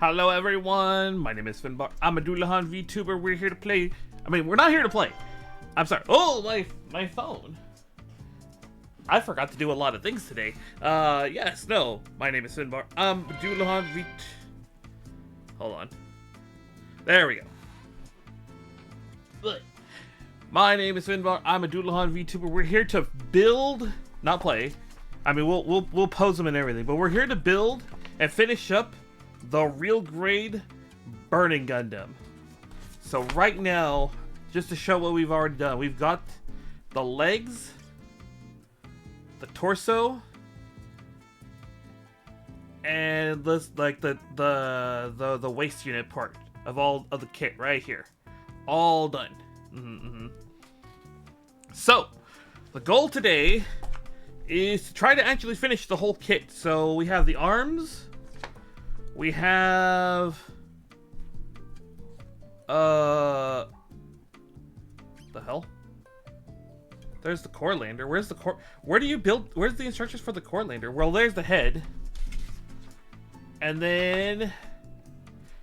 Hello everyone, my name is Finbar. I'm a Dullahan VTuber. We're here to play. I mean, we're not here to play. I'm sorry. Oh, my phone. I forgot to do a lot of things today. Yes, no. My name is Finbar. Dullahan VTuber. Hold on. There we go. But my name is Finbar. I'm a Dullahan VTuber. We're here to build, not play. I mean, we'll pose them and everything, but we're here to build and finish up the real grade Burning Gundam. So right now, just to show what we've already done, we've got the legs, the torso, and this like the waist unit part of all of the kit right here, all done. So the goal today is to try to actually finish the whole kit. So we have the arms, we have the hell? There's the core lander. Where's the core? Where do you build? Where's the instructions for the core lander? Well, there's the head. And then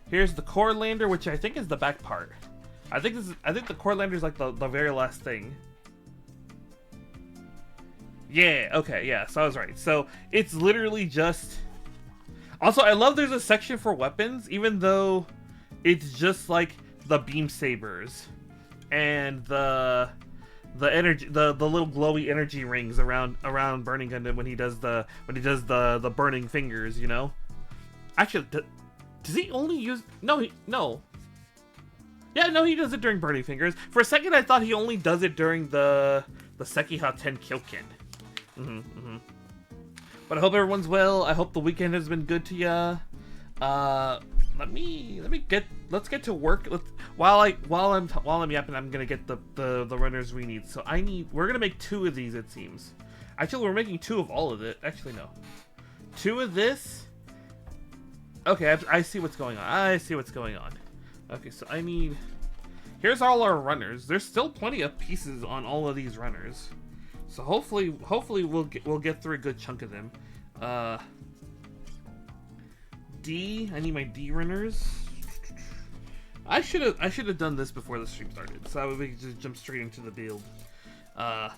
here's the core lander, which I think is the back part. I think the core lander is like the very last thing. Yeah, okay, yeah, so I was right. So it's literally just... Also, I love there's a section for weapons, even though it's just like the beam sabers and the energy, the little glowy energy rings around Burning Gundam when he does the burning fingers, you know. Actually, does he only use? No. Yeah, no, he does it during burning fingers. For a second, I thought he only does it during the Sekiha 10 Kyoken. But I hope everyone's well. I hope the weekend has been good to ya. Let's get to work. While I'm yapping, I'm gonna get the runners we need. So we're gonna make 2 of these, it seems. Actually, we're making 2 of all of it. Actually, no, 2 of this. Okay, I see what's going on. Okay, so here's all our runners. There's still plenty of pieces on all of these runners. So hopefully we'll get through a good chunk of them. I need my D runners. I should have done this before the stream started, so we could just jump straight into the build. But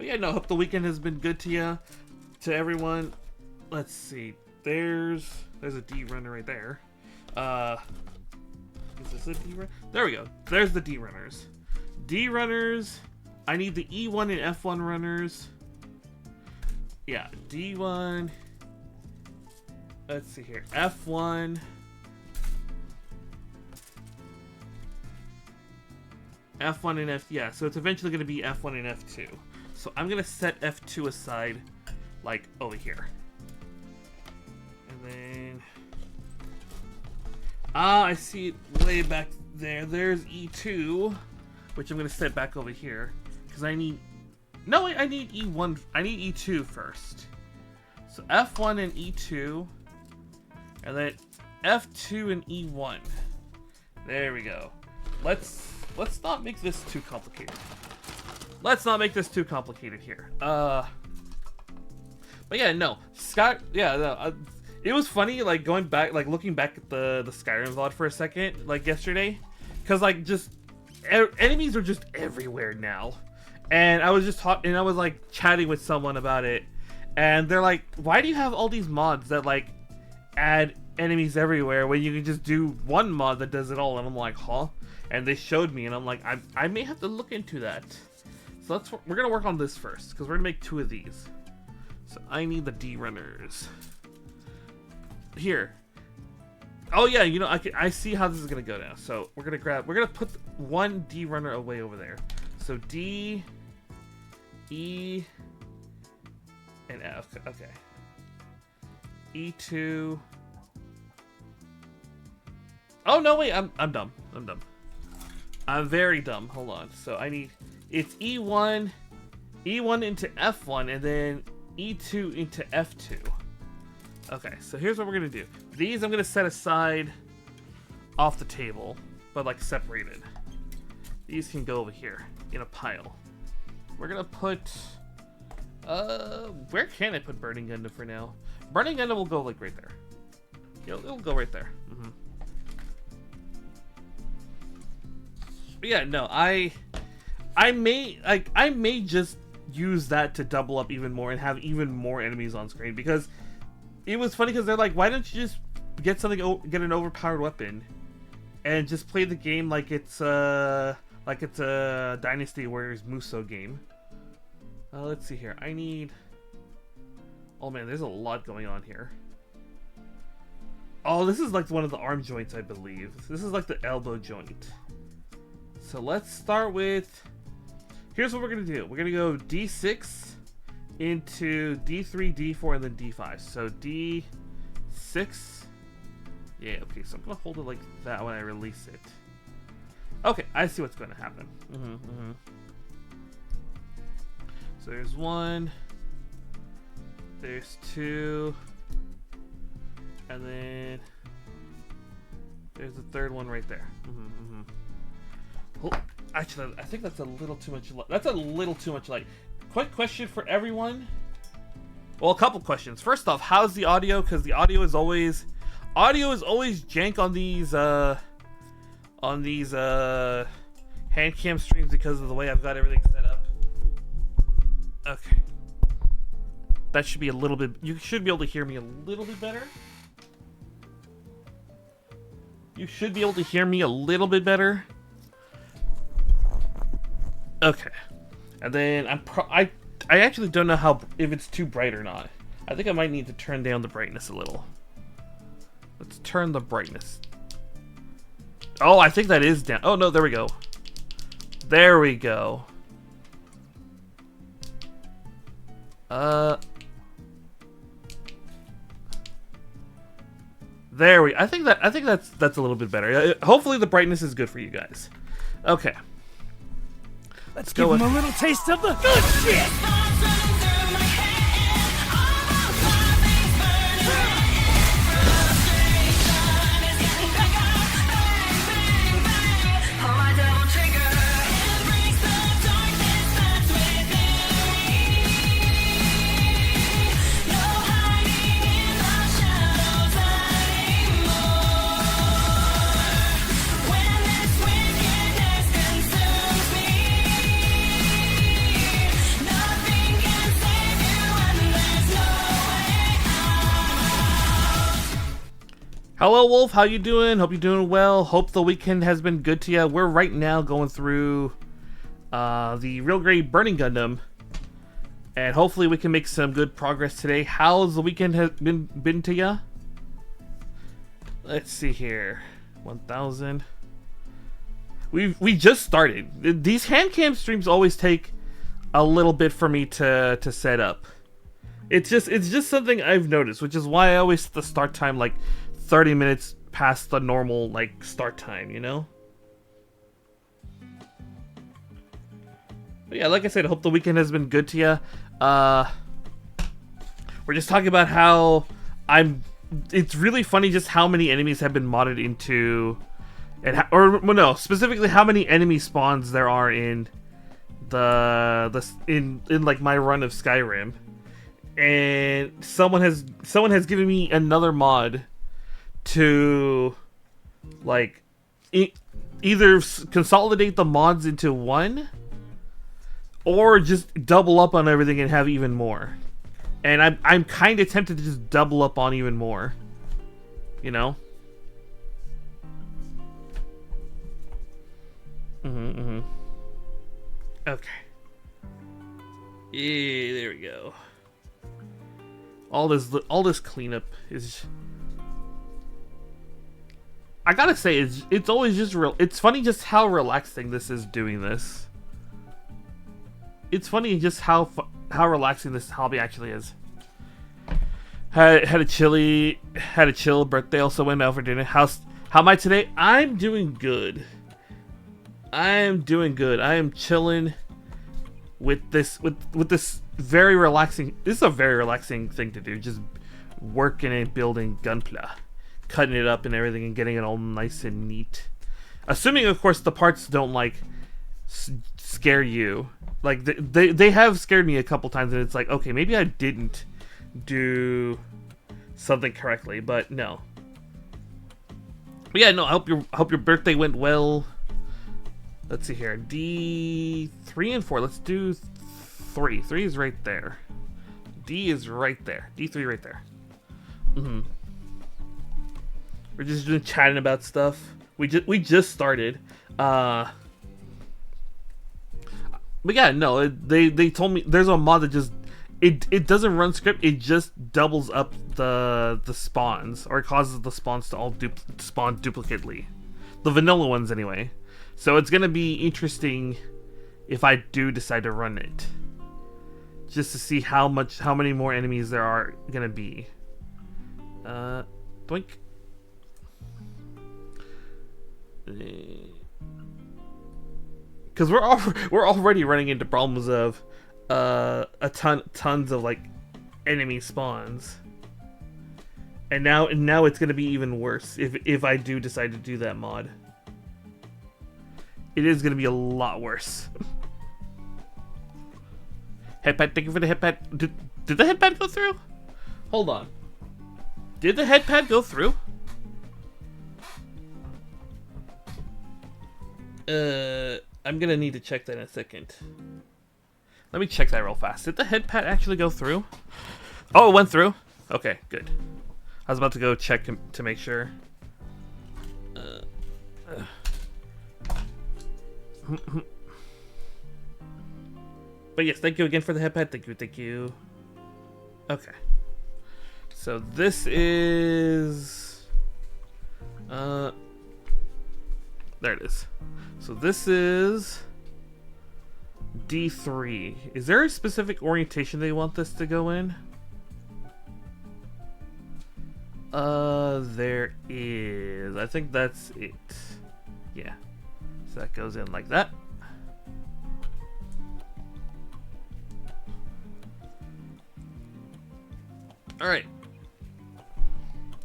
yeah, no, hope the weekend has been good to everyone. Let's see. There's a D runner right there. Is this a D runner? There we go. There's the D runners. D runners. I need the E1 and F1 runners. Yeah, D1. Let's see here. F1. F1 and F... Yeah, so it's eventually going to be F1 and F2. So I'm going to set F2 aside, like, over here. And then... I see it way back there. There's E2, which I'm going to set back over here. Because I need... No, wait, I need E1. I need E2 first. So F1 and E2. And then F2 and E1. There we go. Let's not make this too complicated. Let's not make this too complicated here. But yeah, no. Scott, yeah, no, it was funny, like, going back, like, looking back at the Skyrim VOD for a second, like, yesterday. Because, like, just... enemies are just everywhere now. And I was just I was like chatting with someone about it, and they're like, "Why do you have all these mods that like add enemies everywhere when you can just do one mod that does it all?" And I'm like, "Huh?" And they showed me, and I'm like, "I may have to look into that." So we're gonna work on this first because we're gonna make 2 of these. So I need the D runners here. Oh yeah, you know, I see how this is gonna go now. So we're gonna put 1 D runner away over there. So D, E, and F. Okay. E2. Oh no, wait, I'm dumb. I'm very dumb. Hold on. So it's E1 into F1, and then E2 into F2. Okay, so here's what we're gonna do. These I'm gonna set aside off the table, but like separated. These can go over here in a pile. We're gonna put... where can I put Burning Gundam for now? Burning Gundam will go like right there. It'll go right there. But yeah, no, I may just use that to double up even more and have even more enemies on screen, because it was funny because they're like, why don't you just get an overpowered weapon and just play the game like it's a Dynasty Warriors Muso game. Let's see here. I need... Oh man, there's a lot going on here. Oh, this is like one of the arm joints, I believe. This is like the elbow joint. So let's start with... Here's what we're going to do. We're going to go D6 into D3, D4, and then D5. So D6. Yeah, okay, so I'm going to hold it like that when I release it. Okay, I see what's going to happen. So there's 1. There's 2. And then there's the third one right there. Oh, actually, I think that's a little too much light. That's a little too much light. Quick question for everyone. Well, a couple questions. First off, how's the audio? Because the audio is always jank on these hand cam streams because of the way I've got everything set up. Okay, that should be a little bit. You should be able to hear me a little bit better. You should be able to hear me a little bit better. Okay, and then I actually don't know if it's too bright or not. I think I might need to turn down the brightness a little. Let's turn the brightness. Oh, I think that is down. Oh no, there we go. There we go. I think that's a little bit better. Hopefully the brightness is good for you guys. Okay. Let's give them a little taste of the good shit! Hello, Wolf. How you doing? Hope you're doing well. Hope the weekend has been good to you. We're right now going through the Real Grade Burning Gundam, and hopefully we can make some good progress today. How's the weekend has been to you? Let's see here. 1,000. We just started. These hand cam streams always take a little bit for me to set up. It's just something I've noticed, which is why I always set the start time like 30 minutes past the normal like start time, you know? But yeah, like I said, I hope the weekend has been good to you. We're just talking about how it's really funny just how many enemies have been modded into, specifically how many enemy spawns there are in in like my run of Skyrim. And someone has given me another mod to like either consolidate the mods into one or just double up on everything and have even more. And I'm kind of tempted to just double up on even more, you know? Okay. Yeah, there we go. All this cleanup is, I gotta say, it's always just real. It's funny just how relaxing this is doing this. It's funny just how relaxing this hobby actually is. Had a chill birthday. Also went out for dinner. How am I today? I'm doing good. I am chilling with this very relaxing. This is a very relaxing thing to do. Just working and building Gunpla, cutting it up and everything, and getting it all nice and neat. Assuming, of course, the parts don't like scare you. Like they have scared me a couple times, and it's like, okay, maybe I didn't do something correctly, but no. But yeah, no. I hope your birthday went well. Let's see here. D3 and 4. Let's do 3. 3 is right there. D is right there. D3 right there. We're just doing chatting about stuff. We just started. But yeah, no, they told me there's a mod that just it doesn't run script. It just doubles up the spawns, or it causes the spawns to all spawn duplicately. The vanilla ones anyway. So it's gonna be interesting if I do decide to run it, just to see how many more enemies there are gonna be. Doink. Because we're already running into problems of tons of like enemy spawns, and now it's gonna be even worse if I do decide to do that mod. It is gonna be a lot worse. Headpad, thank you for the headpad. Did the headpad go through? Hold on. Did the headpad go through? I'm gonna need to check that in a second. Let me check that real fast. Did the headpad actually go through? Oh, it went through? Okay, good. I was about to go check to make sure. But yes, thank you again for the headpad. Thank you. Okay. So this is... there it is. So this is D3. Is there a specific orientation they want this to go in? There is. I think that's it. Yeah. So that goes in like that. All right.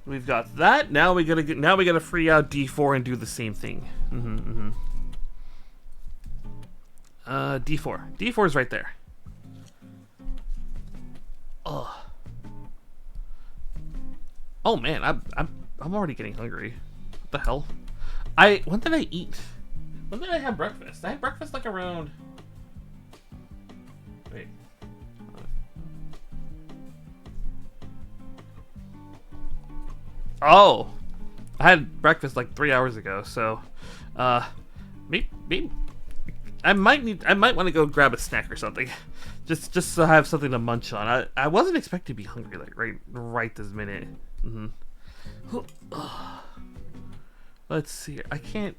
We've got that. Now we gotta free out D4 and do the same thing. D4. D4 is right there. Ugh. Oh man, I'm already getting hungry. What the hell? When did I eat? When did I have breakfast? I had breakfast like around... Wait. Oh! I had breakfast like 3 hours ago, so... maybe... I might want to go grab a snack or something. Just so I have something to munch on. I wasn't expecting to be hungry like right this minute. Let's see. I can't...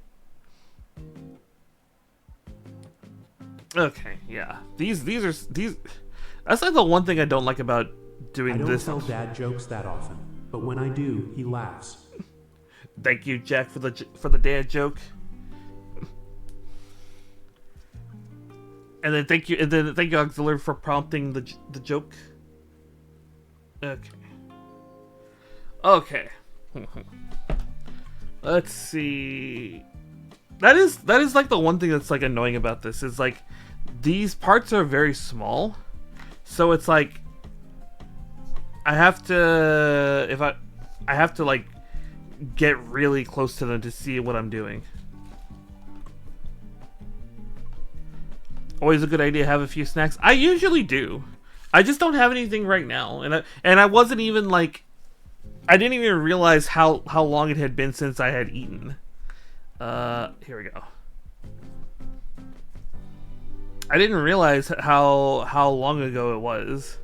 Okay, yeah. These that's like the one thing I don't like about doing this. I don't tell dad jokes that often, but when I do, he laughs. Thank you, Jack, for the dad joke. And then thank you, Auxiliary, for prompting the joke. Okay. Let's see. That is like the one thing that's like annoying about this is like these parts are very small, so it's like I have to like get really close to them to see what I'm doing. Always a good idea to have a few snacks. I usually do. I just don't have anything right now, and I wasn't even like, I didn't even realize how long it had been since I had eaten. Here we go. I didn't realize how long ago it was.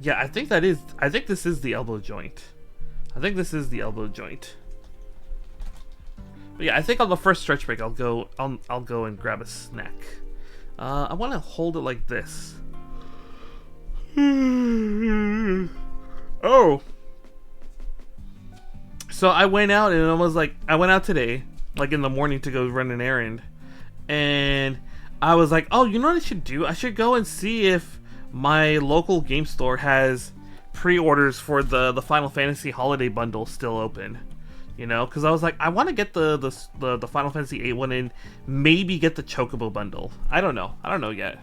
Yeah, I think this is the elbow joint. But yeah, I think on the first stretch break I'll go and grab a snack. I want to hold it like this. Oh. So I went out and I went out today, like in the morning, to go run an errand, and I was like, oh, you know what I should do? I should go and see if my local game store has pre-orders for the Final Fantasy Holiday Bundle still open. You know, because I was like, I want to get the Final Fantasy VIII one and maybe get the Chocobo bundle. I don't know yet.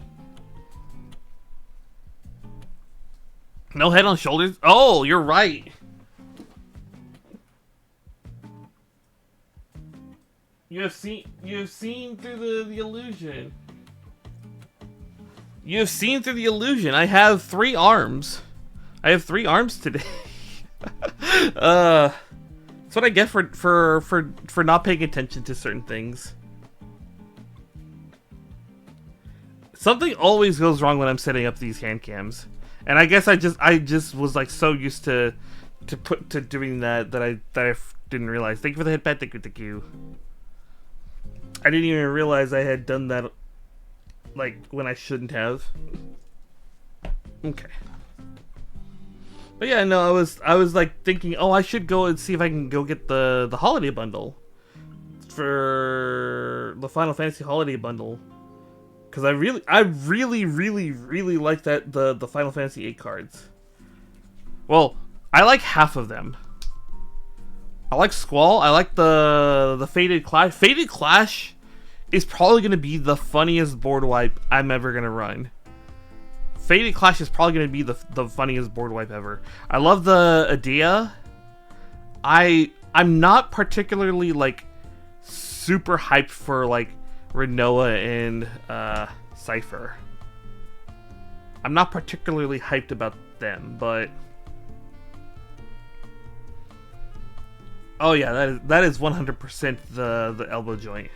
No head on shoulders. Oh, you're right. You've seen through the illusion. You've seen through the illusion. I have 3 arms. I have 3 arms today. That's what I get for not paying attention to certain things. Something always goes wrong when I'm setting up these hand cams, and I guess I just was like so used to doing that I didn't realize. Thank you for the headpad. Thank you. I didn't even realize I had done that, like, when I shouldn't have. Okay. But yeah, no, I was like thinking, oh, I should go and see if I can go get the holiday bundle for the Final Fantasy holiday bundle, because I really like that the Final Fantasy 8 cards. Well, I like half of them. I like Squall. I like the Faded Clash. Faded Clash is probably going to be the funniest board wipe I'm ever going to run. Faded Clash is probably going to be the funniest board wipe ever. I love the Idea. I'm not particularly, like, super hyped for, like, Renoa and Cypher. I'm not particularly hyped about them, but... Oh yeah, that is 100% the elbow joint.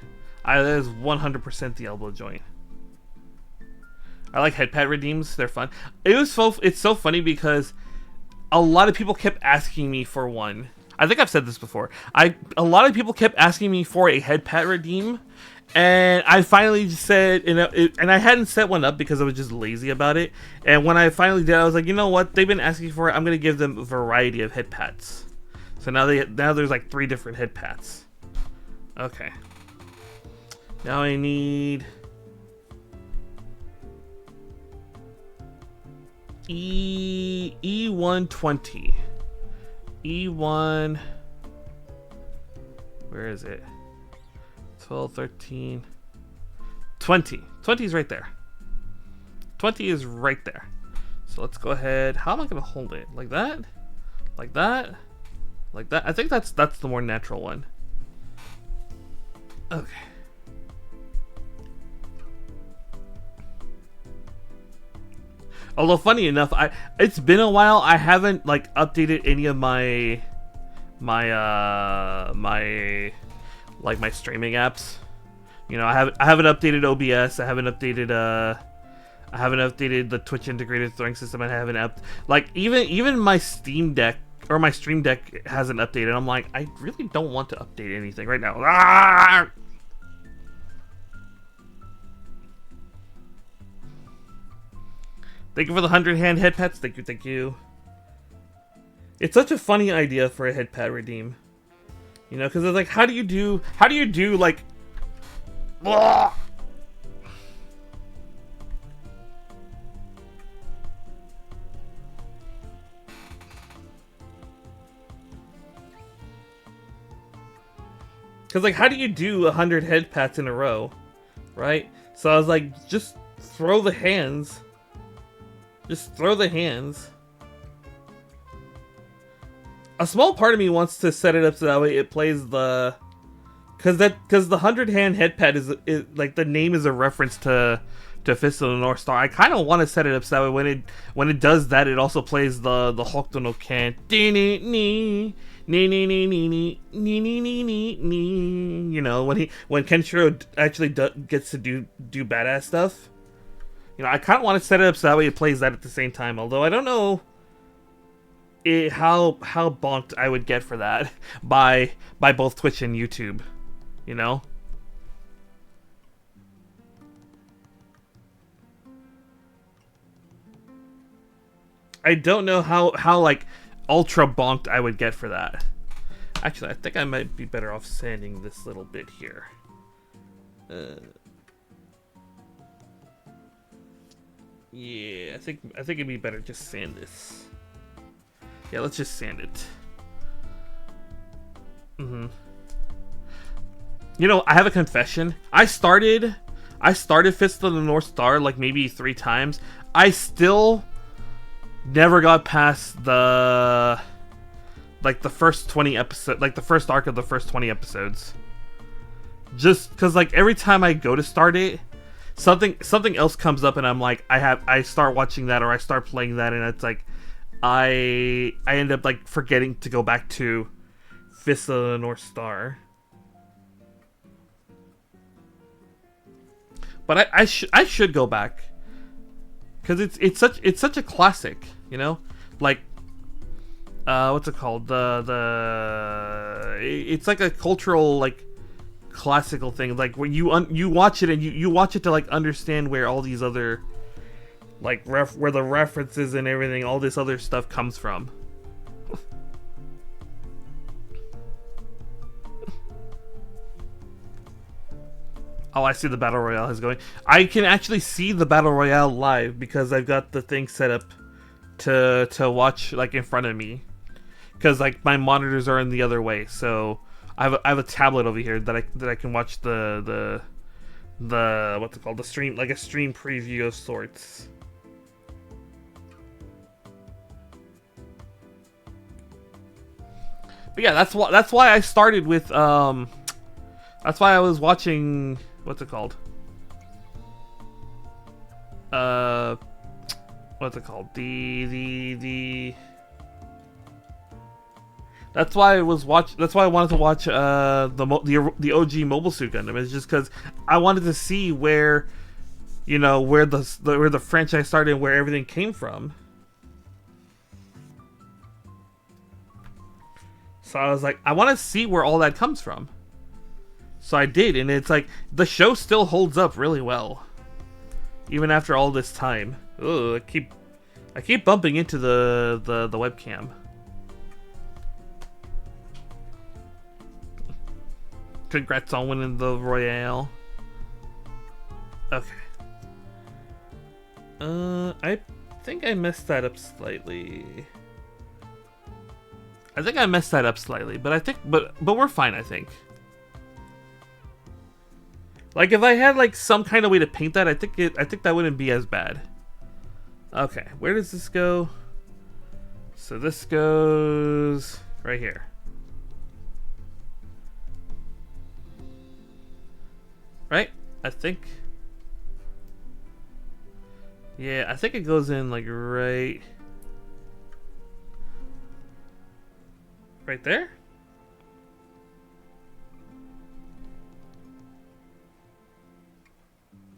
That is 100% the elbow joint. I like headpad redeems; they're fun. It's so funny because a lot of people kept asking me for one. I think I've said this before. A lot of people kept asking me for a headpad redeem, and I finally just said, and I hadn't set one up because I was just lazy about it. And when I finally did, I was like, you know what? They've been asking for it. I'm gonna give them a variety of head pats. So now there's like 3 different head pats. Okay. Now I need E120. E1. Where is it? 12, 13, 20. 20 is right there. 20 is right there. So let's go ahead. How am I gonna hold it? Like that? Like that? Like that? I think that's the more natural one. Okay. Although funny enough, it's been a while. I haven't like updated any of my streaming apps. You know, I haven't updated OBS. I haven't updated the Twitch integrated throwing system. I haven't even my Steam Deck or my Stream Deck hasn't updated. I'm like, I really don't want to update anything right now. Ah! Thank you for the 100-hand head pats. Thank you. It's such a funny idea for a head pat redeem. You know, because it's like, how do you do like... Because like, how do you do 100 head pats in a row, right? So I was like, just throw the hands. Just throw the hands. A small part of me wants to set it up so that way it plays the... Because the 100-hand head pat is like, the name is a reference to Fist of the North Star. I kind of want to set it up so that way when it does that, it also plays the Hokuto no Ken. You know, when Kenshiro actually gets to do badass stuff. You know, I kind of want to set it up so that way it plays that at the same time. Although I don't know how bonked I would get for that by both Twitch and YouTube. You know. I don't know how like ultra bonked I would get for that. Actually, I think I might be better off sanding this little bit here. Yeah, I think it'd be better just sand this. Yeah, let's just sand it. You know, I have a confession. I started Fist of the North Star like maybe 3 times. I still never got past the first 20 episodes, like the first arc of the first 20 episodes. just because like every time I go to start it, something else comes up and I'm like I start watching that or I start playing that and it's like I end up like forgetting to go back to Fist of the North Star. But I should go back because it's such a classic, you know, like what's it called, it's like a cultural like classical thing, like where you watch it and you watch it to like understand where all these other like where the references and everything, all this other stuff comes from. Oh, I see the Battle Royale is going. I can actually see the Battle Royale live because I've got the thing set up to watch like in front of me. Because like my monitors are in the other way, so I have a tablet over here that I can watch the what's it called, the stream, like a stream preview of sorts. But yeah, that's why I started with that's why I was watching, what's it called? What's it called? That's why I wanted to watch the OG Mobile Suit Gundam. It's just because I wanted to see where, you know, where the franchise started and where everything came from. So I was like, I want to see where all that comes from. So I did, and it's like the show still holds up really well, even after all this time. Ugh, I keep bumping into the webcam. Congrats on winning the Royale. Okay. I think I messed that up slightly. But we're fine, I think. Like if I had like some kind of way to paint that, I think that wouldn't be as bad. Okay, where does this go? So this goes right here. Right? I think. Yeah, I think it goes in like right there.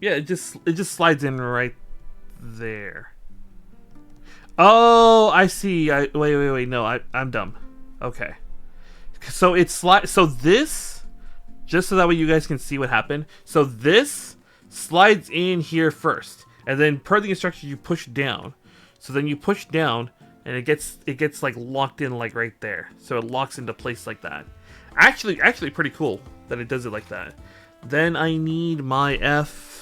Yeah, it just slides in right there. Oh, I see. Wait. No, I'm dumb. Okay. So so this, just so that way you guys can see what happened. So this slides in here first, and then per the instructions you push down. So then you push down, and it gets like locked in like right there. So it locks into place like that. Actually pretty cool that it does it like that. Then I need my F.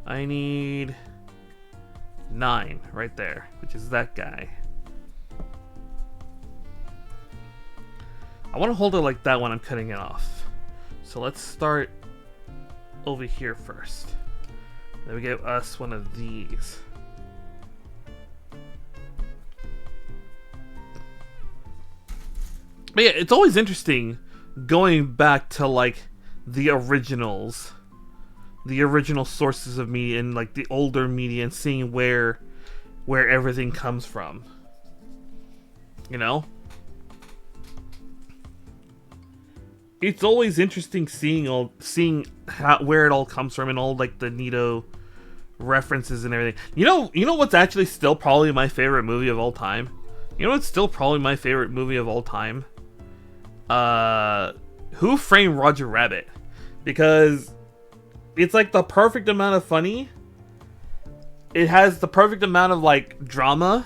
I need 9 right there, which is that guy. I want to hold it like that when I'm cutting it off. So let's start over here first. Then we give us one of these. But yeah, it's always interesting going back to like the originals. The original sources of media and like the older media and seeing where everything comes from. You know? It's always interesting seeing where it all comes from and all like the neato references and everything. You know what's actually still probably my favorite movie of all time? You know what's still probably my favorite movie of all time? Who Framed Roger Rabbit? Because it's like the perfect amount of funny. It has the perfect amount of like drama.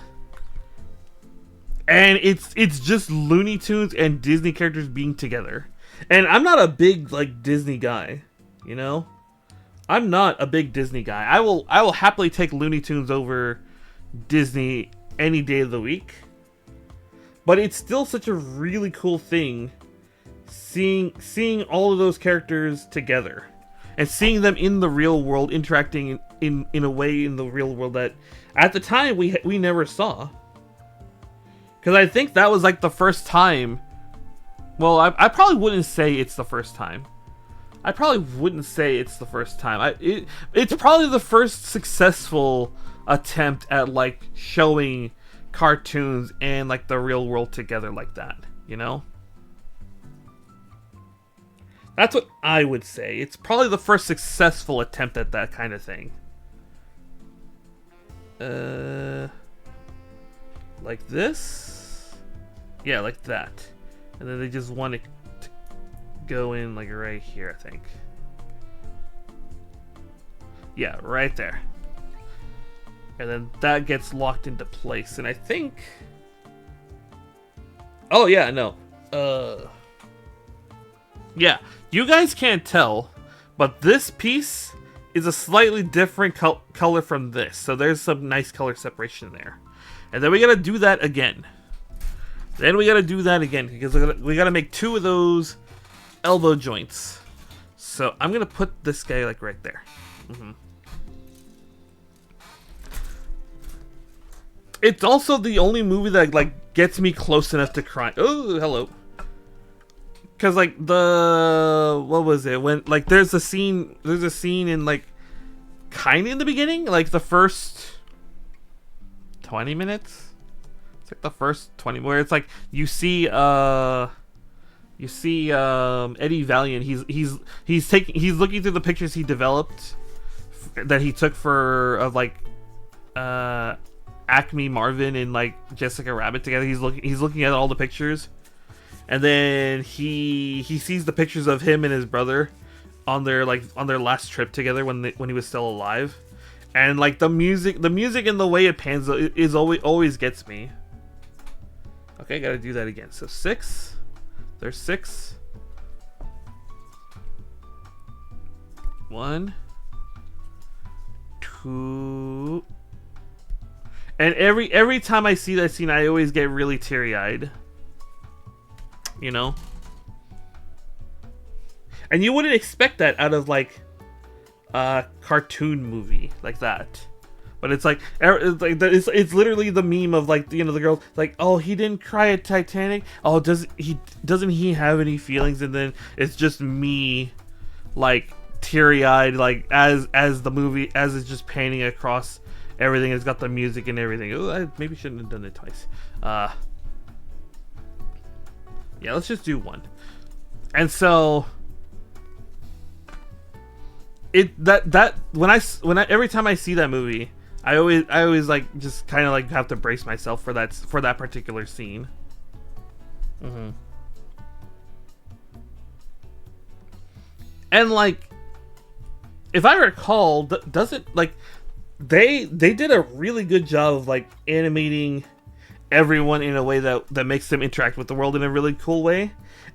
And it's just Looney Tunes and Disney characters being together. And I'm not a big like Disney guy, you know? I'm not a big Disney guy. I will happily take Looney Tunes over Disney any day of the week. But it's still such a really cool thing seeing all of those characters together. And seeing them in the real world, interacting in a way in the real world that at the time we never saw. Because I think that was like the first time. Well, I probably wouldn't say it's the first time. I probably wouldn't say it's the first time. It's probably the first successful attempt at like showing cartoons and like the real world together like that, you know? That's what I would say. It's probably the first successful attempt at that kind of thing. Like this? Yeah, like that. And then they just want it to go in like right here, I think. Yeah, right there. And then that gets locked into place. And I think... Oh, yeah, no. Yeah, you guys can't tell, but this piece is a slightly different color from this. So there's some nice color separation there. And then we gotta do that again. Then we gotta do that again, because we gotta make 2 of those elbow joints. So I'm gonna put this guy like right there. It's also the only movie that like gets me close enough to cry. Oh, hello. Cause like what was it when like there's a scene in like kind of in the beginning, like the first 20 minutes. It's like the first 20 where it's like you see Eddie Valiant. He's looking through the pictures he developed that he took for Acme Marvin and like Jessica Rabbit together. He's looking at all the pictures. And then he sees the pictures of him and his brother on their last trip together when he was still alive, and like the music and the way it pans is always gets me. Okay, gotta do that again. So 6, there's 6. 1, 2, and every time I see that scene, I always get really teary-eyed. You know, and you wouldn't expect that out of like a cartoon movie like that, but it's literally the meme of like, you know, the girl like, oh, he didn't cry at Titanic. Oh, doesn't he have any feelings? And then it's just me, like teary-eyed, like as the movie as it's just painting across everything. It's got the music and everything. Oh, I maybe shouldn't have done it twice. Yeah, let's just do 1. And so every time I see that movie, I always like just kind of like have to brace myself for that particular scene. And like, if I recall, doesn't like they did a really good job of like animating everyone in a way that makes them interact with the world in a really cool way.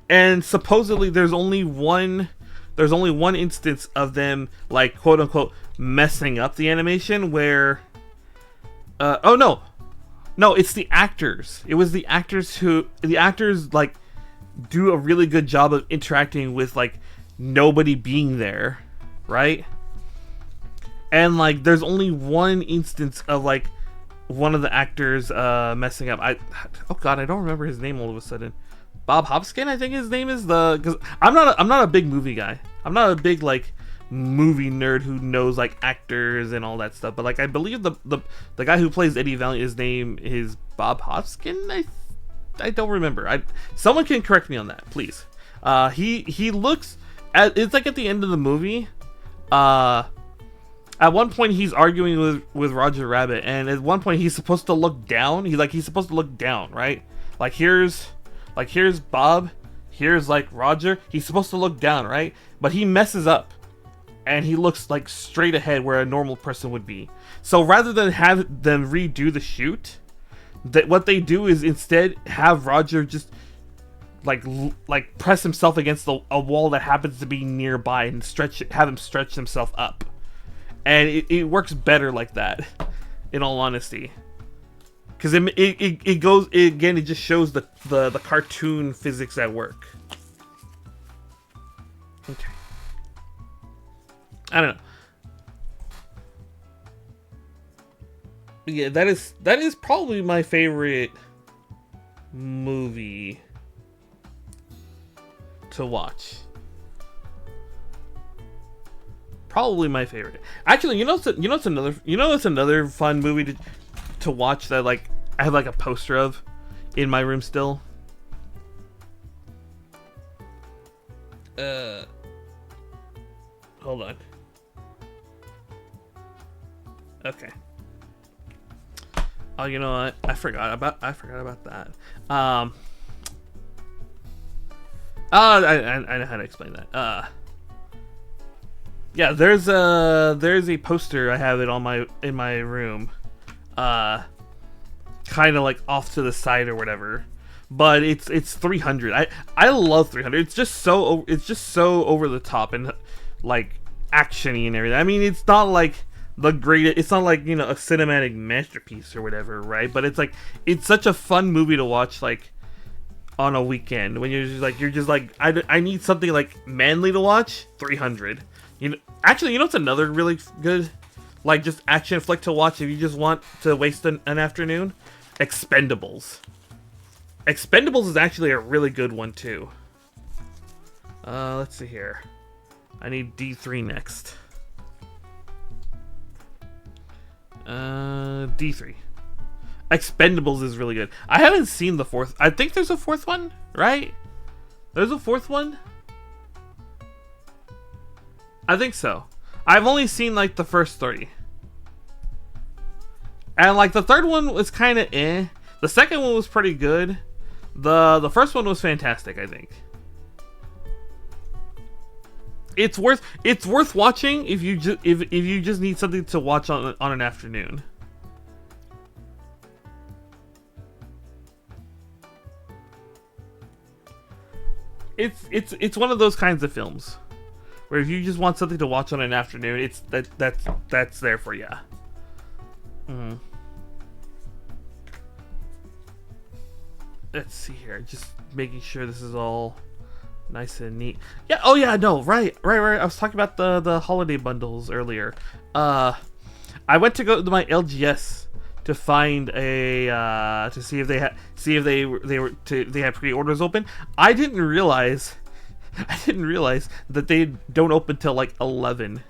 And supposedly there's only one instance of them like quote unquote messing up the animation where no, it's the actors. It was the actors like do a really good job of interacting with like nobody being there, right? And like there's only one instance of like one of the actors messing up. Oh god, I don't remember his name all of a sudden. Bob Hopkins, I think his name is. Because I'm not a big movie guy. I'm not a big like movie nerd who knows like actors and all that stuff. But like I believe the guy who plays Eddie Valiant, his name is Bob Hopkins. I don't remember. Someone can correct me on that, please. He looks it's like at the end of the movie. At one point, he's arguing with Roger Rabbit, and at one point, he's supposed to look down. He's supposed to look down, right? Like here's Bob, here's like Roger. He's supposed to look down, right? But he messes up, and he looks like straight ahead where a normal person would be. So rather than have them redo the shoot, what they do is instead have Roger just like press himself against a wall that happens to be nearby and have him stretch himself up. And it works better like that, in all honesty, because it goes again. It just shows the cartoon physics at work. Okay, I don't know. But yeah, that is probably my favorite movie to watch. Probably my favorite. Actually, it's another fun movie to watch that like I have like a poster of in my room still. Hold on. Okay. Oh, you know what? I forgot about that. I know how to explain that. Yeah, there's a poster I have it in my room, kind of like off to the side or whatever, but it's 300. I love 300. It's just so over the top and like actiony and everything. I mean, it's not like the greatest. It's not like, you know, a cinematic masterpiece or whatever, right? But it's like it's such a fun movie to watch like on a weekend when you're just like I need something like manly to watch. 300. You know, actually, you know, it's another really good, like, just action flick to watch if you just want to waste an afternoon. Expendables. Expendables is actually a really good one too. Let's see here. I need D3 next. D3. Expendables is really good. I haven't seen the fourth. I think there's a fourth one, right? There's a fourth one? I think so. I've only seen like the first 3. And like the third one was kind of eh. The second one was pretty good. The first one was fantastic, I think. It's worth watching if you just need something to watch on an afternoon. It's one of those kinds of films where if you just want something to watch on an afternoon, that's there for you. Let's see here, just making sure this is all nice and neat. Yeah. Oh yeah. No. Right. I was talking about the holiday bundles earlier. I went to go to my LGS to find a to see if they had pre-orders open. I didn't realize that they don't open till like 11.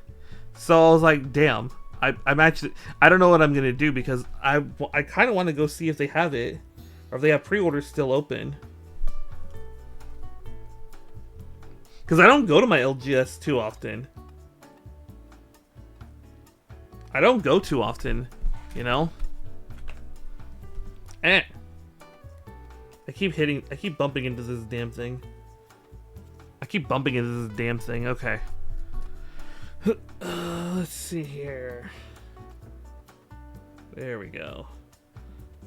So I was like, damn. I'm actually, I don't know what I'm gonna do because I kind of want to go see if they have it or if they have pre-orders still open. Because I don't go to my LGS too often. I don't go too often, you know? I keep bumping into this damn thing. Okay. Let's see here. There we go.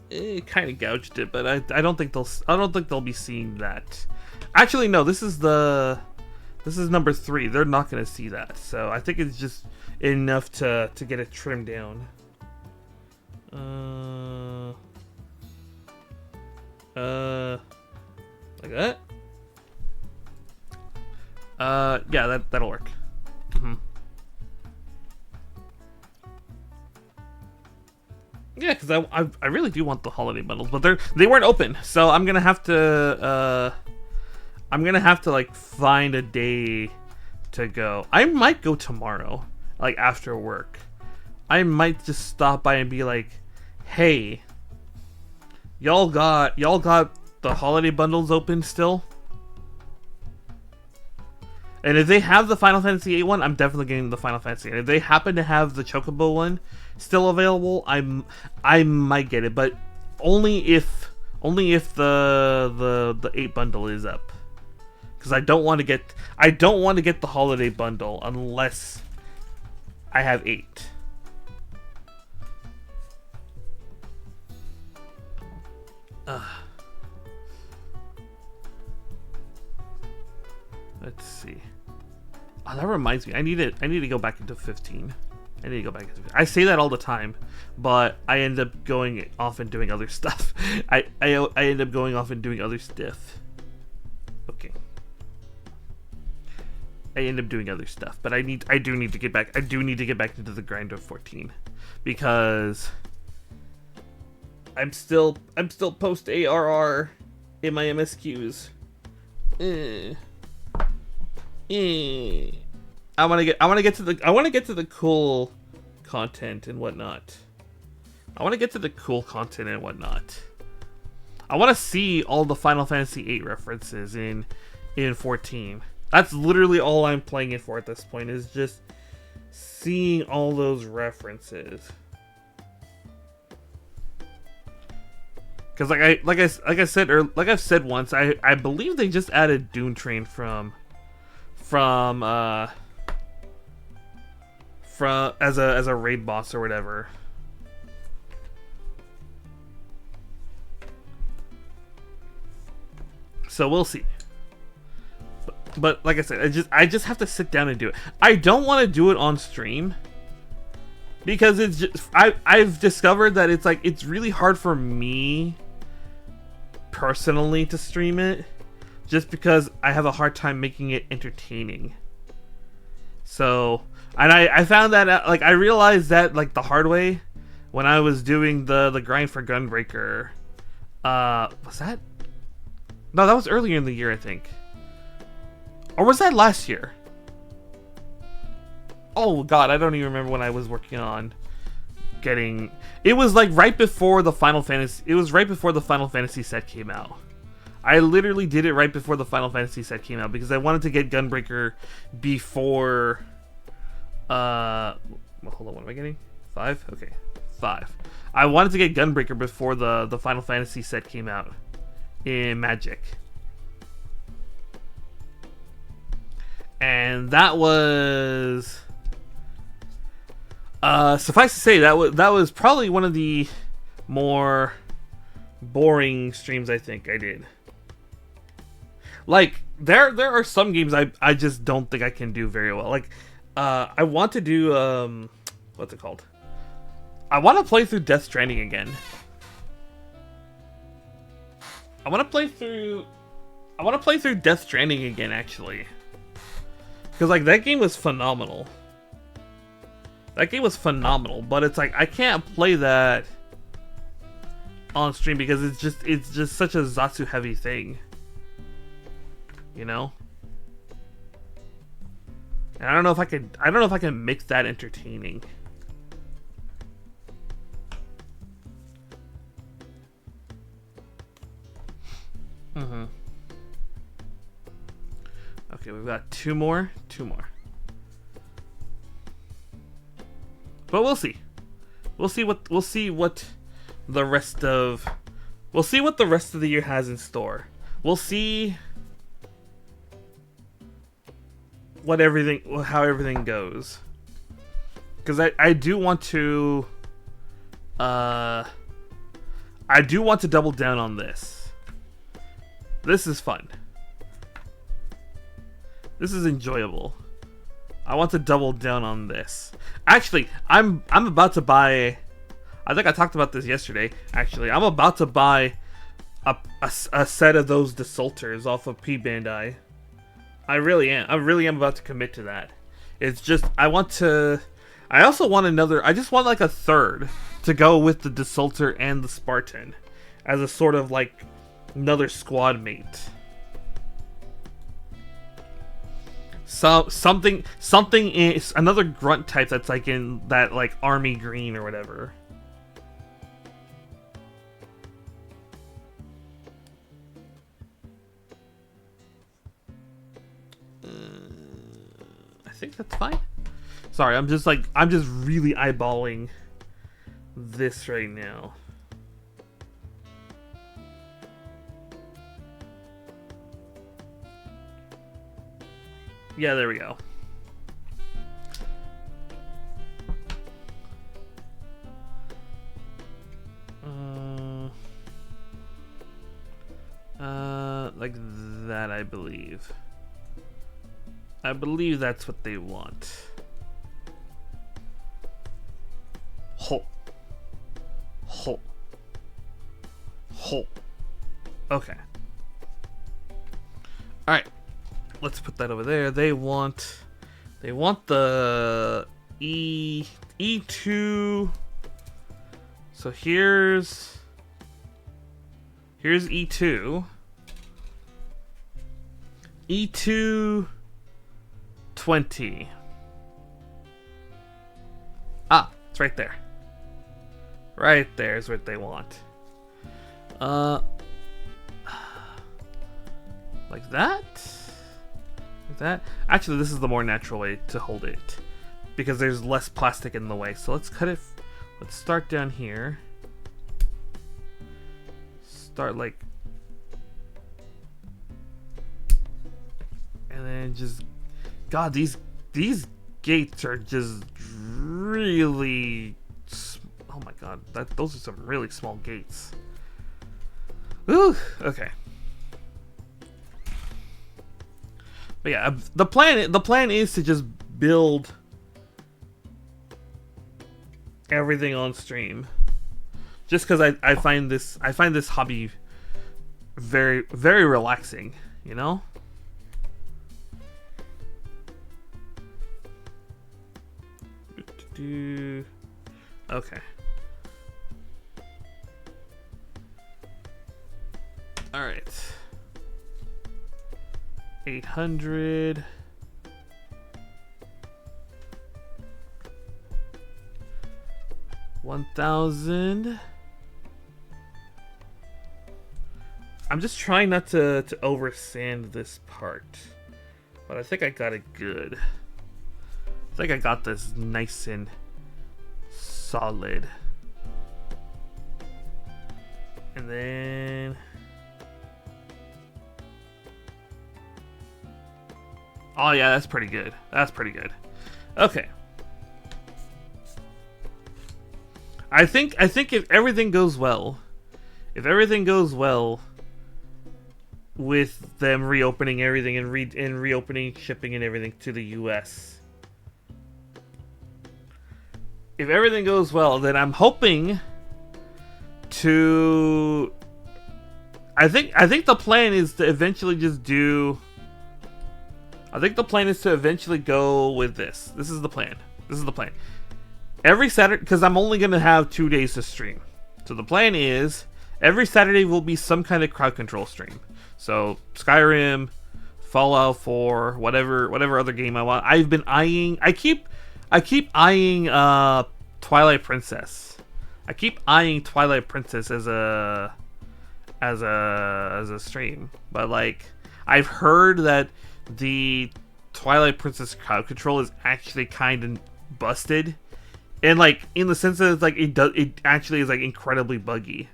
It kind of gouged it, but I don't think they'll be seeing that. Actually, no. This is number 3. They're not gonna see that, so I think it's just enough to get it trimmed down. Like that. Yeah, that'll work. Yeah, because I really do want the holiday bundles, but they weren't open, so I'm gonna have to like find a day to go. I might go tomorrow, like after work. I might just stop by and be like, "Hey, y'all got the holiday bundles open still?" And if they have the Final Fantasy VIII one, I'm definitely getting the Final Fantasy. And if they happen to have the Chocobo one still available, I might get it, but only if the 8 bundle is up. Because I don't want to get the holiday bundle unless I have 8. Let's see. Oh, that reminds me. I need to go back into 15. I say that all the time, but I end up going off and doing other stuff. I end up going off and doing other stuff. Okay. I end up doing other stuff, but I do need to get back. I do need to get back into the grind of 14 because I'm still post ARR in my MSQs. I want to get to the cool content and whatnot. I want to see all the Final Fantasy VIII references in 14. That's literally all I'm playing it for at this point, is just seeing all those references. Because like I've said once, I believe they just added Dune Train from as a raid boss or whatever. So we'll see. But like I said, I just have to sit down and do it. I don't want to do it on stream because it's just I've discovered that it's really hard for me personally to stream it, just because I have a hard time making it entertaining. So, and I found that out, I realized that the hard way when I was doing the grind for Gunbreaker. Was that? No, that was earlier in the year, I think. Or was that last year? Oh god, I don't even remember when I was working on getting... It was right before the Final Fantasy... It was right before the Final Fantasy set came out. I literally did it right before the Final Fantasy set came out because I wanted to get Gunbreaker before... hold on, what am I getting? 5? Okay, 5. I wanted to get Gunbreaker before the Final Fantasy set came out in Magic. And that was... suffice to say, that was probably one of the more boring streams I think I did. There are some games I just don't think I can do very well. I want to do what's it called? I want to play through Death Stranding again. I want to play through Death Stranding again, actually. Because that game was phenomenal. That game was phenomenal, but it's I can't play that on stream because it's just such a Zatsu heavy thing. You know? And I don't know if I can make that entertaining. Okay, we've got two more. But we'll see. We'll see what the rest of the year has in store. We'll see how everything goes. Because I do want to double down on this. This is fun. This is enjoyable. I want to double down on this. Actually, I'm about to buy... I think I talked about this yesterday, actually. I'm about to buy a set of those Desultors off of P Bandai. I really am. I really am about to commit to that. It's just, I also want another... I just want a third to go with the Desultor and the Spartan. As a sort of another squad mate. Something is another grunt type that's in that army green or whatever. I think that's fine. Sorry, I'm just really eyeballing this right now. Yeah, there we go. Like that, I believe. I believe that's what they want. Ho. Okay. Alright. Let's put that over there. They want the E2. So here's E2. E2 20. It's right there. Right there is what they want. Like that? Like that? Actually, this is the more natural way to hold it, because there's less plastic in the way. So let's cut it. Let's start down here. Start like, and then just, God, these gates are just really, oh my God, those are some really small gates. Ooh, okay. But yeah, the plan is to just build everything on stream, just because I find this hobby very, very relaxing, you know. Okay. All right. 800. $1,000. I'm just trying not to over sand this part, but I think I got it good. I think I got this nice and solid. And then, oh yeah, that's pretty good. That's pretty good. Okay. I think if everything goes well, with them reopening everything and reopening shipping and everything to the US, if everything goes well, then I'm hoping to. I think the plan is to eventually just do. I think the plan is to eventually go with this. This is the plan. Every Saturday, because I'm only going to have 2 days to stream. So the plan is, every Saturday will be some kind of crowd control stream. So, Skyrim, Fallout 4, whatever other game I want. I've been eyeing, I keep eyeing Twilight Princess. I keep eyeing Twilight Princess as a stream. But like, I've heard that the Twilight Princess crowd control is actually kind of busted. And like, in the sense that it's like it actually is like incredibly buggy.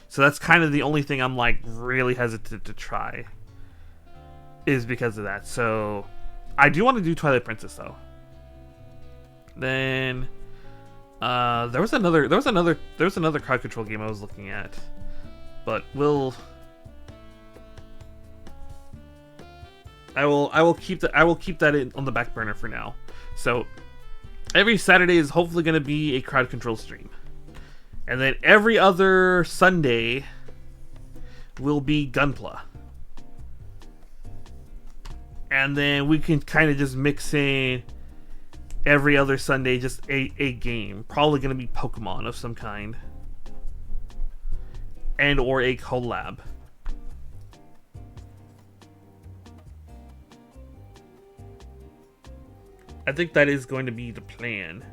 So that's kind of the only thing I'm like really hesitant to try, is because of that. So I do want to do Twilight Princess though. Then there was another crowd control game I was looking at, but I will keep that on the back burner for now. So every Saturday is hopefully going to be a crowd control stream. And then every other Sunday will be Gunpla. And then we can kind of just mix in every other Sunday just a game. Probably going to be Pokemon of some kind. And or a collab. I think that is going to be the plan.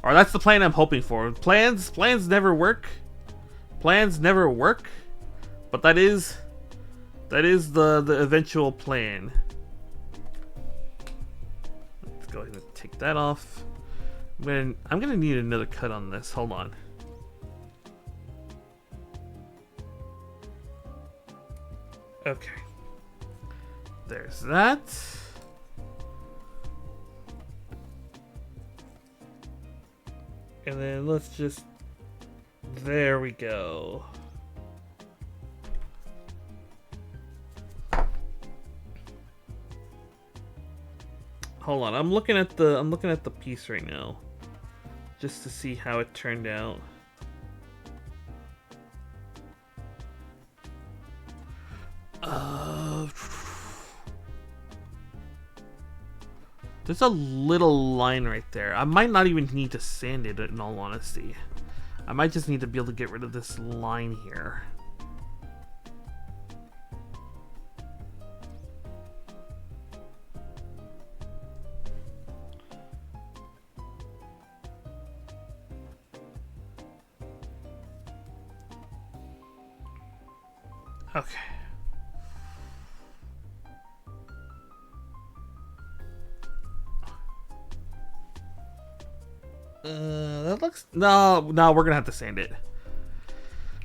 Or that's the plan I'm hoping for. Plans never work. Plans never work. But that is the eventual plan. Let's go ahead and take that off. I'm gonna need another cut on this. Hold on. Okay. There's that. And then let's just... There we go. Hold on, I'm looking at the piece right now, just to see how it turned out. There's a little line right there. I might not even need to sand it, in all honesty. I might just need to be able to get rid of this line here. Okay. That looks... No, we're gonna have to sand it.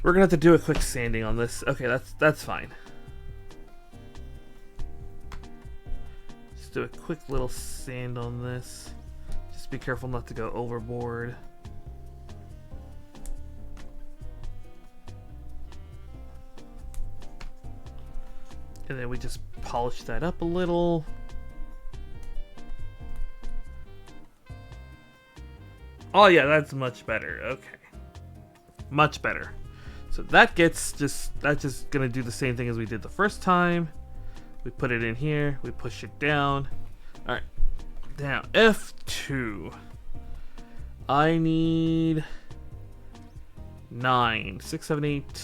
We're gonna have to do a quick sanding on this. Okay, that's fine. Just do a quick little sand on this. Just be careful not to go overboard. And then we just polish that up a little. Oh yeah, that's much better. Okay. Much better. So that's just gonna do the same thing as we did the first time. We put it in here, we push it down. Alright. Now F2. I need 9. 6, 7, 8.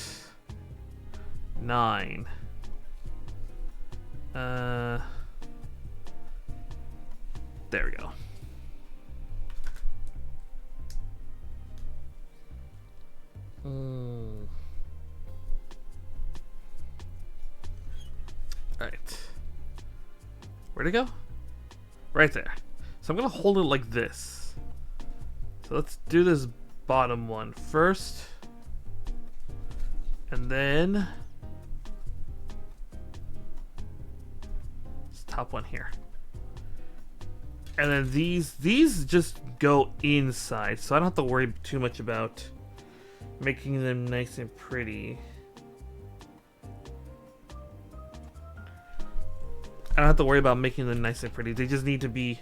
9. There we go. Alright. Where'd it go? Right there. So I'm gonna hold it like this. So let's do this bottom one first. And then this top one here. And then these just go inside, so I don't have to worry too much about making them nice and pretty. I don't have to worry about making them nice and pretty. They just need to be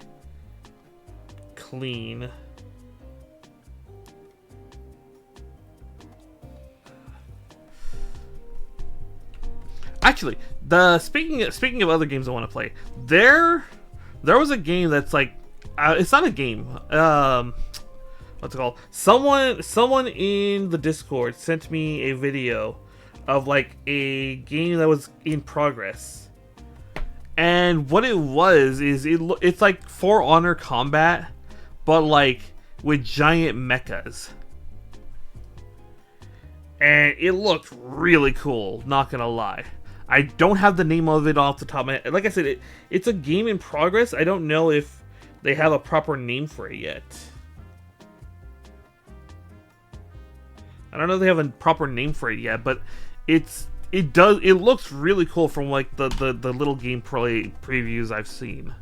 clean. Actually, speaking of other games I want to play, there was a game that's like, it's not a game. What's it called? Someone in the Discord sent me a video of like a game that was in progress, and what it was is it's like For Honor combat, but like with giant mechas, and it looked really cool. Not gonna lie. I don't have the name of it off the top of my head. Like I said, it's a game in progress. I don't know if they have a proper name for it yet. I don't know if they have a proper name for it yet, but it looks really cool from like the little gameplay previews I've seen.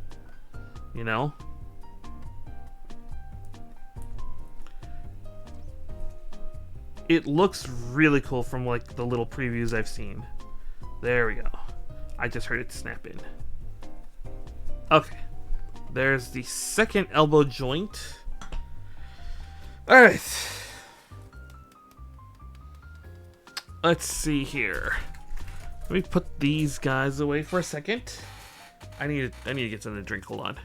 You know? It looks really cool from like the little previews I've seen. There we go. I just heard it snap in. Okay. There's the second elbow joint. Alright. Let's see here. Let me put these guys away for a second. I need to get something to drink. Hold on.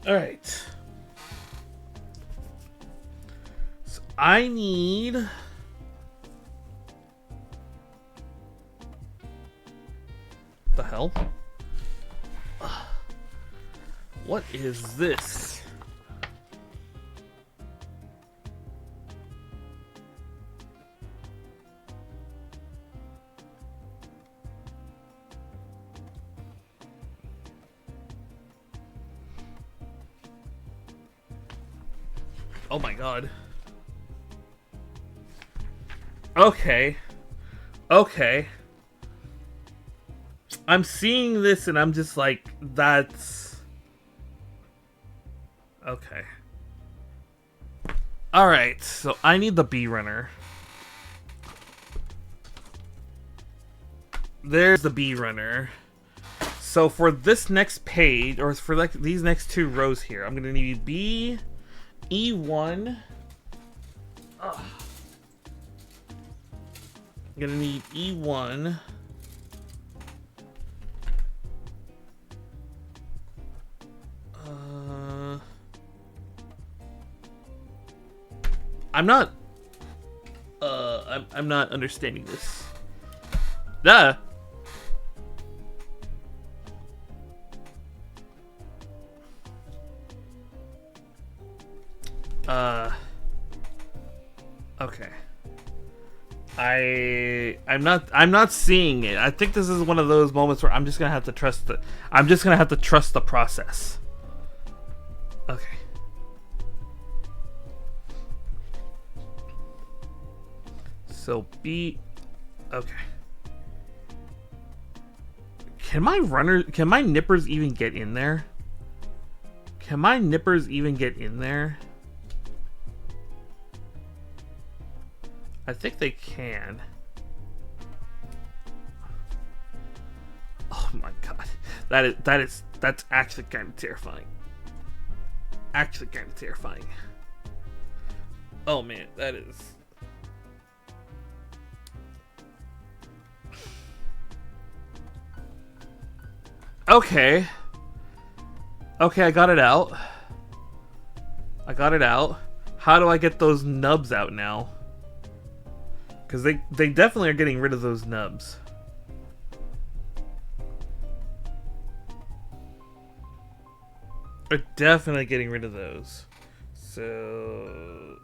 Alright. So I need... What the hell? What is this? Oh my god. Okay. Okay. I'm seeing this and I'm just like, that's... Okay. Alright, so I need the B runner. There's the B runner. So for this next page, or for like these next two rows here, I'm gonna need B, E1. Ugh. I'm gonna need E1. I'm not understanding this. Okay. I'm not seeing it. I think this is one of those moments where I'm just gonna have to trust the process. Okay. So B. Okay. Can my nippers even get in there? Can my nippers even get in there? I think they can. Oh my god. That's actually kind of terrifying. Actually kind of terrifying. Oh man, that is. Okay. Okay, I got it out. How do I get those nubs out now? Because they definitely are getting rid of those nubs. They're definitely getting rid of those. So...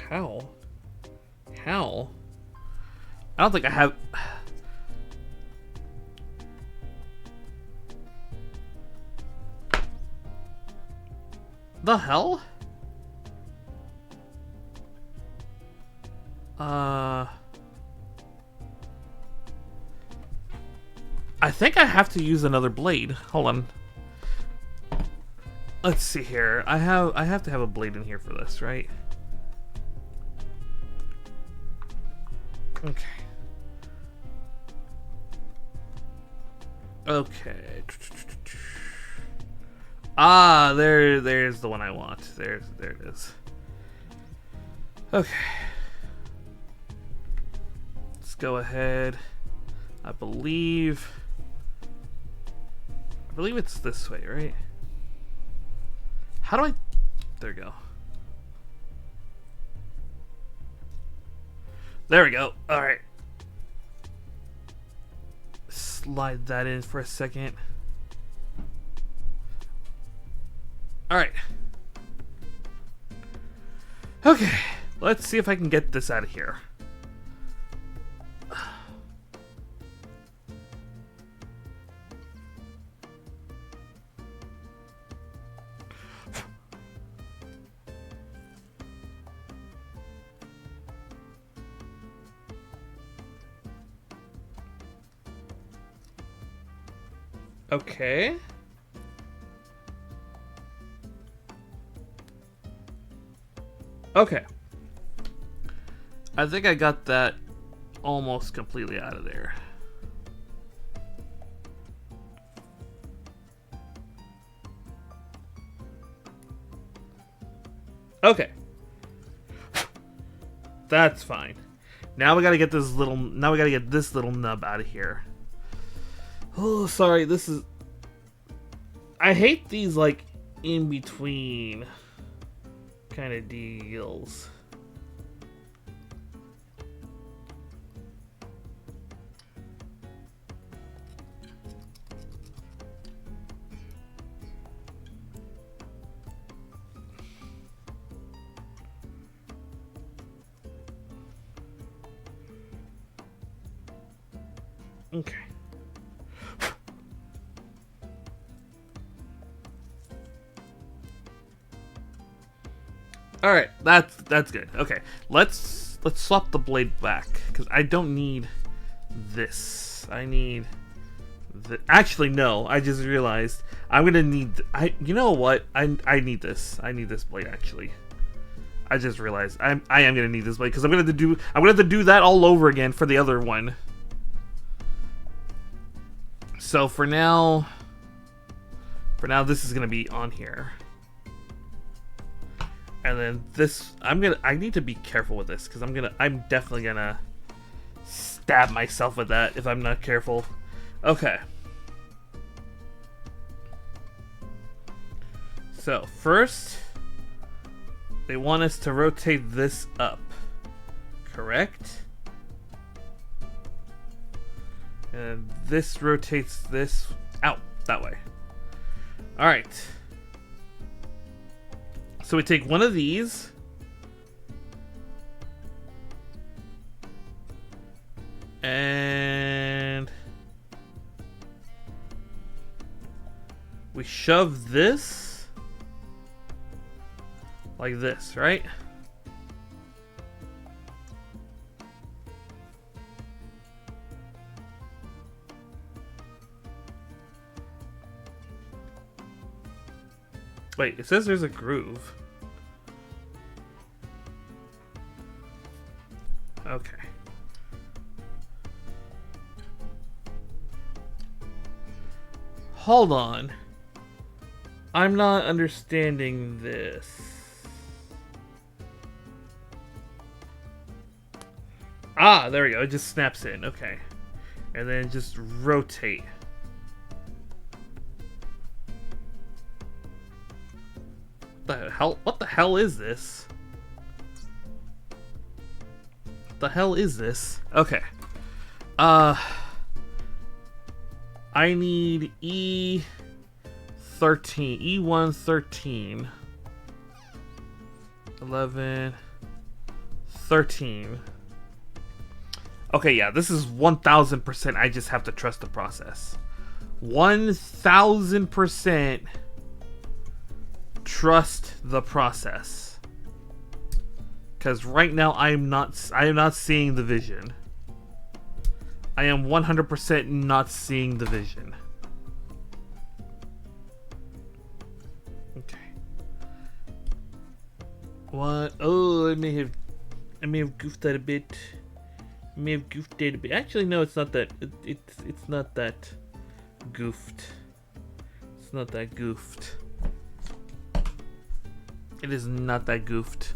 How? I don't think I have... The hell? I think I have to use another blade. Hold on. Let's see here. I have to have a blade in here for this, right? Okay. Okay. Ah, there's the one I want. There it is. Okay. Let's go ahead. I believe it's this way, right? How do I... There we go. There we go. Alright. Slide that in for a second. Alright. Okay. Let's see if I can get this out of here. Okay. Okay. I think I got that almost completely out of there. Okay. That's fine. Now we gotta get this little nub out of here. Oh, sorry, this is... I hate these, like, in-between kind of deals. Okay. All right, that's good. Okay, let's swap the blade back because I don't need this. I need the. Actually, no. I just realized I'm gonna need. You know what? I need this. I need this blade actually. I just realized I am gonna need this blade because I'm gonna have to do that all over again for the other one. So for now, this is gonna be on here. And then this, I need to be careful with this because I'm definitely gonna stab myself with that if I'm not careful. Okay. So first, they want us to rotate this up, correct? And this rotates this out that way. Alright. So we take one of these. And we shove this like this, right? Wait, it says there's a groove. Okay. Hold on. I'm not understanding this. Ah, there we go. It just snaps in. Okay. And then just rotate. The hell? What the hell is this? What the hell is this? Okay. I need E13, E1 13, 11, 13. Okay, yeah, this is 1000%. I just have to trust the process. 1000% trust the process. Because right now I am not seeing the vision. I am 100% not seeing the vision. Okay. What? Oh, I may have goofed that a bit. Actually, no, it's not that. It's not that goofed. It's not that goofed. It is not that goofed.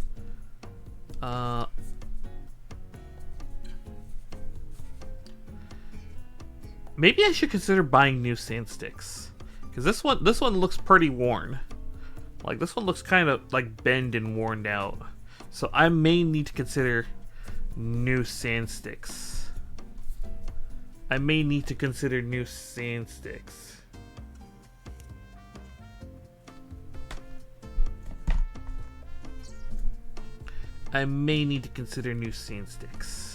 Maybe I should consider buying new sand sticks, because this one looks pretty worn. Like, this one looks kind of like bent and worn out. So I may need to consider new sand sticks. I may need to consider new sand sticks. I may need to consider new sand sticks.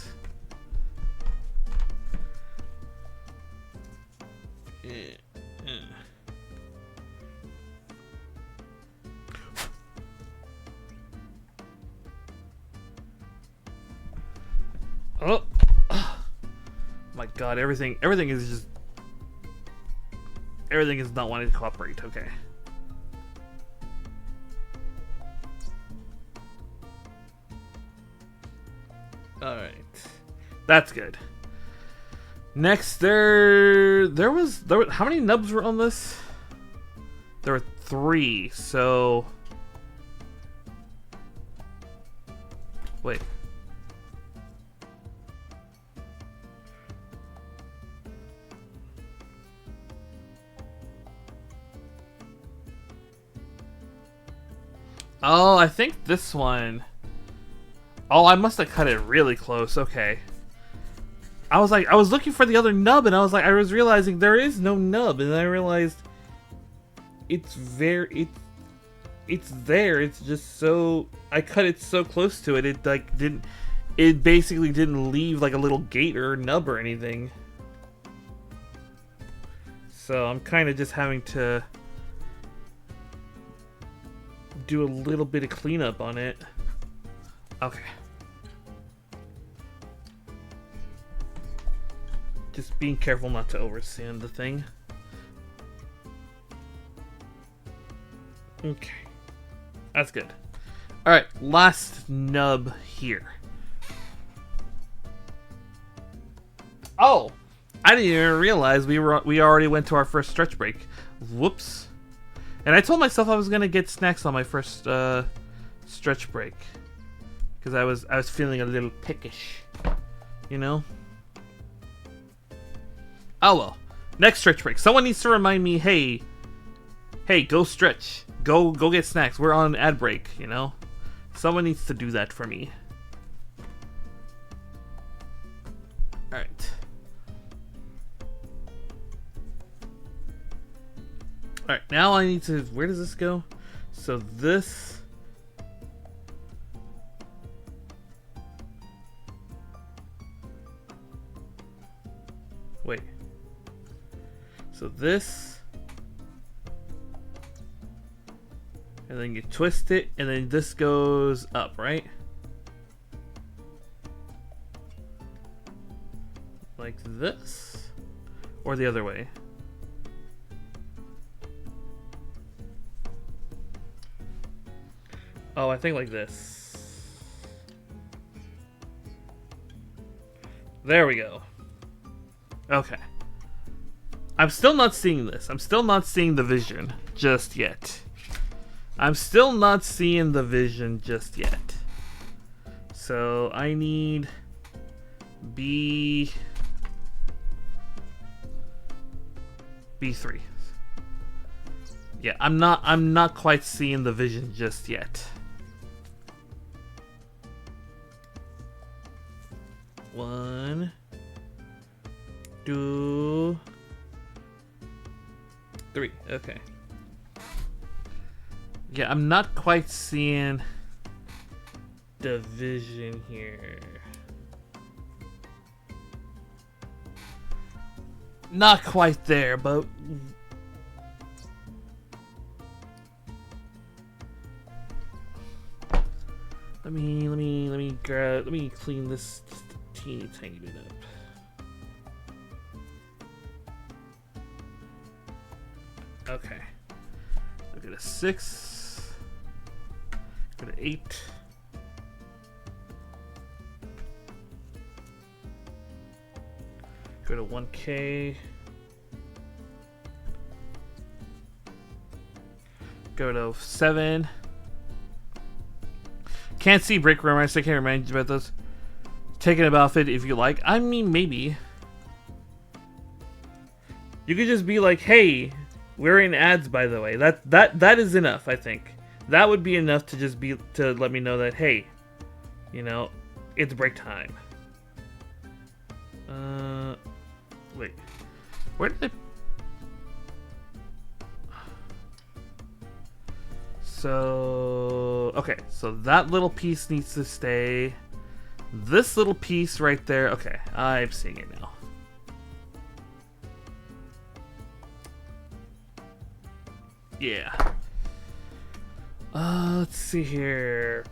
Oh my god, everything is not wanting to cooperate. Okay. Alright. That's good. Next, there was how many nubs were on this? There were 3, so wait. Oh, I think this one. Oh, I must have cut it really close. Okay. I was looking for the other nub, and I was realizing there is no nub, and then I realized it's there. It's just so I cut it so close to it. It basically didn't leave like a little gate or nub or anything. So I'm kind of just having to do a little bit of cleanup on it. Okay. Just being careful not to oversand the thing. Okay. That's good. Alright, last nub here. Oh! I didn't even realize we already went to our first stretch break. Whoops. And I told myself I was gonna get snacks on my first stretch break. Because I was feeling a little pickish. You know? Oh well. Next stretch break. Someone needs to remind me, hey, go stretch. Go get snacks. We're on ad break, you know? Someone needs to do that for me. Alright. Now I need to... Where does this go? So this... Wait. So this... And then you twist it, and then this goes up, right? Like this? Or the other way? Oh, I think like this. There we go. Okay. I'm still not seeing this. I'm still not seeing the vision just yet. I'm still not seeing the vision just yet. So I need B3. Yeah, I'm not quite seeing the vision just yet. 1, 2, 3. Okay. Yeah, I'm not quite seeing the vision here. Not quite there, but let me clean this just a teeny tiny bit up. Okay. Look at a 6. Go to 8. Go to 1K. Go to 7. Can't see break room. I still can't remind you about those. Take it about it if you like. I mean, maybe. You could just be like, hey, we're in ads, by the way. That is enough, I think. That would be enough to just be to let me know that, hey, you know, it's break time. Wait. Where did I... So... Okay, so that little piece needs to stay. This little piece right there... Okay, I'm seeing it now. Yeah. Let's see here.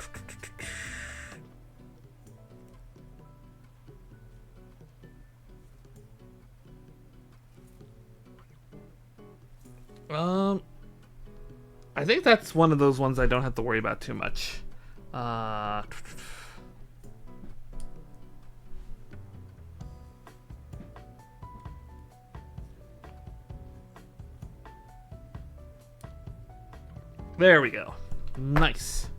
I think that's one of those ones I don't have to worry about too much. There we go. Nice.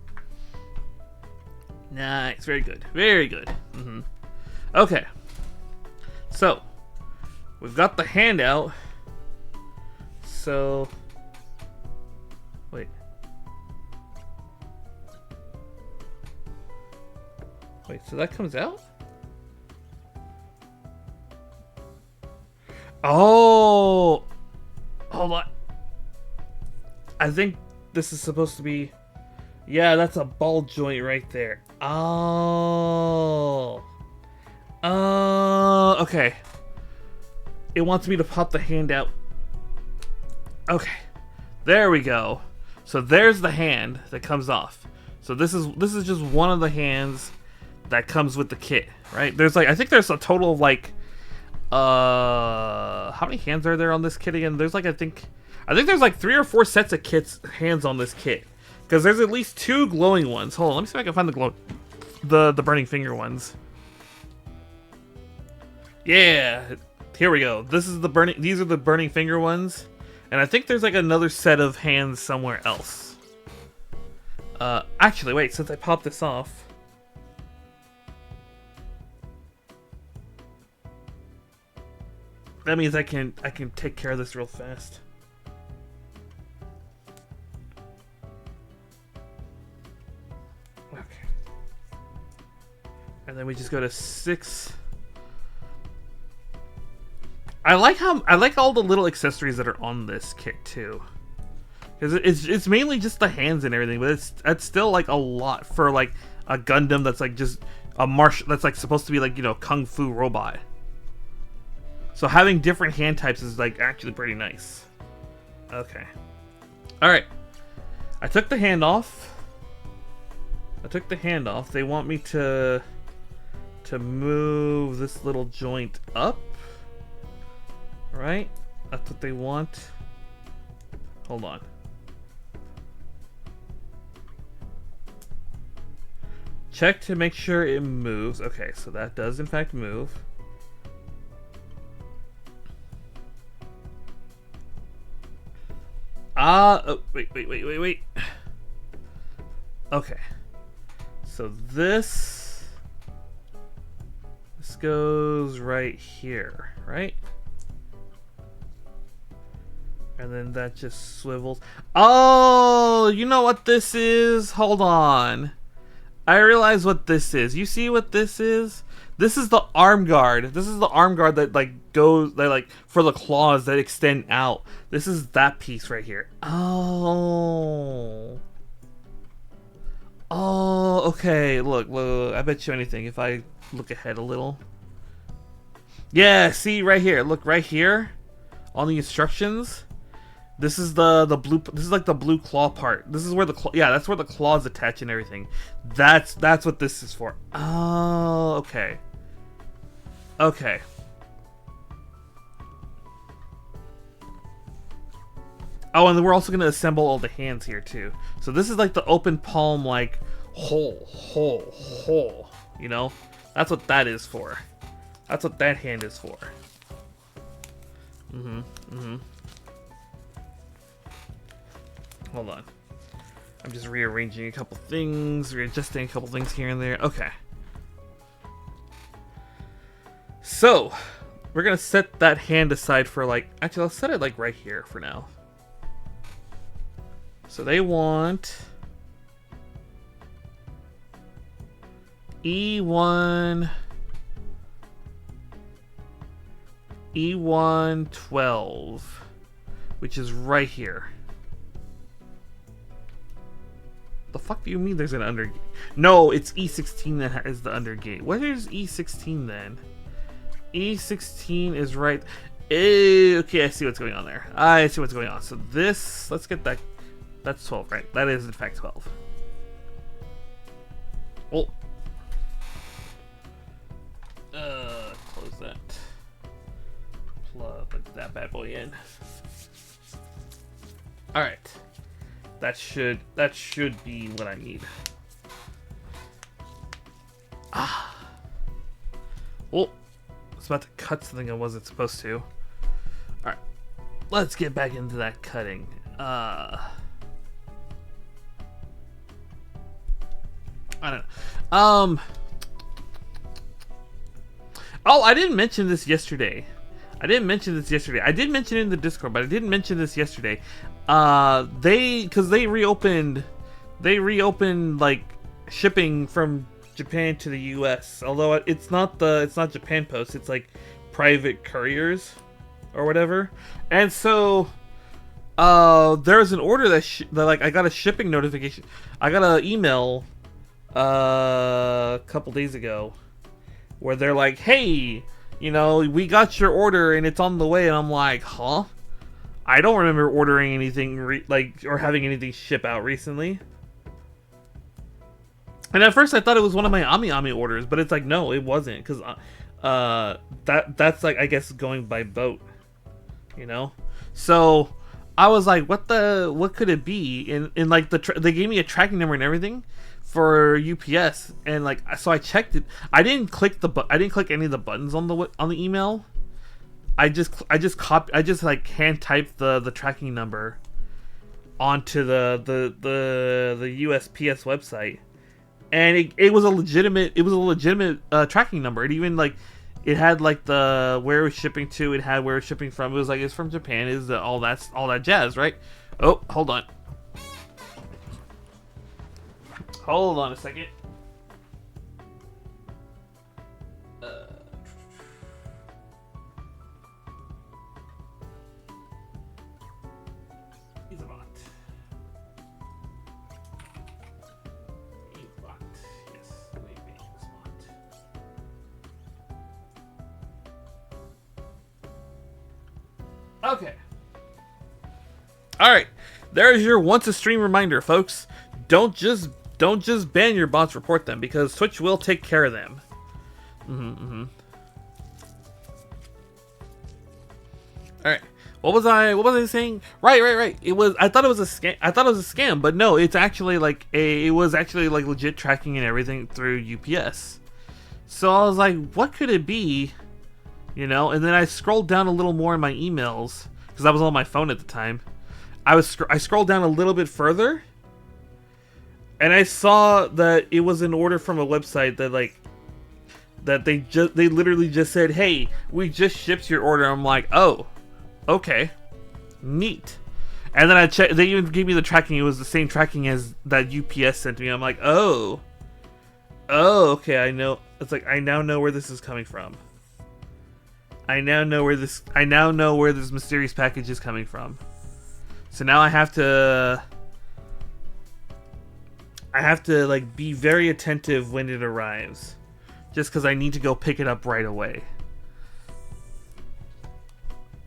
Nice. Very good. Very good. Okay. So, we've got the handout. So, wait. Wait, so that comes out? Oh! Hold on. I think this is supposed to be... Yeah, that's a ball joint right there. Oh. Okay. It wants me to pop the hand out. Okay. There we go. So there's the hand that comes off. So this is just one of the hands that comes with the kit, right? There's like, I think there's a total of like how many hands are there on this kit again? There's like I think there's like 3 or 4 sets of hands on this kit. Because there's at least 2 glowing ones. Hold on, let me see if I can find the burning finger ones. Yeah, here we go. These are the burning finger ones. And I think there's like another set of hands somewhere else. Actually, wait, since I popped this off. That means I can take care of this real fast. Okay. And then we just go to 6. I like all the little accessories that are on this kit too. Because it's mainly just the hands and everything, but it's still like a lot for like a Gundam that's like just a that's like supposed to be like, you know, kung fu robot. So having different hand types is like actually pretty nice. Okay. Alright. I took the hand off. They want me to move this little joint up. Right? That's what they want. Hold on. Check to make sure it moves. Okay, so that does in fact move. Oh, wait. Okay. So this goes right here, right? And then that just swivels. Oh, you know what this is? Hold on. I realize what this is. You see what this is? This is the arm guard. This is the arm guard that like goes, that like for the claws that extend out. This is that piece right here. Oh. Oh, okay. Look. I bet you anything if I look ahead a little. Yeah, see right here. Look right here on the instructions. This is the blue. This is like the blue claw part. This is where the that's where the claws attach and everything. That's what this is for. Oh, okay. Okay. Oh, and then we're also gonna assemble all the hands here too. So this is like the open palm, like hole. You know, that's what that is for. That's what that hand is for. Hold on. I'm just rearranging a couple things, readjusting a couple things here and there. Okay. So, we're gonna set that hand aside for like, actually I'll set it like right here for now. So they want E1 12, which is right here. The fuck do you mean there's an undergate? No, it's E16 that is the undergate. Where is E16 then? E16 is right. Okay, I see what's going on there. I see what's going on. So this, let's get that. That's 12, right? That is in fact 12. Oh. Close that. Plug that bad boy in. All right. That should be what I need. Ah. Oh, I was about to cut something I wasn't supposed to. All right, let's get back into that cutting. I don't know. Oh, I didn't mention this yesterday. I did mention it in the Discord, but I didn't mention this yesterday. Because they reopened like shipping from Japan to the U.S. Although it's not Japan Post, it's like private couriers or whatever. And so there's an order that like I got a shipping notification. I got an email a couple days ago where they're like, "Hey, you know, we got your order and it's on the way." And I'm like, "Huh? I don't remember ordering anything or having anything ship out recently." And at first I thought it was one of my Ami orders, but it's like, no, it wasn't, because that's like, I guess, going by boat, you know. So I was like, what could it be? And like they gave me a tracking number and everything for UPS, and like, so I checked it. I didn't click any of the buttons on the email. I just like hand typed the tracking number onto the USPS website, and it was a legitimate tracking number. It even like it had like the where it was shipping to, it had where it was shipping from. It was like, it's from Japan, is all that jazz, right? Oh, hold on a second. Okay. All right. There's your once a stream reminder, folks. Don't just ban your bots, report them, because Twitch will take care of them. All right. What was I saying? Right. I thought it was a scam, but no, it's actually it was actually legit tracking and everything through UPS. So I was like, what could it be? You know, and then I scrolled down a little more in my emails because I was on my phone at the time. I scrolled down a little bit further, and I saw that it was an order from a website that they literally just said, "Hey, we just shipped your order." I'm like, "Oh, okay, neat." And then I checked. They even gave me the tracking. It was the same tracking as that UPS sent me. I'm like, "Oh, okay, I know." It's like I now know where this is coming from. I now know where this mysterious package is coming from. So now I have to be very attentive when it arrives, just because I need to go pick it up right away.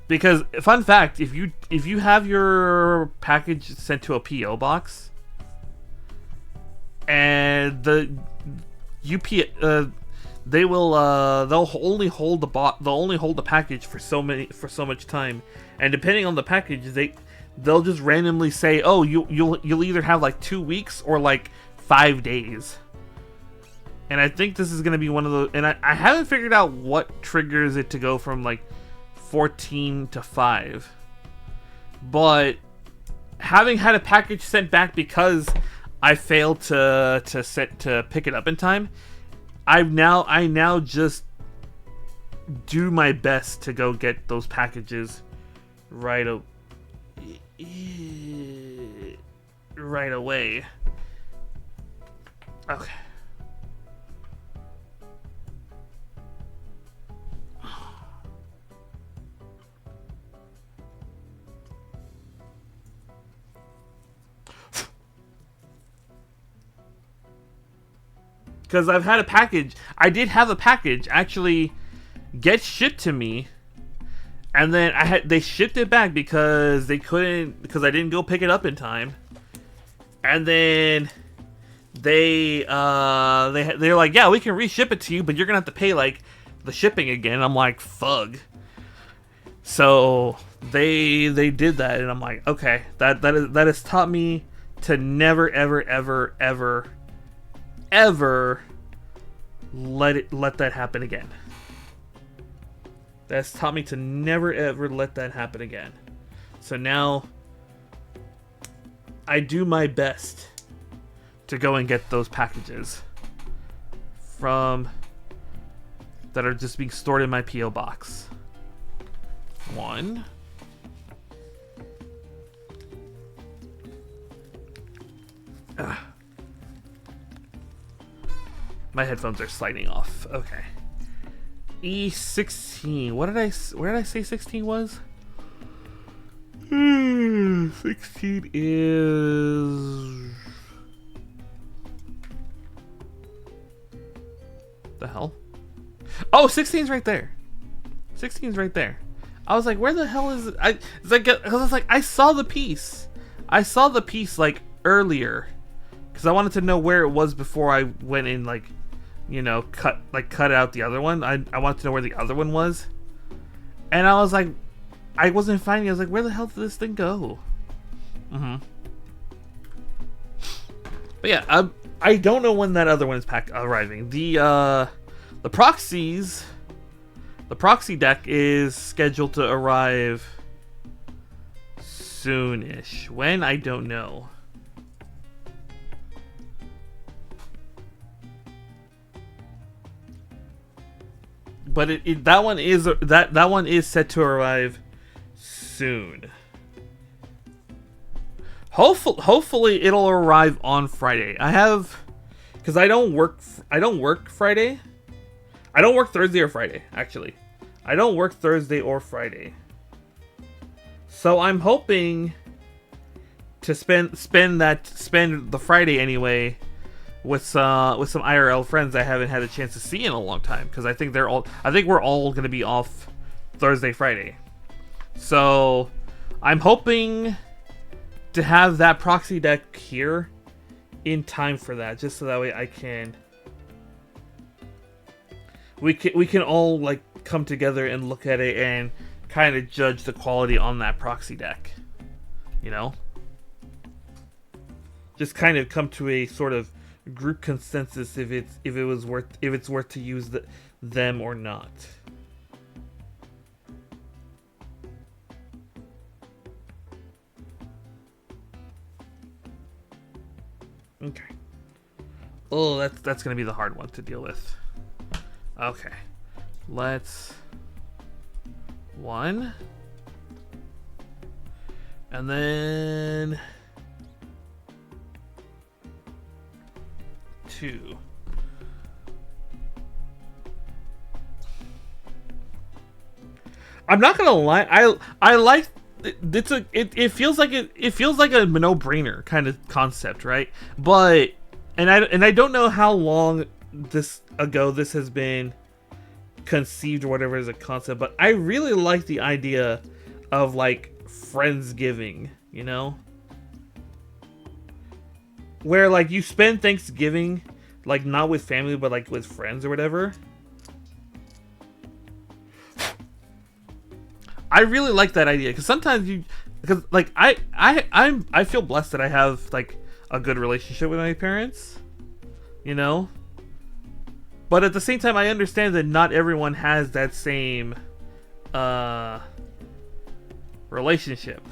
Because fun fact, if you have your package sent to a PO box, and the they'll only hold the package for so much time, and depending on the package, they'll just randomly say, "Oh, you'll either have 2 weeks or 5 days." And I think this is gonna be one of those. And I haven't figured out what triggers it to go from 14 to 5. But having had a package sent back because I failed to pick it up in time, I now just do my best to go get those packages right away. Okay. Because I've had a package. I did have a package actually get shipped to me, and then they shipped it back because I didn't go pick it up in time. And then they're like, "Yeah, we can reship it to you, but you're gonna have to pay the shipping again." I'm like, "Fug." So they did that, and I'm like, okay, that has taught me to never ever let that happen again. That's taught me to never ever let that happen again. So now I do my best to go and get those packages that are just being stored in my PO box. 1. Ugh. My headphones are sliding off. Okay. E16. Where did I say 16 was? 16 is... The hell? Oh, 16's right there. 16's right there. I was like, where the hell is it? I was like, I saw the piece. I saw the piece earlier, because I wanted to know where it was before I went in cut out the other one. I wanted to know where the other one was, and I was like, I wasn't finding it. I was like, where the hell did this thing go? But yeah, I don't know when that other one is arriving. The proxies. The proxy deck is scheduled to arrive soonish. When, I don't know. But that one is set to arrive soon. Hopefully it'll arrive on Friday. Because I don't work Friday. I don't work Thursday or Friday, actually. I don't work Thursday or Friday. So I'm hoping to spend the Friday anyway with some IRL friends I haven't had a chance to see in a long time, because I think we're all going to be off Thursday, Friday. So I'm hoping to have that proxy deck here in time for that, just so that way I can we can all like come together and look at it and kind of judge the quality on that proxy deck, you know, just kind of come to a sort of group consensus if it's worth to use them or not. Okay. Oh, that's gonna be the hard one to deal with. Okay. Let's... 1. And then... 2. I'm not gonna lie, I like... It feels like a no-brainer kind of concept, right? But and I don't know how long this has been conceived or whatever as a concept, but I really like the idea of like Friendsgiving, you know, where like you spend Thanksgiving like not with family but like with friends or whatever. I really like that idea because sometimes I feel blessed that I have like a good relationship with my parents, you know, but at the same time I understand that not everyone has that same relationship.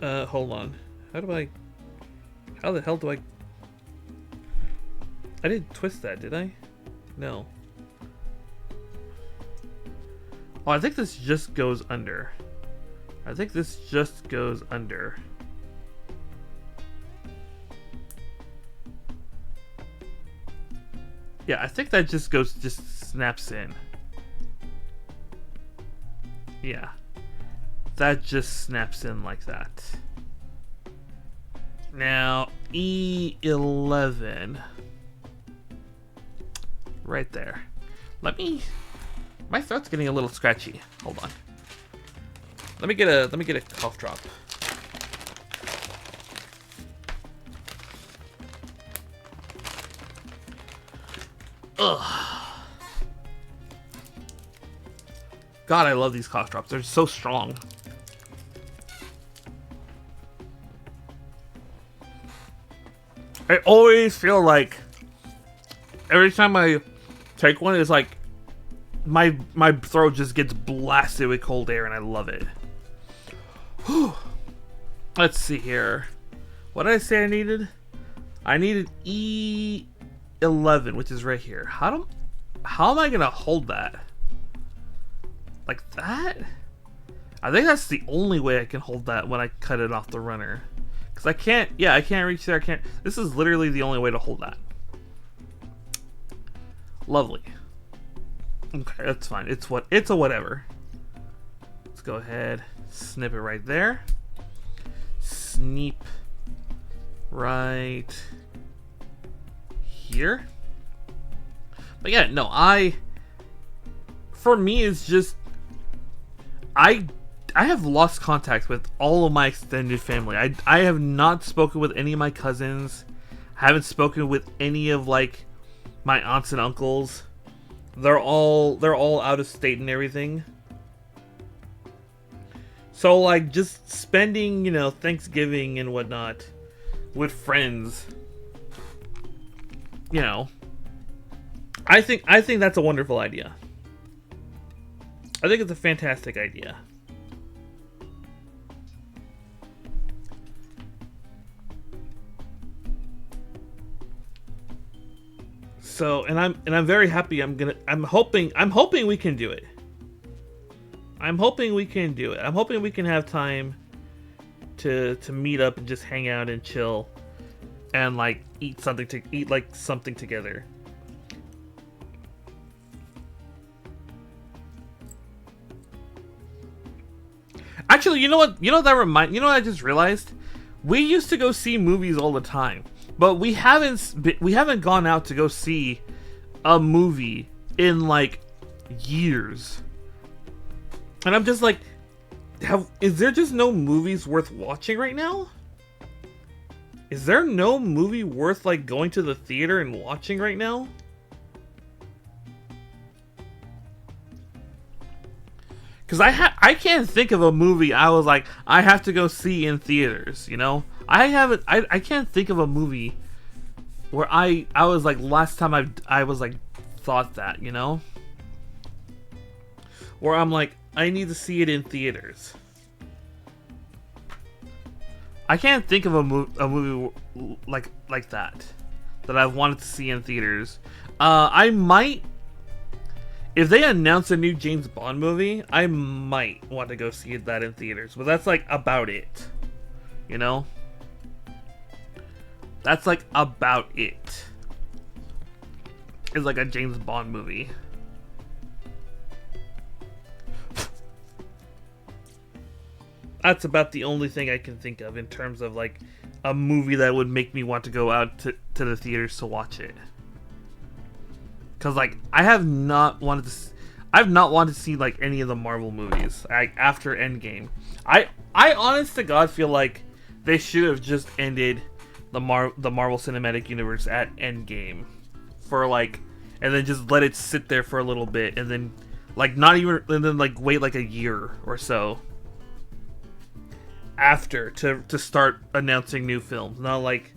Hold on, how the hell do I didn't twist that, did I? No. Oh, I think this just goes under. Yeah, I think that just snaps in. Yeah. That just snaps in like that. Now, E11. Right there. My throat's getting a little scratchy. Hold on. Let me get a cough drop. Ugh. God, I love these cough drops. They're so strong. I always feel like every time I take one, it's like my throat just gets blasted with cold air, and I love it. Whew. Let's see here. What did I say I needed? I needed E11, which is right here. How am I gonna hold that? Like that? I think that's the only way I can hold that when I cut it off the runner. Because I can't reach there. This is literally the only way to hold that. Lovely. Okay, that's fine. It's a whatever. Let's go ahead, snip it right there. Sneep right here. But yeah, no, for me it's just I have lost contact with all of my extended family. I have not spoken with any of my cousins. I haven't spoken with any of like my aunts and uncles. They're all out of state and everything. So like just spending, you know, Thanksgiving and whatnot with friends, you know, I think that's a wonderful idea. I think it's a fantastic idea. So, and I'm very happy. I'm hoping we can do it. I'm hoping we can have time to meet up and just hang out and chill and like eat something together. Actually, you know what I just realized? We used to go see movies all the time, but we haven't gone out to go see a movie in like years. And I'm just like, is there just no movies worth watching right now? Is there no movie worth like going to the theater and watching right now? Because I can't think of a movie I was like, I have to go see in theaters, you know? I can't think of a movie where I was like, last time I was like, thought that, you know? Where I'm like, I need to see it in theaters. I can't think of a movie like that I've wanted to see in theaters. I might, if they announce a new James Bond movie, I might want to go see that in theaters. But that's like about it, you know? That's like about it. It's like a James Bond movie. That's about the only thing I can think of in terms of like a movie that would make me want to go out to the theaters to watch it. Cause like I've not wanted to see like any of the Marvel movies like after Endgame. I honest to God feel like they should have just ended the Marvel Cinematic Universe at Endgame for like, and then just let it sit there for a little bit, and then like not even, and then like wait like a year or so after to start announcing new films, not like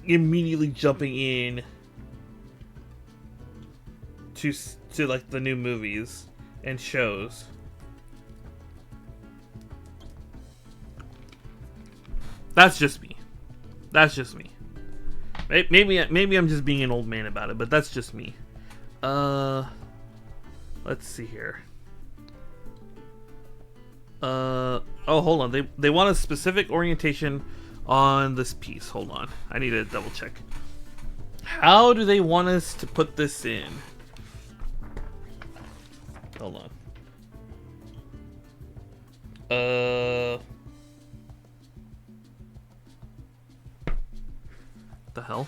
immediately jumping in to like the new movies and shows. That's just me. Maybe I'm just being an old man about it, but that's just me. Let's see here. Oh, hold on. They want a specific orientation on this piece. Hold on. I need to double check. How do they want us to put this in? Hold on. The hell?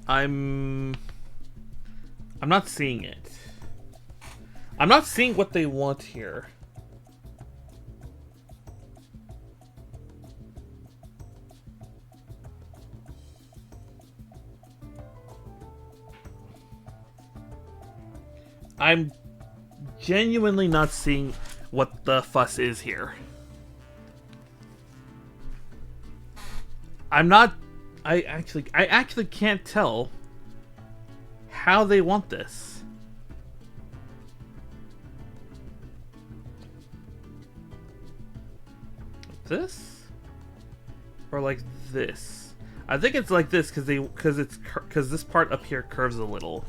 I'm not seeing it. I'm not seeing what they want here. I'm genuinely not seeing what the fuss is here. I actually can't tell how they want this. This? Or like this? I think it's like this because this part up here curves a little.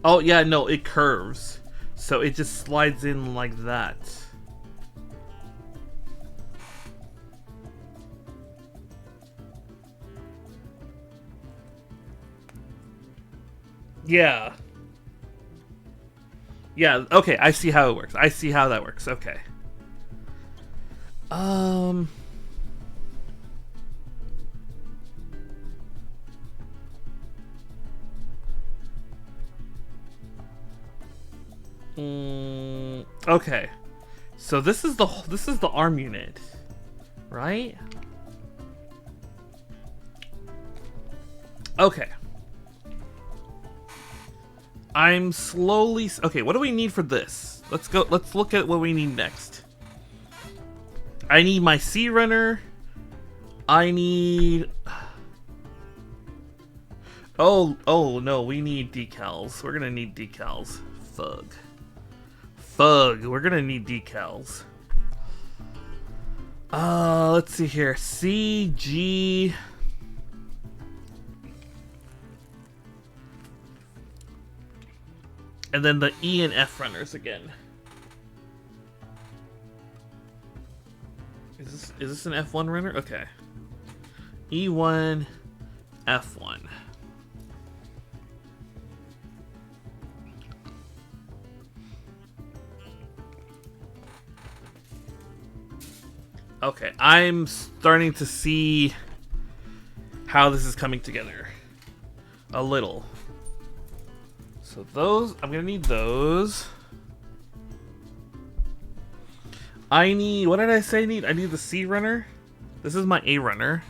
Oh yeah, no, it curves. So it just slides in like that. Yeah. Yeah, okay, I see how it works. I see how that works. Okay. Okay. So this is the arm unit, right? Okay. I'm slowly... Okay, what do we need for this? Let's look at what we need next. I need my Sea Runner. I need... Oh no, we need decals. We're gonna need decals. Fug. We're gonna need decals. Let's see here. C, G... And then the E and F runners again. Is this an F1 runner? Okay. E1, F1. Okay, I'm starting to see how this is coming together. A little. So those, I'm gonna need those. I need, what did I say I need? I need the C runner. This is my A runner.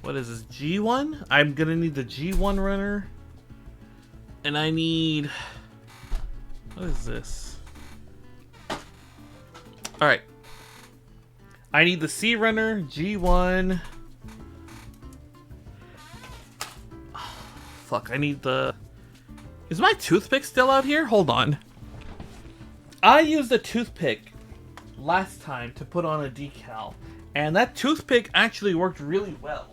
What is this? G1? I'm gonna need the G1 runner. And I need... What is this? Alright. I need the C runner, G1. Oh, fuck, I need the... Is my toothpick still out here? Hold on. I used a toothpick last time to put on a decal. And that toothpick actually worked really well.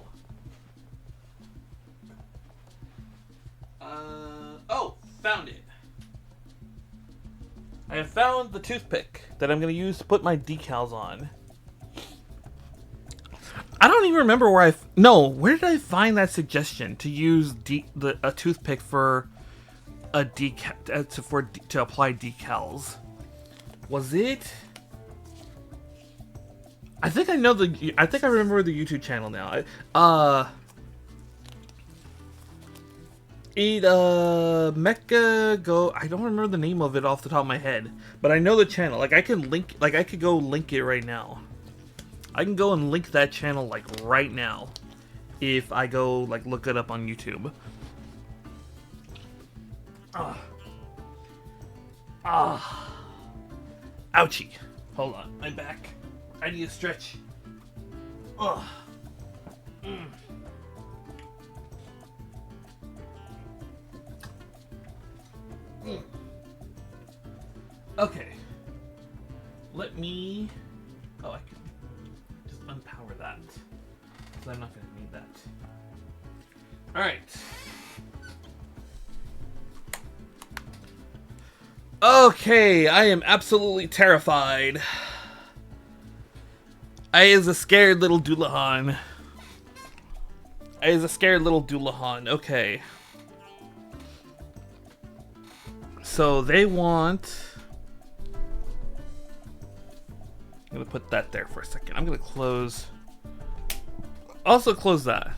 Oh, found it. I have found the toothpick that I'm going to use to put my decals on. I don't even remember where where did I find that suggestion to use a toothpick for a decal to apply decals? Was it? I think I know I think I remember the YouTube channel now. Mecha Go. I don't remember the name of it off the top of my head, but I know the channel. Like I could go link it right now. I can go and link that channel like right now if I go like look it up on YouTube. Ouchie. Hold on, my back. I need a stretch. Ugh. Okay. Let me... Oh, I can just unpower that. Because I'm not going to need that. Alright. Okay, I am absolutely terrified. I is a scared little Dullahan. Okay. So they want... I'm going to put that there for a second. I'm going to close... Also close that.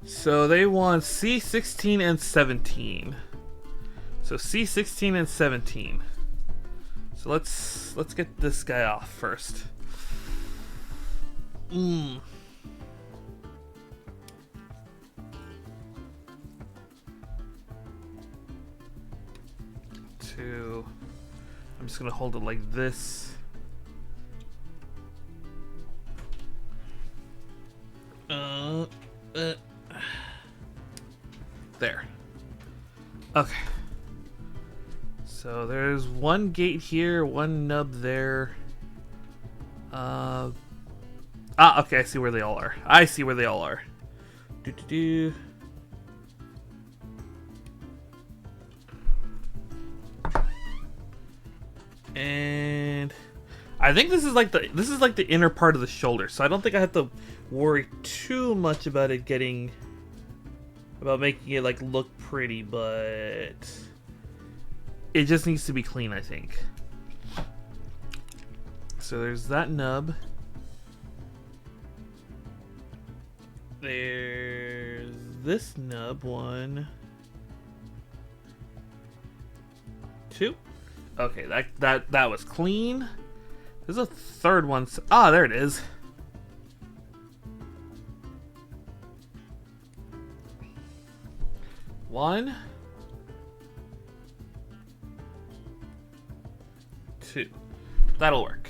So they want C16 and 17. So C16 and 17. So let's get this guy off first. 2. I'm just gonna hold it like this. There. Okay. So there's one gate here, one nub there. Okay, I see where they all are. And I think this is like the inner part of the shoulder, so I don't think I have to worry too much about making it like look pretty, but it just needs to be clean, I think. So there's that nub. There's this nub. 1, 2. Okay, that was clean. There's a third one. There it is. One, 2. That'll work.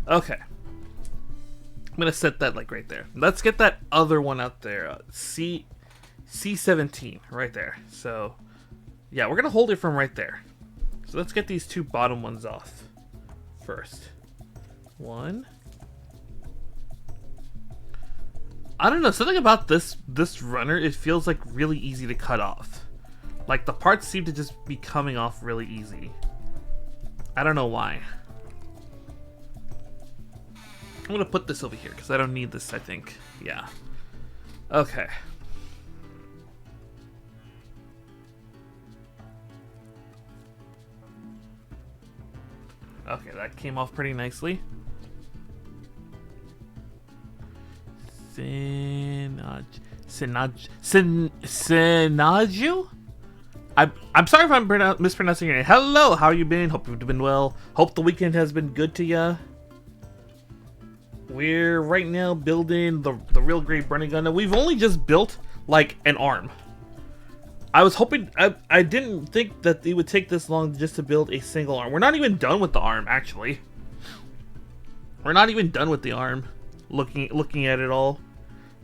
Okay. I'm gonna set that like right there. Let's get that other one out there. C17 right there. So yeah, we're gonna hold it from right there. So let's get these 2 bottom ones off first. 1. I don't know, something about this runner, it feels like really easy to cut off. Like the parts seem to just be coming off really easy. I don't know why. I'm gonna put this over here because I don't need this, I think. Yeah. Okay. Okay, that came off pretty nicely. Sinaju? I'm sorry if I'm mispronouncing your name. Hello, how you been? Hope you've been well. Hope the weekend has been good to ya. We're right now building the real great Burning Gundam. We've only just built like an arm. I was hoping I didn't think that it would take this long just to build a single arm. We're not even done with the arm, actually. We're not even done with the arm. Looking at it all.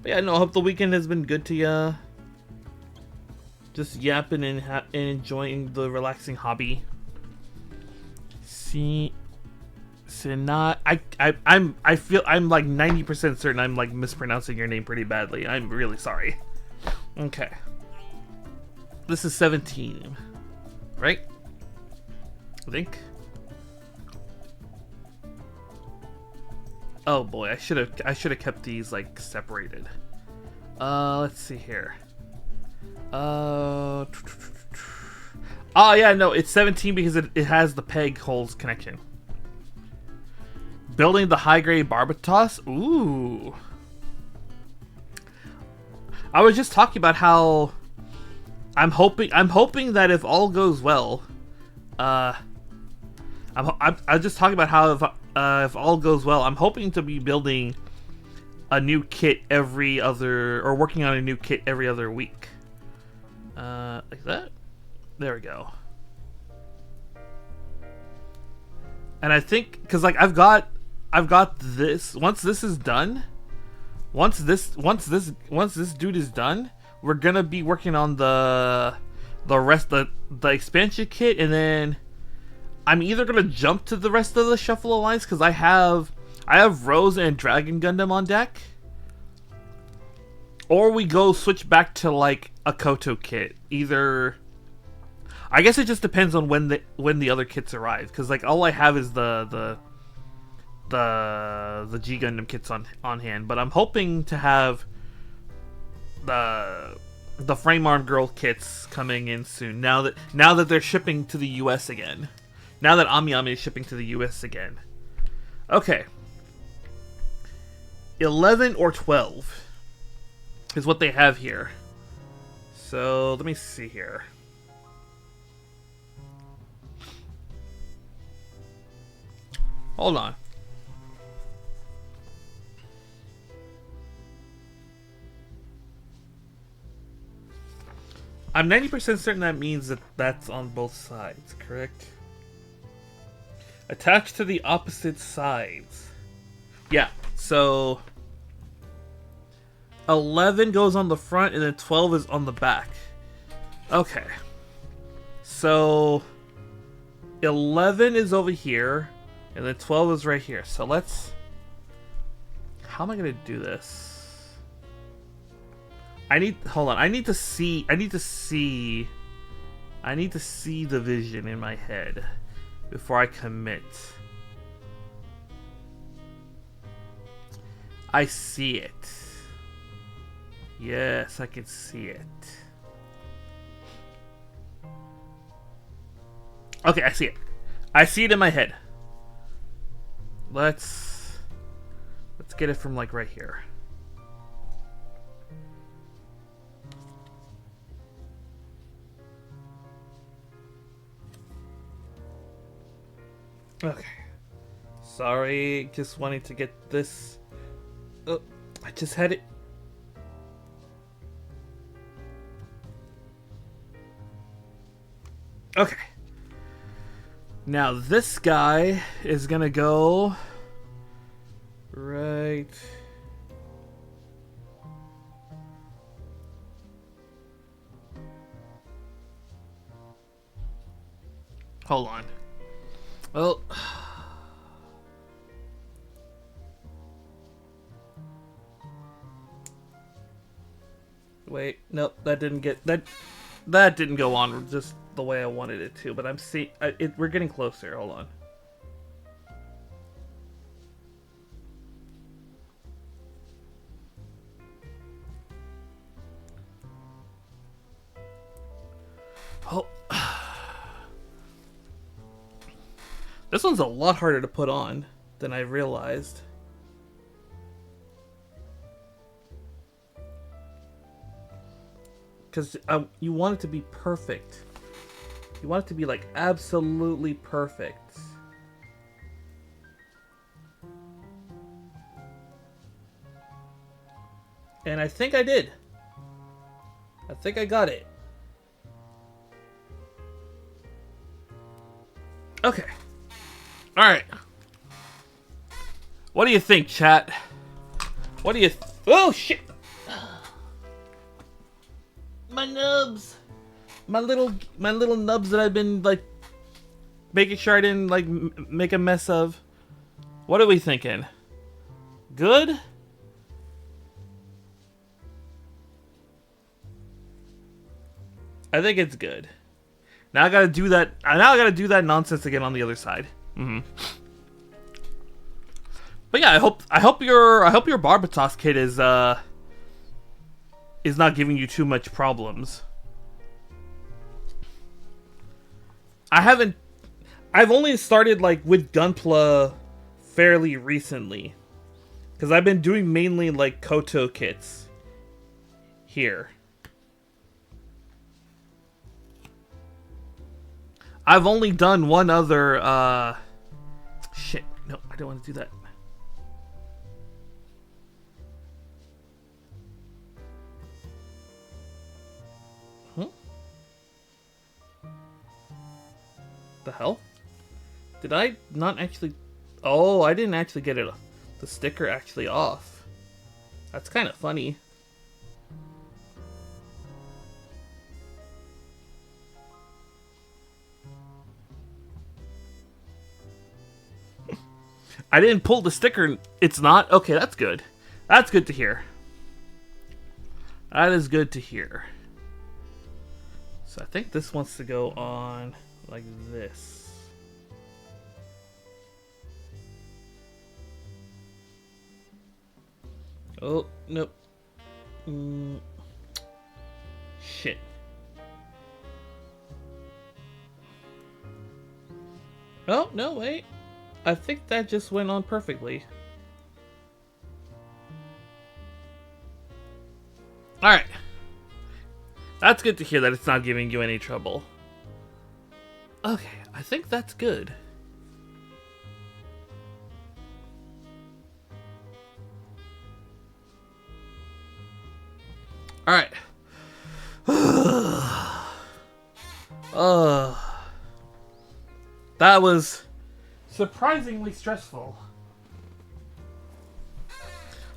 But yeah, no, I hope the weekend has been good to ya. Just yapping and enjoying the relaxing hobby. See, not I feel I'm like 90% certain I'm like mispronouncing your name pretty badly. I'm really sorry. Okay. This is 17, right? I think. Oh boy, I should have kept these like separated. Let's see here. Oh yeah, no, it's 17 because it has the peg holes connection. Building the high grade Barbatos. Ooh. I was just talking about how I'm hoping that if all goes well, I'm just talking about how if all goes well, I'm hoping to be building a new kit every other, or working on a new kit every other week. Like that. There we go. And I think, cause like I've got this. Once this is done, once this dude is done, we're gonna be working on the rest of the expansion kit, and then I'm either gonna jump to the rest of the Shuffle Alliance because I have Rose and Dragon Gundam on deck, or we go switch back to like a Koto kit. Either, I guess it just depends on when the other kits arrive, because like all I have is the G Gundam kits on hand, but I'm hoping to have the Frame Arm Girl kits coming in soon. Now that they're shipping to the US again. Now that Ami is shipping to the US again. Okay. 11 or 12 is what they have here. So let me see here. Hold on. I'm 90% certain that means that that's on both sides, correct? Attached to the opposite sides. Yeah, so 11 goes on the front and then 12 is on the back. Okay. So 11 is over here and then 12 is right here. So let's... How am I going to do this? Hold on. I need to see the vision in my head before I commit. I see it. Yes, I can see it. Okay, I see it. I see it in my head. Let's get it from like right here. Okay. Sorry, just wanting to get this. Oh, I just had it. Okay. Now this guy is gonna go right. Hold on. Well, wait, nope, that didn't get that didn't go on just the way I wanted it to. But I'm we're getting closer. Hold on. Oh. This one's a lot harder to put on than I realized. Because you want it to be perfect. You want it to be like absolutely perfect. And I think I did. I think I got it. Okay. Alright. What do you think, chat? What do you oh shit! My nubs! My little nubs that I've been like making sure I didn't like make a mess of. What are we thinking? Good? I think it's good. Now I gotta do that. Now I gotta do that nonsense again on the other side. But yeah, I hope your Barbatos kit is not giving you too much problems. I've only started like with Gunpla fairly recently, because I've been doing mainly like Koto kits here. I've only done one other, shit, no, I don't want to do that. The hell? Did I not actually, oh, I didn't actually get it, the sticker actually off. That's kind of funny. I didn't pull the sticker. It's not? Okay, that's good. That's good to hear. That is good to hear. So I think this wants to go on like this. Oh, nope. Shit. Oh, no, wait. I think that just went on perfectly. Alright. That's good to hear that it's not giving you any trouble. Okay, I think that's good. Alright. That was surprisingly stressful.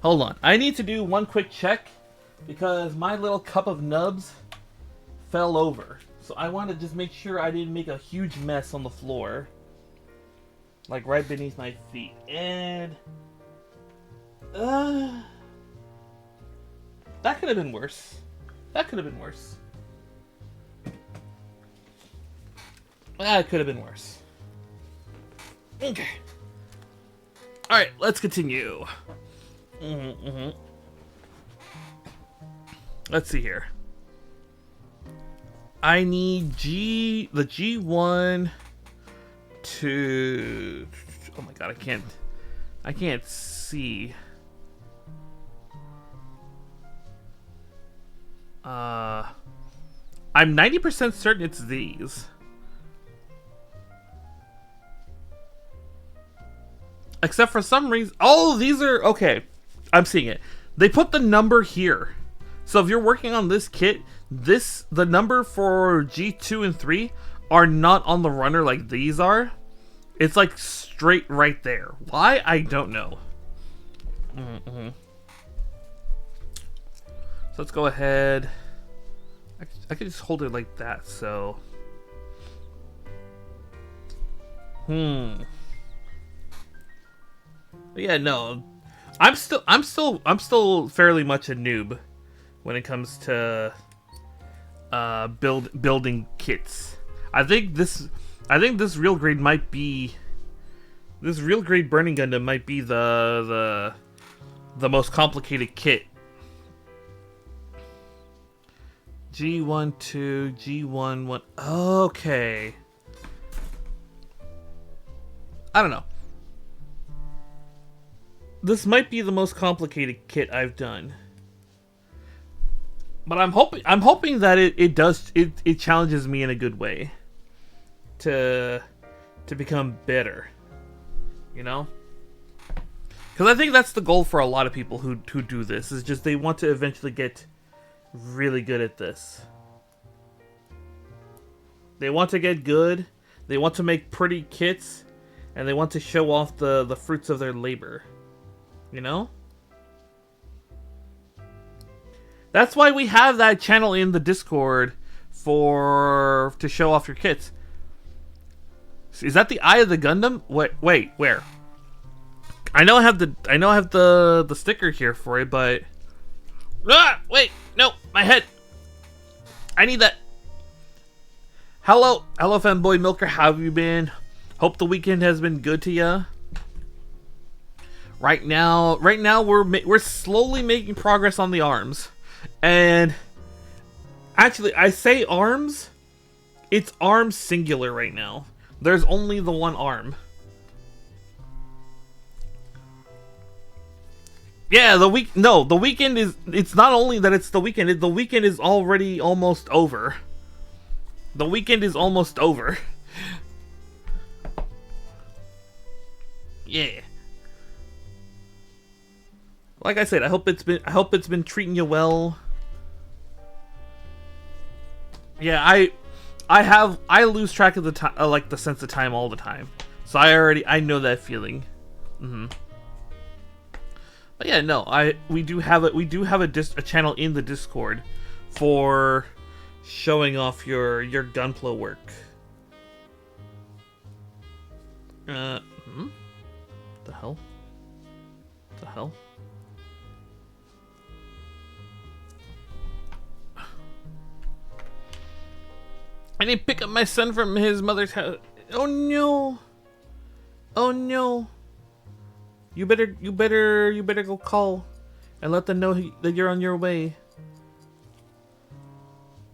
Hold on. I need to do one quick check because my little cup of nubs fell over. So I want to just make sure I didn't make a huge mess on the floor. Like right beneath my feet. And that could have been worse. That could have been worse. That could have been worse. Okay. Alright, let's continue. Let's see here. I need the G1 to... Oh my god, I can't see. I'm 90% certain it's these. Except for some reason... Oh, these are... Okay, I'm seeing it. They put the number here. So if you're working on this kit, the number for G2 and 3 are not on the runner like these are. It's like straight right there. Why? I don't know. So let's go ahead. I can just hold it like that, so... But yeah, no. I'm still fairly much a noob when it comes to building kits. I think this real grade might be this real grade Burning Gundam might be the most complicated kit. G1 2 G1 1. Okay. I don't know. This might be the most complicated kit I've done. But I'm hoping that it challenges me in a good way to become better. You know? Because I think that's the goal for a lot of people who do this, is just they want to eventually get really good at this. They want to get good, they want to make pretty kits, and they want to show off the fruits of their labor. You know? That's why we have that channel in the Discord to show off your kits. Is that the Eye of the Gundam? Wait, where? I know I have the sticker here for it, but wait, no, my head. I need that. Hello, fanboy milker. How have you been? Hope the weekend has been good to ya. Right now we're slowly making progress on the arms, and actually, I say arms. It's arms singular right now. There's only the one arm. Yeah, the weekend is, it's not only that it's the weekend, the weekend is already almost over. The weekend is almost over. Yeah. Like I said, I hope it's been treating you well. Yeah, I lose track of the time, like the sense of time all the time. So I know that feeling. But yeah, no, we do have a channel in the Discord for showing off your Gunpla work. The hell? The hell? I need to pick up my son from his mother's house. Oh no! Oh no! You better go call and let them know that you're on your way.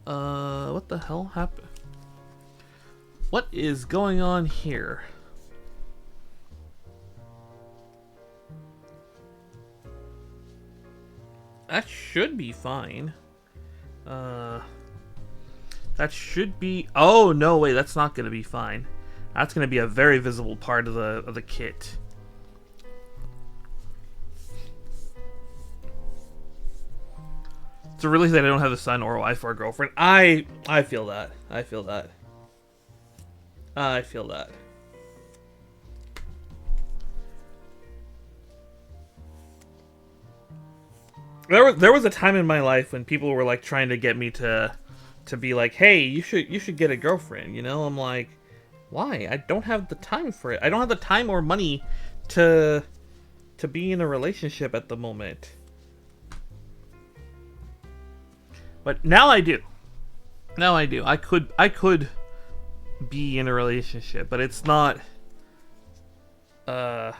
What the hell happened? What is going on here? That should be fine. That should be. Oh no, wait, that's not gonna be fine. That's gonna be a very visible part of the kit. It's a relief that I don't have a son or a wife or a girlfriend. I feel that. I feel that. I feel that. There was a time in my life when people were like trying to get me to be like, hey, you should get a girlfriend, you know? I'm like, why? I don't have the time for it. I don't have the time or money to be in a relationship at the moment. But now I do. Now I do. I could be in a relationship, but it's not I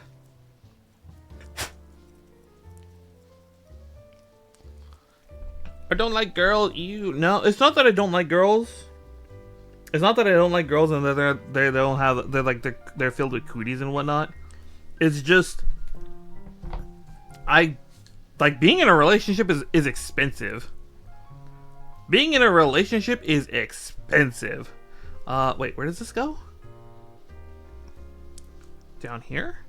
don't like girls. No, it's not that I don't like girls. It's not that I don't like girls and they're filled with cooties and whatnot. It's just I like being in a relationship is expensive. Being in a relationship is expensive. Wait, where does this go? Down here?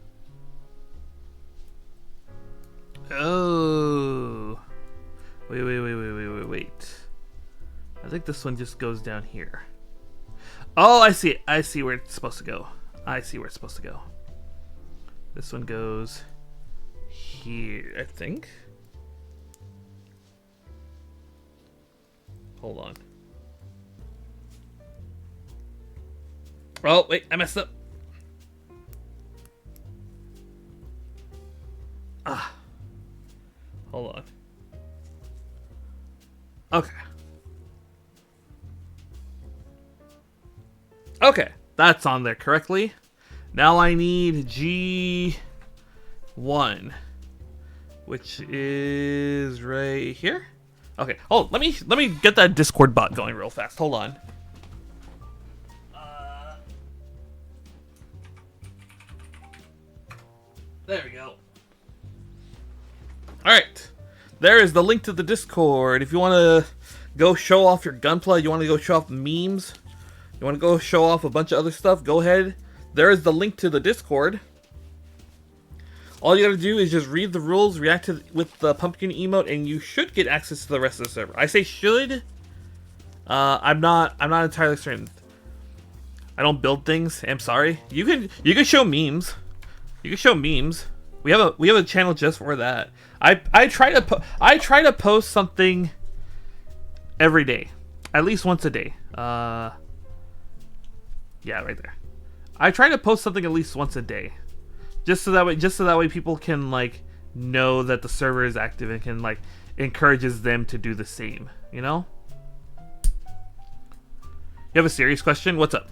Oh. Wait. I think this one just goes down here. Oh, I see it. I see where it's supposed to go. This one goes here, I think. Hold on. Oh, wait, I messed up. Hold on. Okay, that's on there correctly. Now I need G1, which is right here. Okay. Oh, let me get that Discord bot going real fast. Hold on. There we go. Alright. There is the link to the Discord. If you want to go show off your Gunpla, you want to go show off memes, you want to go show off a bunch of other stuff, go ahead. There is the link to the Discord. All you gotta do is just read the rules, react to with the pumpkin emote, and you should get access to the rest of the server. I say should. I'm not entirely certain. I don't build things. I'm sorry. You can show memes. You can show memes. We have a channel just for that. I try to post something every day, at least once a day. Yeah, right there. I try to post something at least once a day, just so that way people can like know that the server is active and can like encourages them to do the same. You know. You have a serious question? What's up?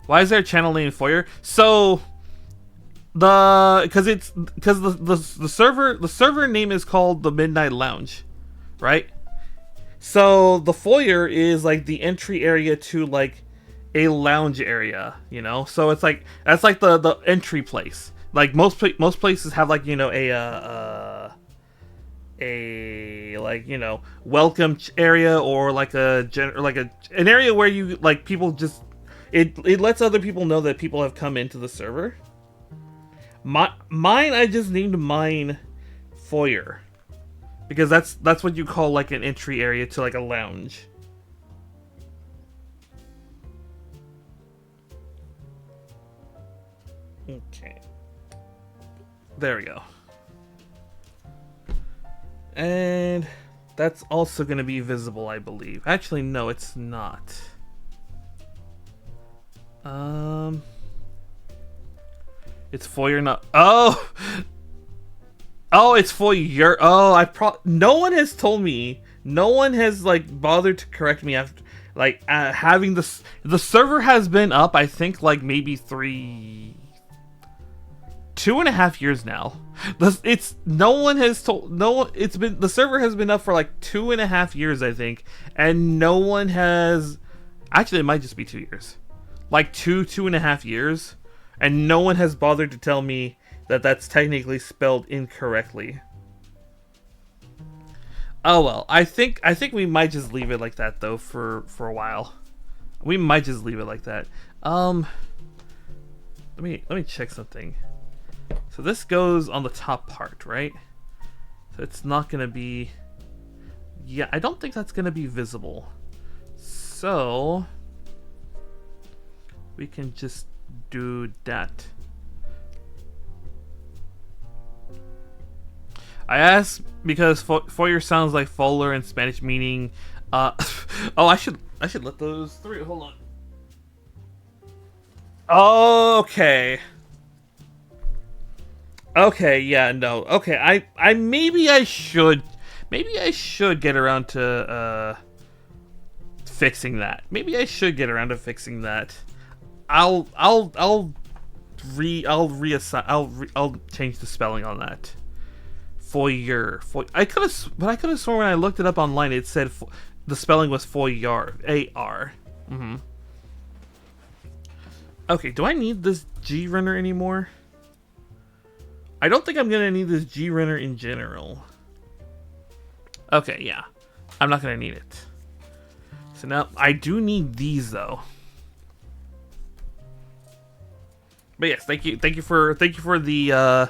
Why is there a channel named Foyer? So because the server name is called the Midnight Lounge, right? So the foyer is like the entry area to like a lounge area, you know. So it's like that's like the entry place. Like most places have like, you know, a like, you know, welcome area, or like an area where you like people just it lets other people know that people have come into the server. Mine, I just named mine Foyer because that's what you call like an entry area to like a lounge. Okay. There we go. And that's also going to be visible, I believe. Actually, no, it's not. It's Foyer, not. Oh, it's Foyer. Oh, no one has told me. No one has like bothered to correct me after like having this. The server has been up, I think, like maybe 2.5 years now. It's been, the server has been up for like 2.5 years, I think, and no one has. Actually, it might just be 2 years, like 2.5 years, and no one has bothered to tell me that that's technically spelled incorrectly. Oh well, I think we might just leave it like that though for a while. We might just leave it like that. Let me check something. So this goes on the top part, right? So it's not gonna be. Yeah, I don't think that's gonna be visible. So we can just do that. I asked because foyer sounds like foller in Spanish, meaning oh, I should let those through. Hold on. Okay, yeah, no. Okay, I maybe I should get around to fixing that. Maybe I should get around to fixing that. I'll change the spelling on that. Foyer. I could have sworn when I looked it up online it said the spelling was Foyer. A-R. Mm-hmm. Okay, do I need this G runner anymore? I don't think I'm gonna need this G runner in general. Okay, yeah. I'm not gonna need it. So now I do need these though. But yes, thank you for the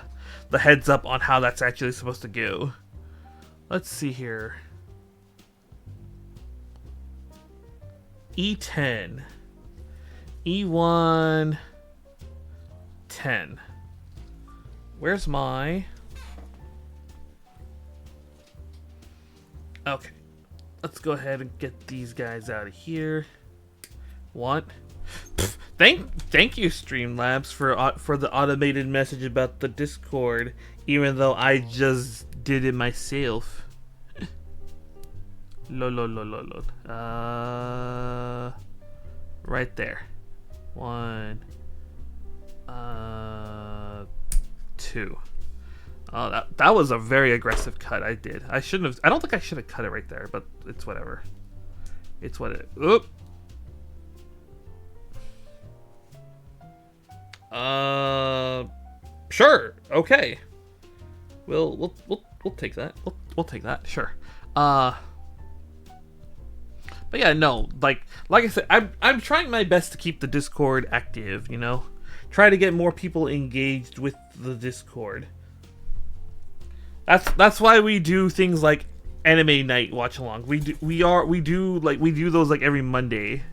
heads up on how that's actually supposed to go. Let's see here. E10. E1 10. Where's my... Okay. Let's go ahead and get these guys out of here. What? Thank you, Streamlabs, for the automated message about the Discord, even though I just did it myself. Lol. Right there. 1, 2. Oh, that was a very aggressive cut I did. I don't think I should have cut it right there, but it's whatever. It's what it. Oop. Sure. Okay. We'll take that. We'll take that. Sure. But yeah, no. Like I said, I'm trying my best to keep the Discord active. You know, try to get more people engaged with the Discord. That's why we do things like anime night watch along. We do those like every Monday.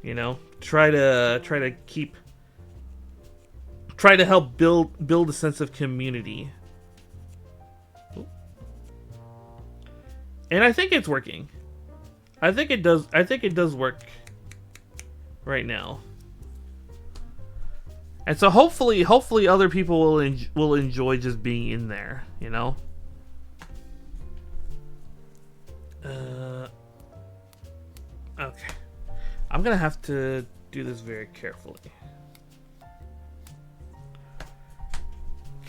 You know, try to help build a sense of community. And I think it's working. I think it does work right now. And so hopefully other people will enjoy just being in there, you know? Okay. I'm gonna have to do this very carefully.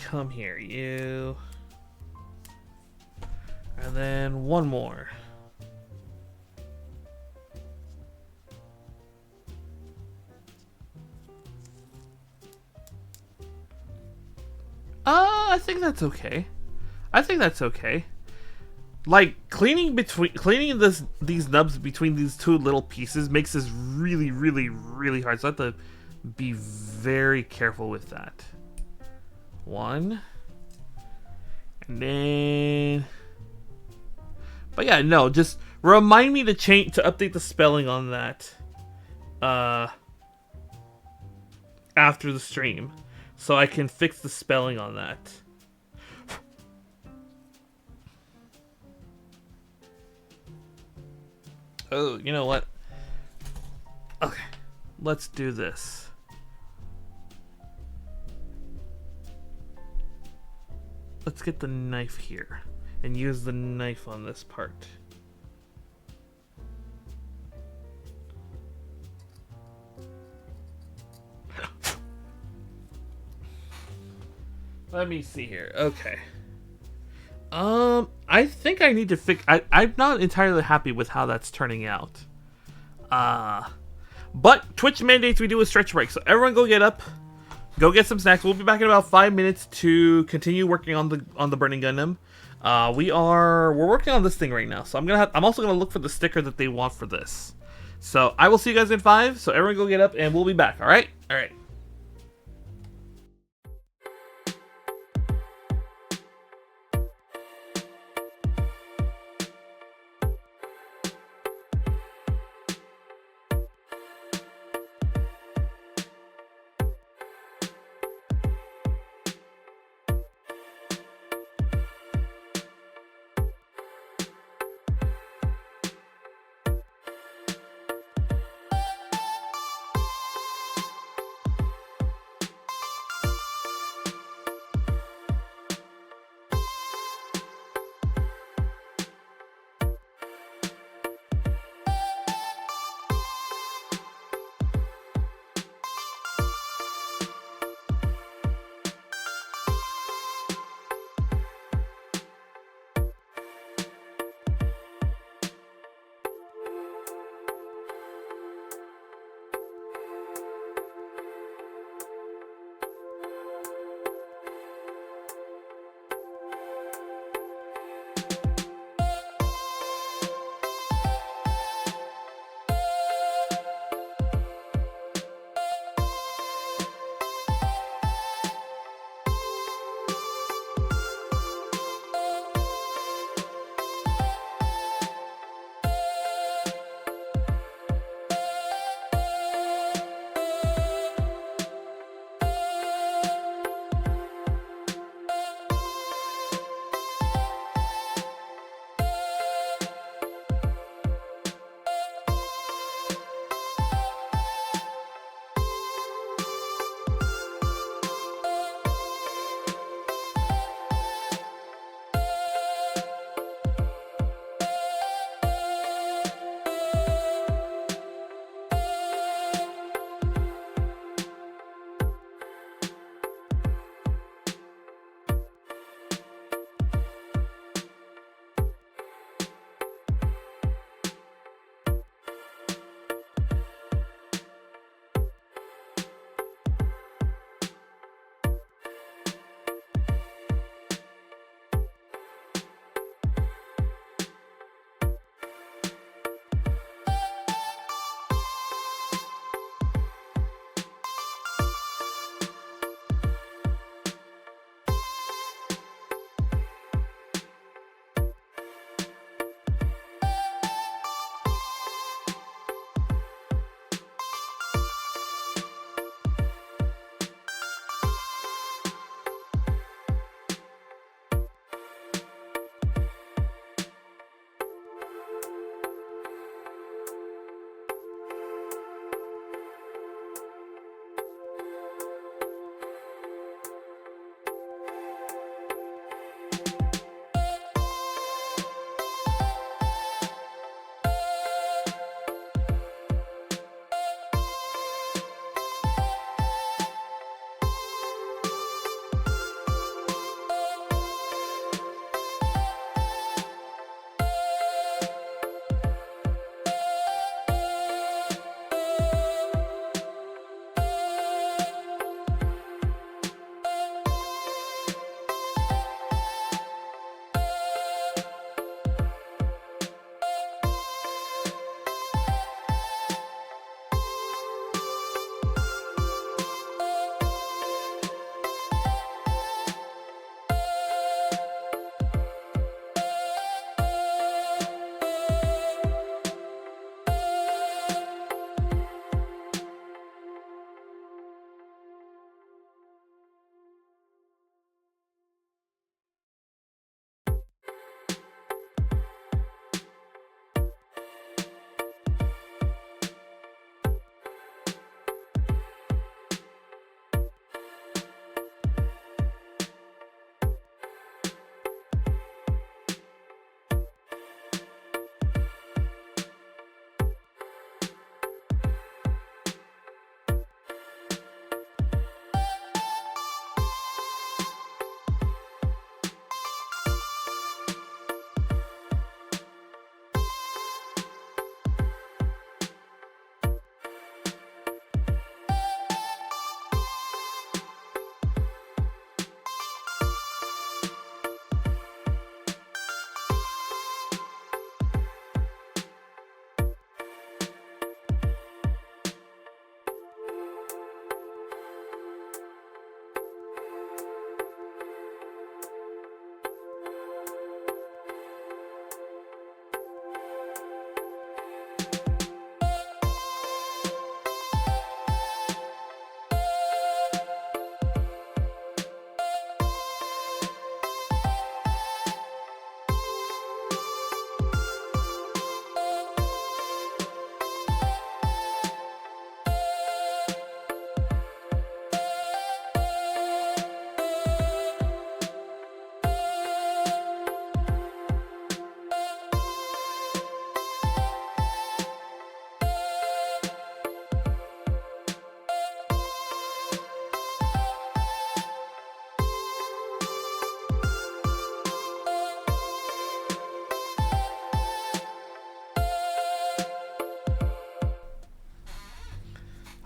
Come here, you. And then one more. I think that's okay. I think that's okay. Like cleaning these nubs between these two little pieces makes this really, really, really hard. So I have to be very careful with that. One. And then... But yeah, no, just remind me to update the spelling on that after the stream, so I can fix the spelling on that. Oh, you know what? Okay, let's do this. Let's get the knife here. And use the knife on this part. Let me see here. Okay. I think I need to fix... I'm not entirely happy with how that's turning out. But Twitch mandates we do a stretch break. So everyone go get up. Go get some snacks. We'll be back in about 5 minutes to continue working on the Burning Gundam. We're working on this thing right now, so I'm also gonna look for the sticker that they want for this. So I will see you guys in 5. So everyone go get up, and we'll be back. All right.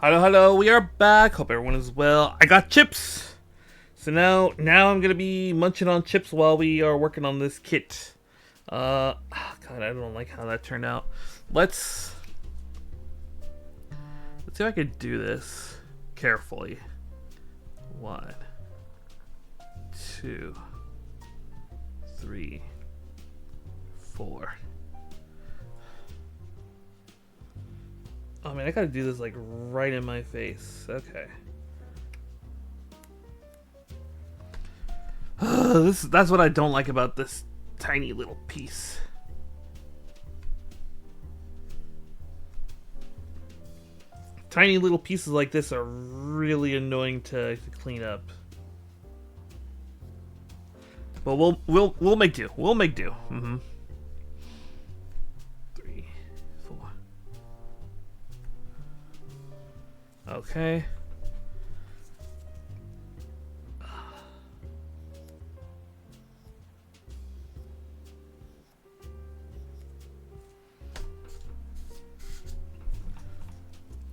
Hello, we are back. Hope everyone is well. I got chips. So now I'm gonna be munching on chips while we are working on this kit. God, I don't like how that turned out. Let's see if I could do this carefully. 1, 2, 3, 4. Oh man, I gotta do this like right in my face. Okay. That's what I don't like about this tiny little piece. Tiny little pieces like this are really annoying to clean up. But we'll make do. We'll make do. 3, 4. Okay.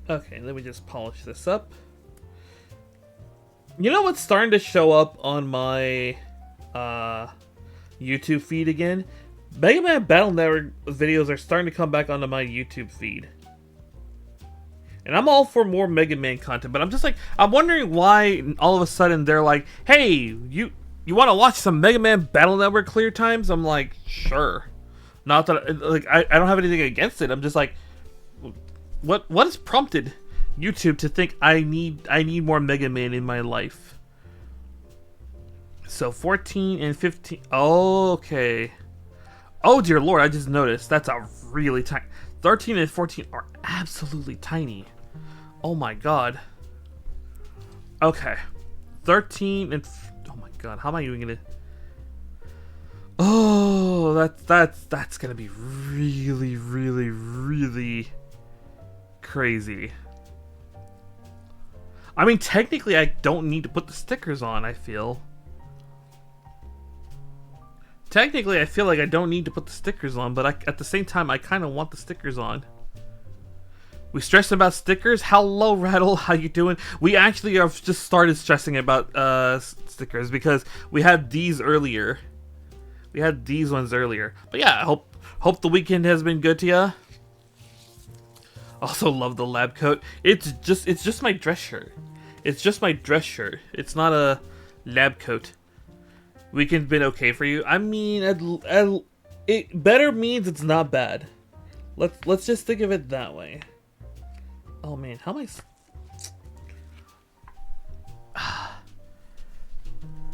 Okay, let me just polish this up. You know what's starting to show up on my YouTube feed again? Mega Man Battle Network videos are starting to come back onto my YouTube feed. And I'm all for more Mega Man content, but I'm just like, I'm wondering why all of a sudden they're like, hey, you want to watch some Mega Man Battle Network clear times? I'm like, sure. Not that, like, I don't have anything against it. I'm just like, what has prompted YouTube to think I need more Mega Man in my life? So 14 and 15. Oh, okay. Oh dear lord, I just noticed that's a really tiny. 13 and 14 are absolutely tiny. Oh my god. Okay. 13 and oh my god, how am I even gonna? Oh, that's gonna be really crazy. I mean, technically, I don't need to put the stickers on, I feel. Technically, I feel like I don't need to put the stickers on, but at the same time, I kind of want the stickers on. We stressing about stickers? Hello, Rattle. How you doing? We actually have just started stressing about stickers because we had these earlier. We had these ones earlier. But yeah, I hope the weekend has been good to ya. Also love the lab coat. It's just my dress shirt. It's just my dress shirt. It's not a lab coat. Weekend's been okay for you. I mean, it better means it's not bad. Let's just think of it that way. Oh man, how am I?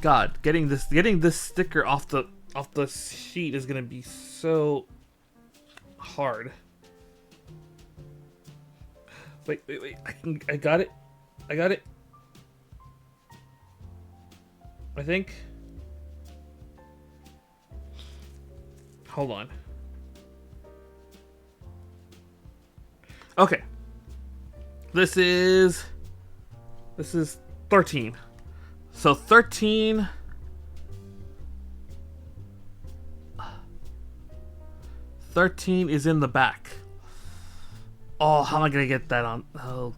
God, getting this sticker off the sheet is gonna be so hard. Wait. I got it. I think. Hold on. Okay. This is 13. So 13. Is in the back. Oh, how am I gonna get that on? Oh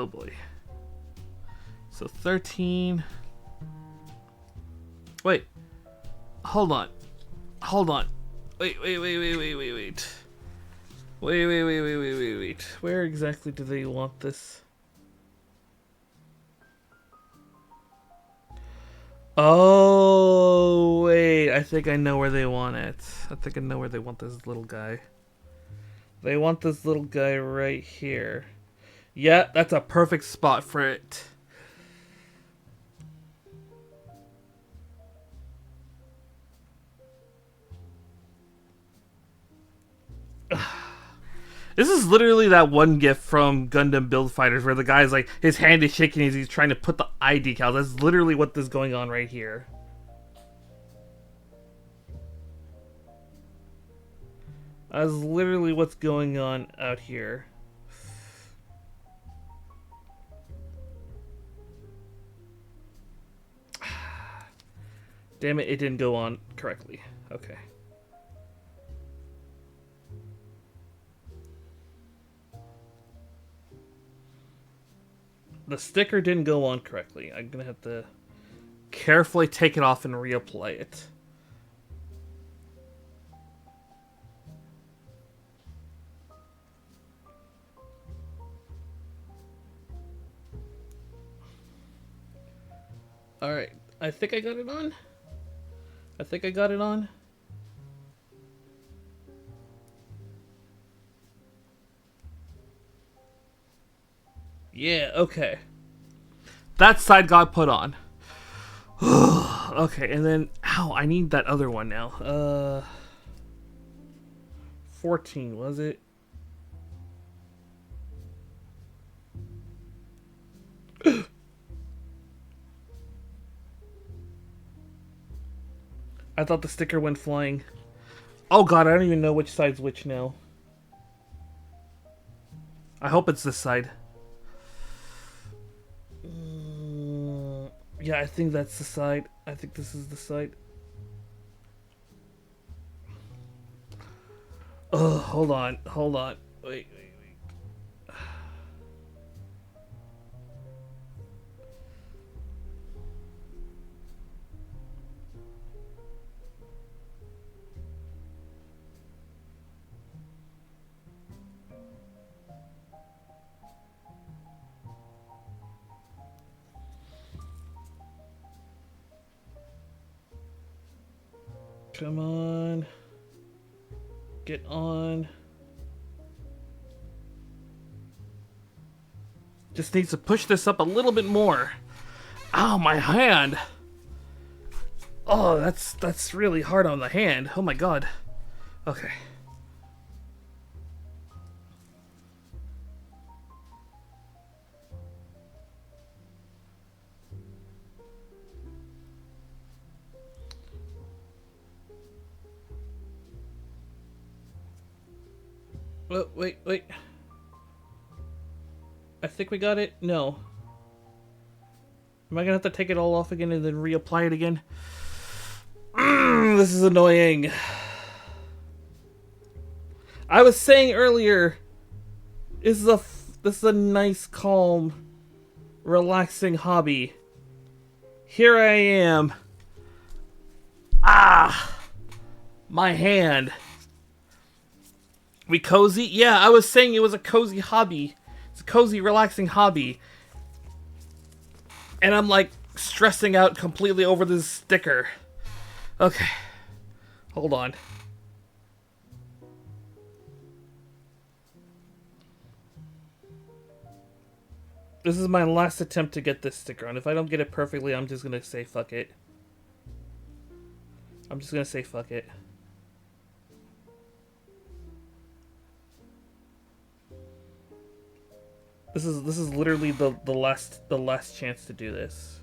boy. So 13. Wait. Hold on. Wait. Wait. Where exactly do they want this? Oh, wait. I think I know where they want it. I think I know where they want this little guy. They want this little guy right here. Yeah, that's a perfect spot for it. This is literally that one gif from Gundam Build Fighters where the guy's like, his hand is shaking as he's trying to put the eye decals. That's literally what is going on right here. That's literally what's going on out here. Damn it, it didn't go on correctly. Okay. The sticker didn't go on correctly. I'm gonna have to carefully take it off and reapply it. Alright, I think I got it on. I think I got it on. Yeah, okay. That side got put on. Okay, and then... Ow, I need that other one now. 14, was it? I thought the sticker went flying. Oh god, I don't even know which side's which now. I hope it's this side. Yeah, I think that's the side. I think this is the side. Oh, hold on. Hold on. Wait. Come on. Get on. Just needs to push this up a little bit more. Ow, my hand. Oh, that's really hard on the hand. Oh my god. Okay. Oh, wait. I think we got it. No. Am I gonna have to take it all off again and then reapply it again? This is annoying. I was saying earlier, this is a nice, calm, relaxing hobby. Here I am. My hand. We cozy? Yeah, I was saying it was a cozy hobby. It's a cozy, relaxing hobby. And I'm like stressing out completely over this sticker. Okay. Hold on. This is my last attempt to get this sticker on. If I don't get it perfectly, I'm just gonna say fuck it. I'm just gonna say fuck it. This is literally the last chance to do this.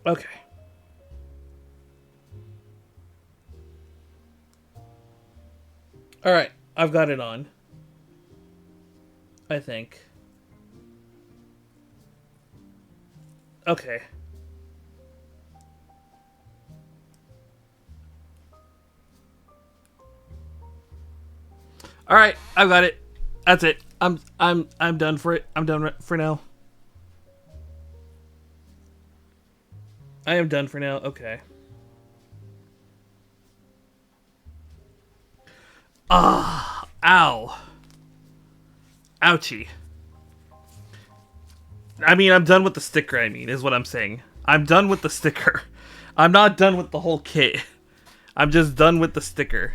Okay. All right, I've got it on. I think. Okay. All right, I've got it. That's it. I'm done for it. I'm done for now. I am done for now. Okay. Ow. Ouchie. I mean, I'm done with the sticker, is what I'm saying. I'm done with the sticker. I'm not done with the whole kit. I'm just done with the sticker.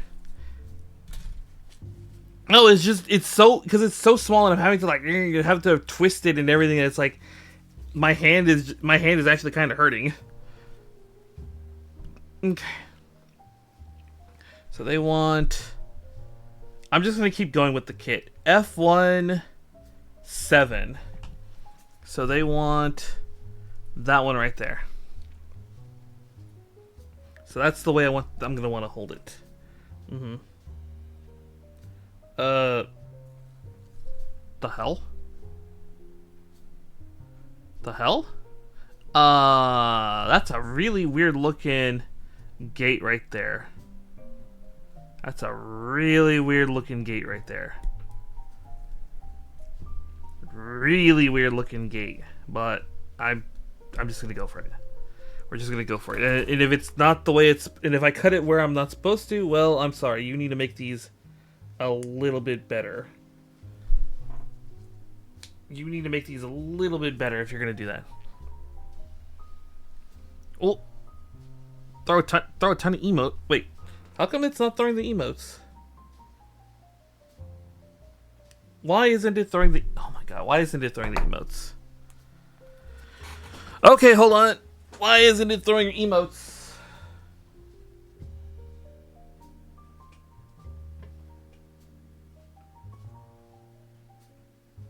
No, it's so, because it's so small and I'm having to like, have to twist it and everything. And it's like, my hand is actually kind of hurting. Okay. So they want, I'm just going to keep going with the kit. F1 7. So they want that one right there. So that's the way I'm going to want to hold it. The hell? The hell? That's a really weird looking gate right there. That's a really weird looking gate right there. Really weird looking gate, but I'm just gonna go for it. We're just gonna go for it. And if it's not the way it's, and if I cut it where I'm not supposed to, well, I'm sorry. You need to make these a little bit better. You need to make these a little bit better if you're gonna do that. Oh, throw a ton of emote. Wait, how come it's not throwing the emotes? Why isn't it throwing the? Oh my god, why isn't it throwing the emotes? Okay, hold on. Why isn't it throwing emotes?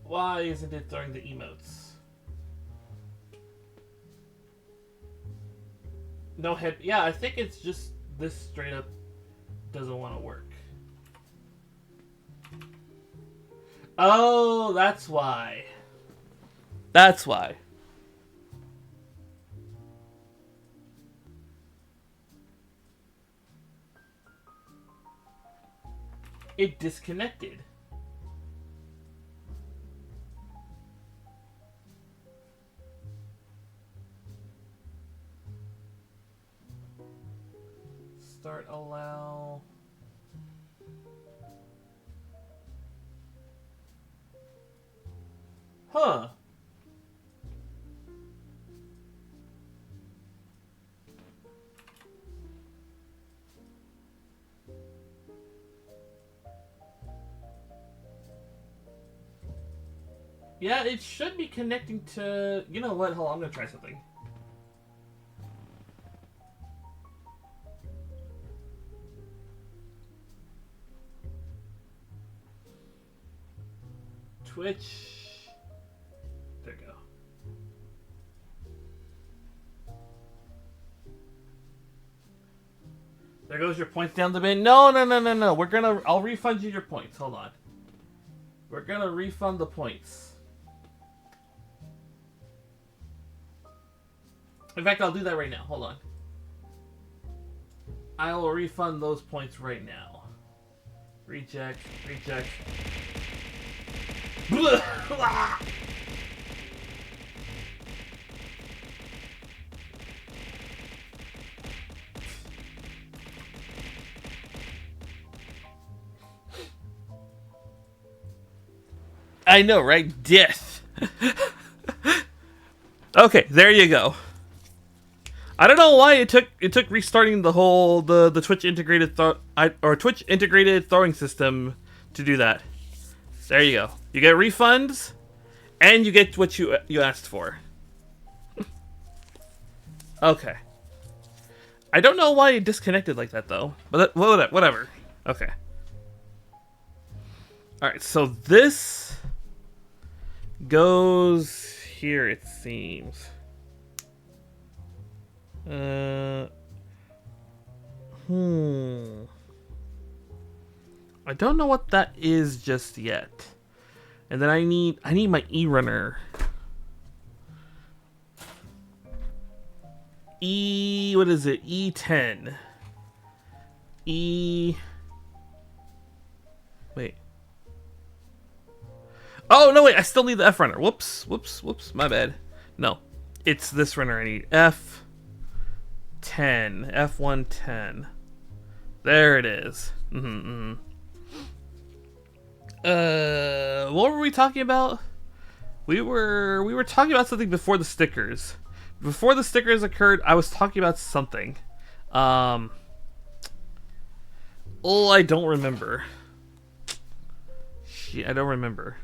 Why isn't it throwing the emotes? No head. Yeah, I think it's just this straight up doesn't want to work. Oh, that's why. That's why. It disconnected. Start allow. Huh. Yeah, it should be connecting to... You know what? Hold on, I'm gonna try something. Twitch. There we go. There goes your points down the bin. No. I'll refund you your points. Hold on. We're gonna refund the points. In fact, I'll do that right now. Hold on. I will refund those points right now. Reject. I know, right? Death. Okay, there you go. I don't know why it took restarting the whole the Twitch integrated Twitch integrated throwing system to do that. There you go. You get refunds, and you get what you asked for. Okay. I don't know why it disconnected like that though, but whatever. Okay. All right. So this goes here, it seems. I don't know what that is just yet. And then I need my e-runner. What is it? E10. Wait. Oh, no, wait. I still need the F runner. Whoops. My bad. No. It's this runner I need. F110. There it is. What were we talking about? We were talking about something before the stickers. Before the stickers occurred, I was talking about something. I don't remember. Shit, I don't remember.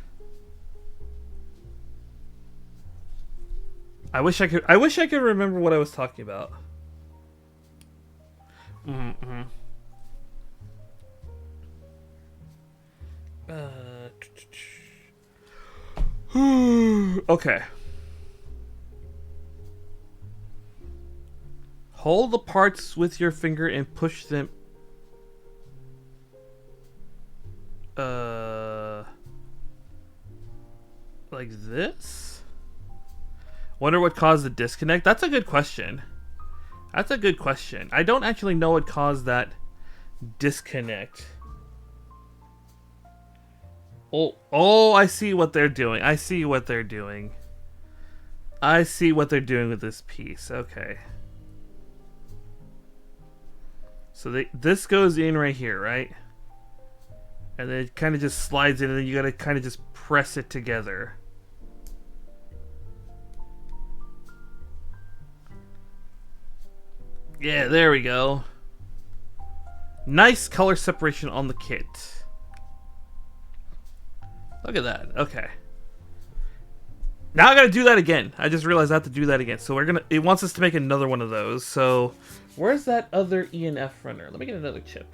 I wish I could remember what I was talking about. Okay. Hold the parts with your finger and push them. Like this? Wonder what caused the disconnect? That's a good question. That's a good question. I don't actually know what caused that disconnect. Oh, I see what they're doing. I see what they're doing. I see what they're doing with this piece. Okay. So this goes in right here, right? And then it kind of just slides in, and then you gotta kind of just press it together. Yeah, there we go. Nice color separation on the kit. Look at that. Okay. Now I gotta do that again. I just realized I have to do that again. So it wants us to make another one of those. So where's that other E and F runner? Let me get another chip.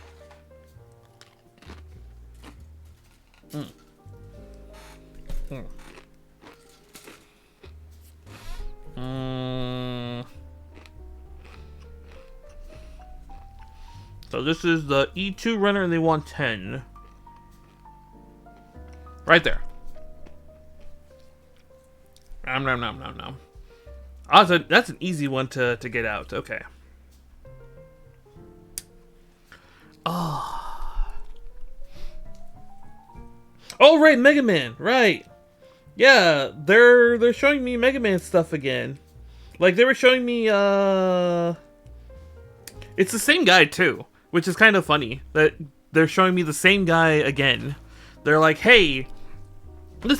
So this is the E2 runner, and they want 10. Right there. Nom nom nom nom nom. Oh, that's an easy one to get out. Okay. Oh, right, Mega Man. Right. Yeah, they're showing me Mega Man stuff again. Like they were showing me it's the same guy too, which is kind of funny that they're showing me the same guy again. They're like, "Hey,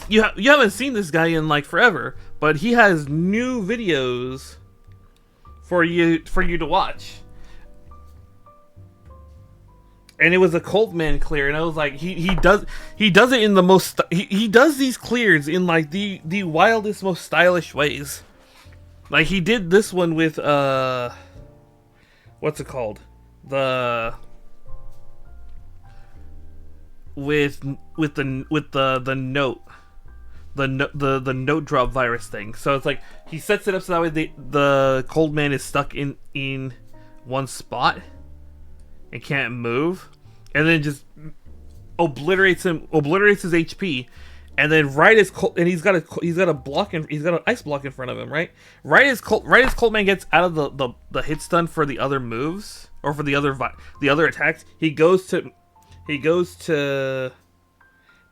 you haven't seen this guy in like forever, but he has new videos for you to watch." And it was a Cold Man clear, and I was like, he does it in the most he does these clears in like the wildest, most stylish ways. Like he did this one with what's it called? The with the note drop virus thing. So it's like he sets it up so that way the Cold Man is stuck in one spot and can't move, and then just obliterates his HP, and then and he's got an ice block in front of him, right? Right as Cold Man gets out of the hit stun for the other moves or for the other attacks, he goes to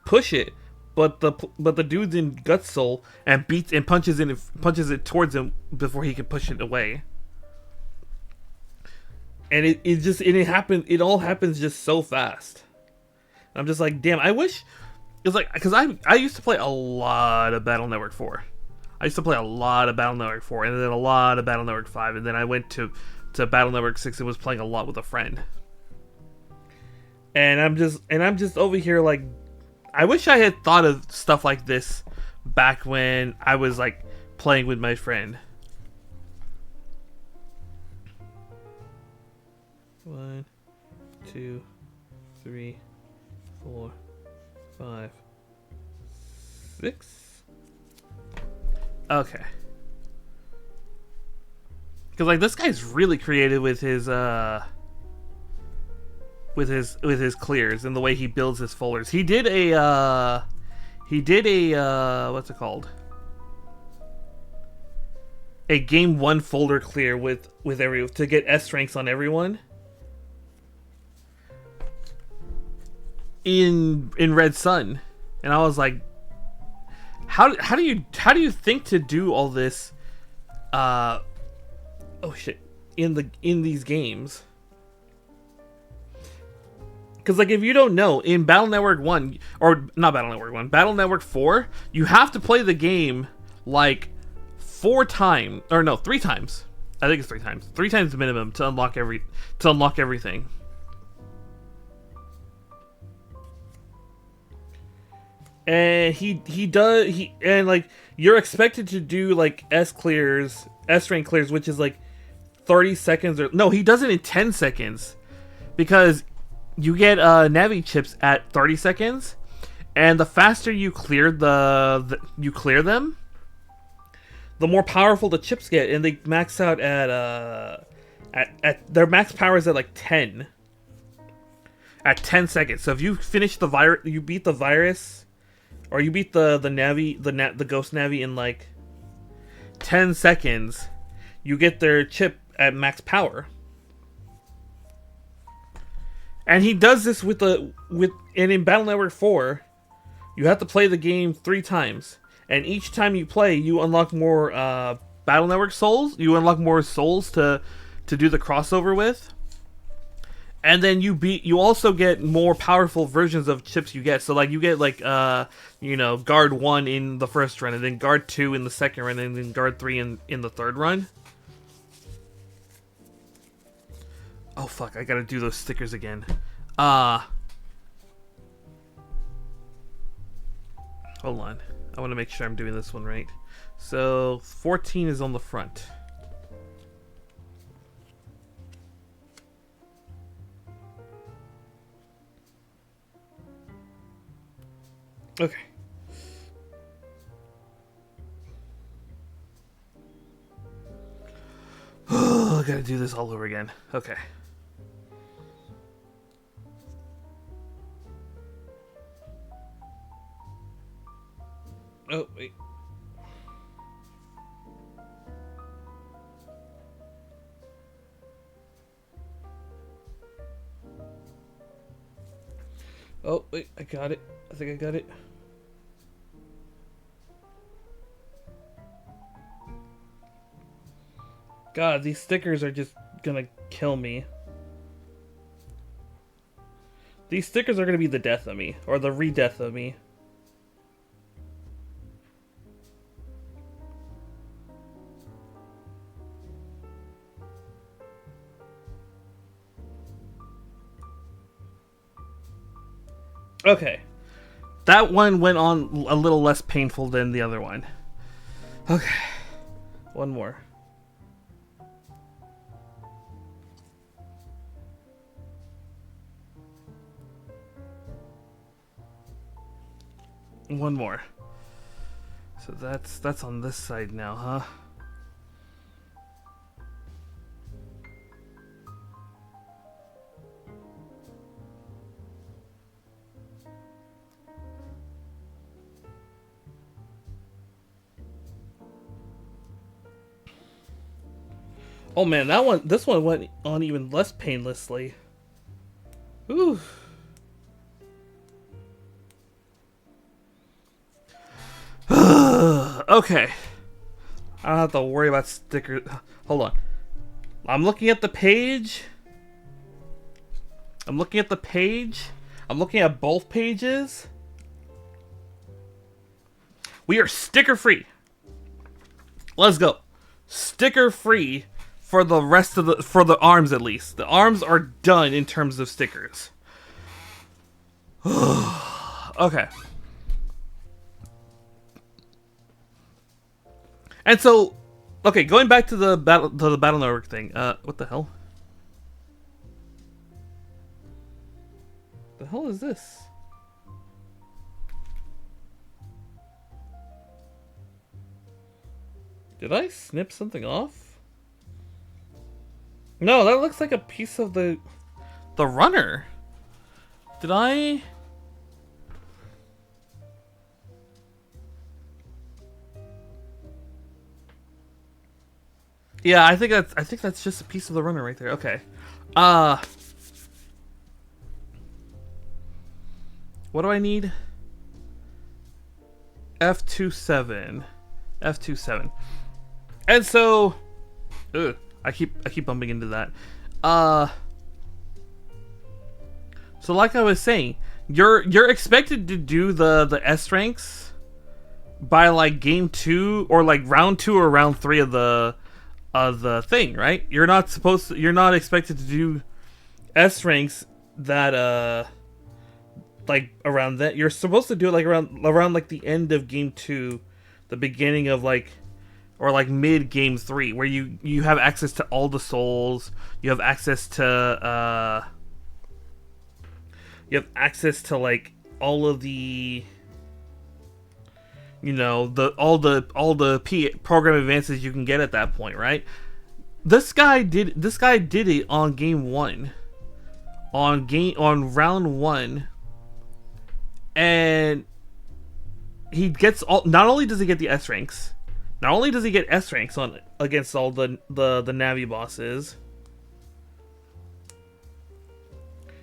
push it, but the dude's in Gut Soul and punches it towards him before he can push it away. And it all happens just so fast. I'm just like, damn, I wish it's like, because I used to play a lot of Battle Network 4. I used to play a lot of Battle Network 4 and then a lot of Battle Network 5, and then I went to Battle Network 6 and was playing a lot with a friend. And I'm just over here like, I wish I had thought of stuff like this back when I was like playing with my friend. 1, 2, 3, 4, 5, 6. Okay. Because like this guy's really creative with his clears and the way he builds his folders. He did a what's it called? A game 1 folder clear with to get S ranks on everyone. In Red Sun, and I was like, how do you think to do all this oh shit in these games? Because like if you don't know, in Battle Network 1 or not Battle Network 1, Battle Network 4, you have to play the game like 3 times. I think it's 3 times. 3 times the minimum to unlock everything. And and like you're expected to do like S rank clears, which is like 30 seconds he does it in 10 seconds, because you get Navi chips at 30 seconds, and the faster you clear you clear them, the more powerful the chips get, and they max out at their max power is at like 10 seconds. So if you finish you beat the virus. Or you beat the Navi, the Ghost Navi in like 10 seconds, you get their chip at max power. And he does this and in Battle Network 4, you have to play the game 3 times. And each time you play, you unlock more Battle Network souls. You unlock more souls to do the crossover with. And then you also get more powerful versions of chips you get. So like you get like guard 1 in the first run, and then guard 2 in the second run, and then guard 3 in the third run. Oh fuck, I gotta do those stickers again. Hold on. I want to make sure I'm doing this one right. So 14 is on the front. Okay. Oh, I gotta do this all over again. Okay. Oh, wait. Oh, wait, I got it. I think I got it. God, these stickers are just gonna kill me. These stickers are gonna be the death of me, or the re-death of me. Okay. That one went on a little less painful than the other one. Okay. One more. One more. So that's on this side now, huh? Oh man, this one went on even less painlessly. Ooh. Okay. I don't have to worry about stickers. Hold on. I'm looking at the page. I'm looking at both pages. We are sticker free. Let's go. Sticker free for the rest of for the arms at least. The arms are done in terms of stickers. Okay. And so, okay, going back to the battle network thing. What the hell? The hell is this? Did I snip something off? No, that looks like a piece of the runner. Did I? Yeah, I think that's just a piece of the runner right there. Okay. What do I need? F27. F27. And so I keep bumping into that. So like I was saying, you're expected to do the S ranks by like game 2 or like round 2 or round 3 of the thing, right? You're not expected to do S ranks that like around that. You're supposed to do it like around like the end of game 2, the beginning of like, or like mid game 3, where you have access to all the souls, you have access to like all of the, you know, all the program advances you can get at that point, right? This guy did it on game 1, on round 1, and he gets all. Not only does he get the S ranks, Not only does he get S ranks on against all the Navi bosses,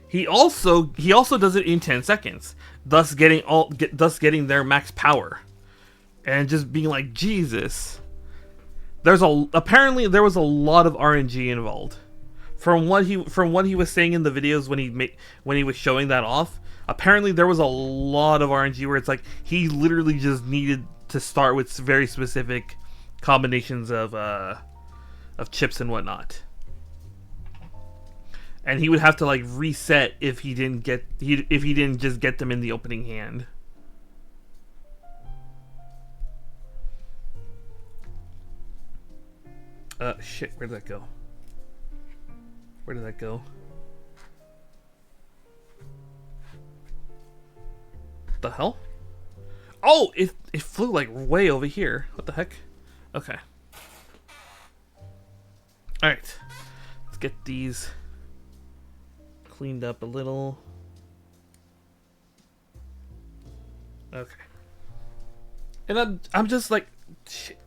he also does it in 10 seconds, thus getting their max power, and just being like, Jesus. Apparently there was a lot of RNG involved. From what he was saying in the videos when he was showing that off, apparently there was a lot of RNG where it's like he literally just needed to start with very specific combinations of chips and whatnot, and he would have to like reset if he didn't just get them in the opening hand. Shit, where did that go? Where did that go? What the hell? Oh, it flew like way over here. What the heck? Okay. Alright. Let's get these cleaned up a little. Okay. And I'm just like, shit.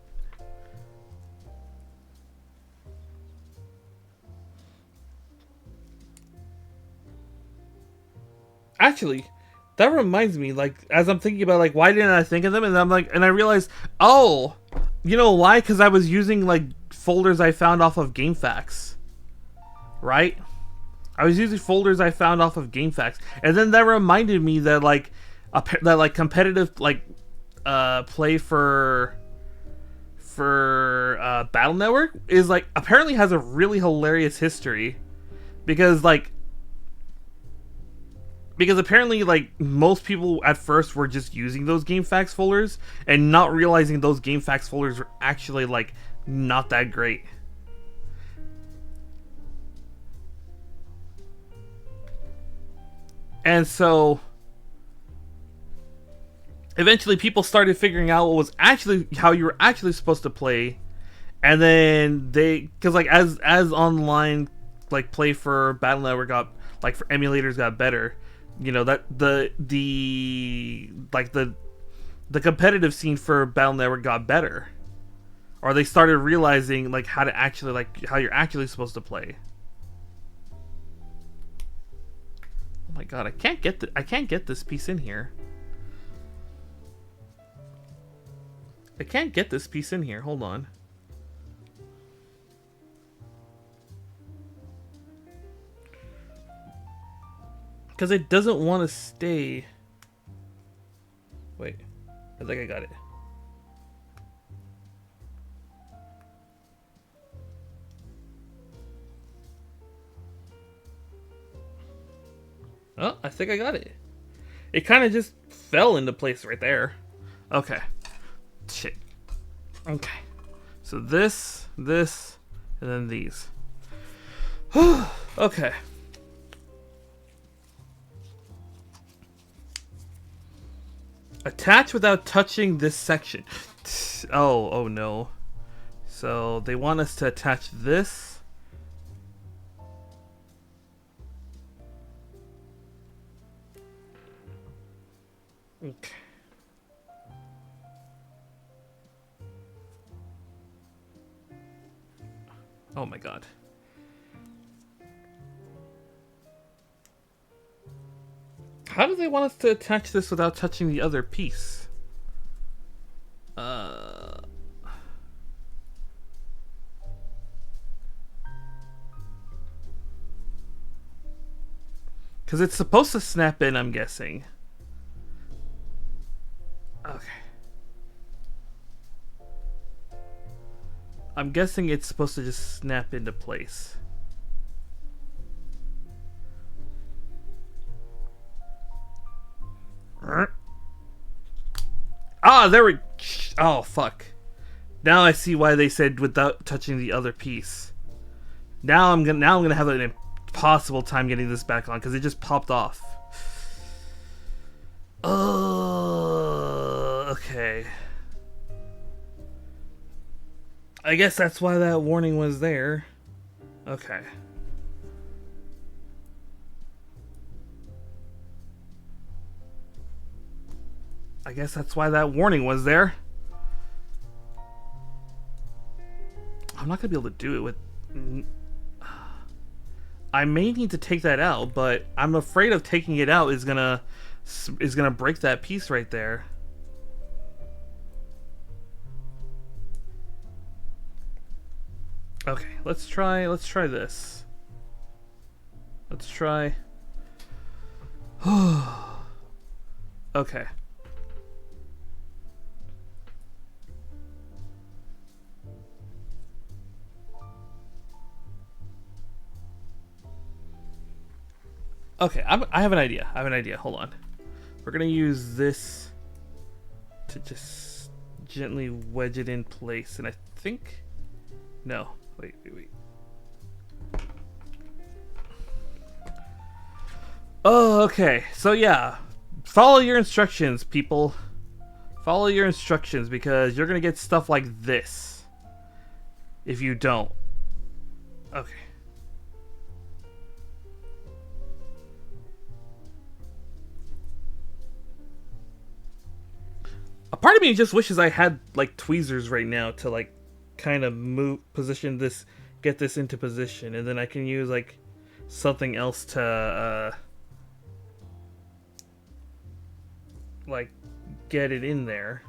Actually, that reminds me, like, as I'm thinking about, like, why didn't I think of them? And I'm like, and I realized, oh, you know why? Because I was using, like, folders I found off of GameFAQs. Right? I was using folders I found off of GameFAQs. And then that reminded me that, like, competitive, like, play for Battle Network is, like, apparently has a really hilarious history. Because apparently, like, most people at first were just using those GameFAQs folders and not realizing those GameFAQs folders were actually, like, not that great. And so eventually people started figuring out what was actually how you were actually supposed to play, and then because like as online like play for Battle Network got, like, for emulators got better, you know, that the competitive scene for Battle Network got better, or they started realizing like how to actually, like, how you're actually supposed to play. Oh my god, I can't get this piece in here. I can't get this piece in here. Hold on. Because it doesn't want to stay. Wait. I think I got it. Oh, I think I got it. It kind of just fell into place right there. Okay. Shit. Okay. So this, and then these. Okay. Attach without touching this section. Oh no. So they want us to attach this. Okay. Oh my god. How do they want us to attach this without touching the other piece? Because it's supposed to snap in, I'm guessing. Okay. I'm guessing it's supposed to just snap into place. Ah, there we... Oh, fuck. Now I see why they said without touching the other piece. Now I'm gonna have an impossible time getting this back on because it just popped off. Okay. I guess that's why that warning was there. Okay. I guess that's why that warning was there. I'm not gonna be able to do it with. I may need to take that out, but I'm afraid of taking it out is gonna break that piece right there. Okay, let's try this. Let's try. Okay. Okay, I have an idea. Hold on. We're gonna use this to just gently wedge it in place, and I think. No, wait. Oh, okay. So yeah, follow your instructions, people. Follow your instructions because you're gonna get stuff like this if you don't. Okay. A part of me just wishes I had like tweezers right now to like kind of position this, get this into position, and then I can use like something else to like get it in there.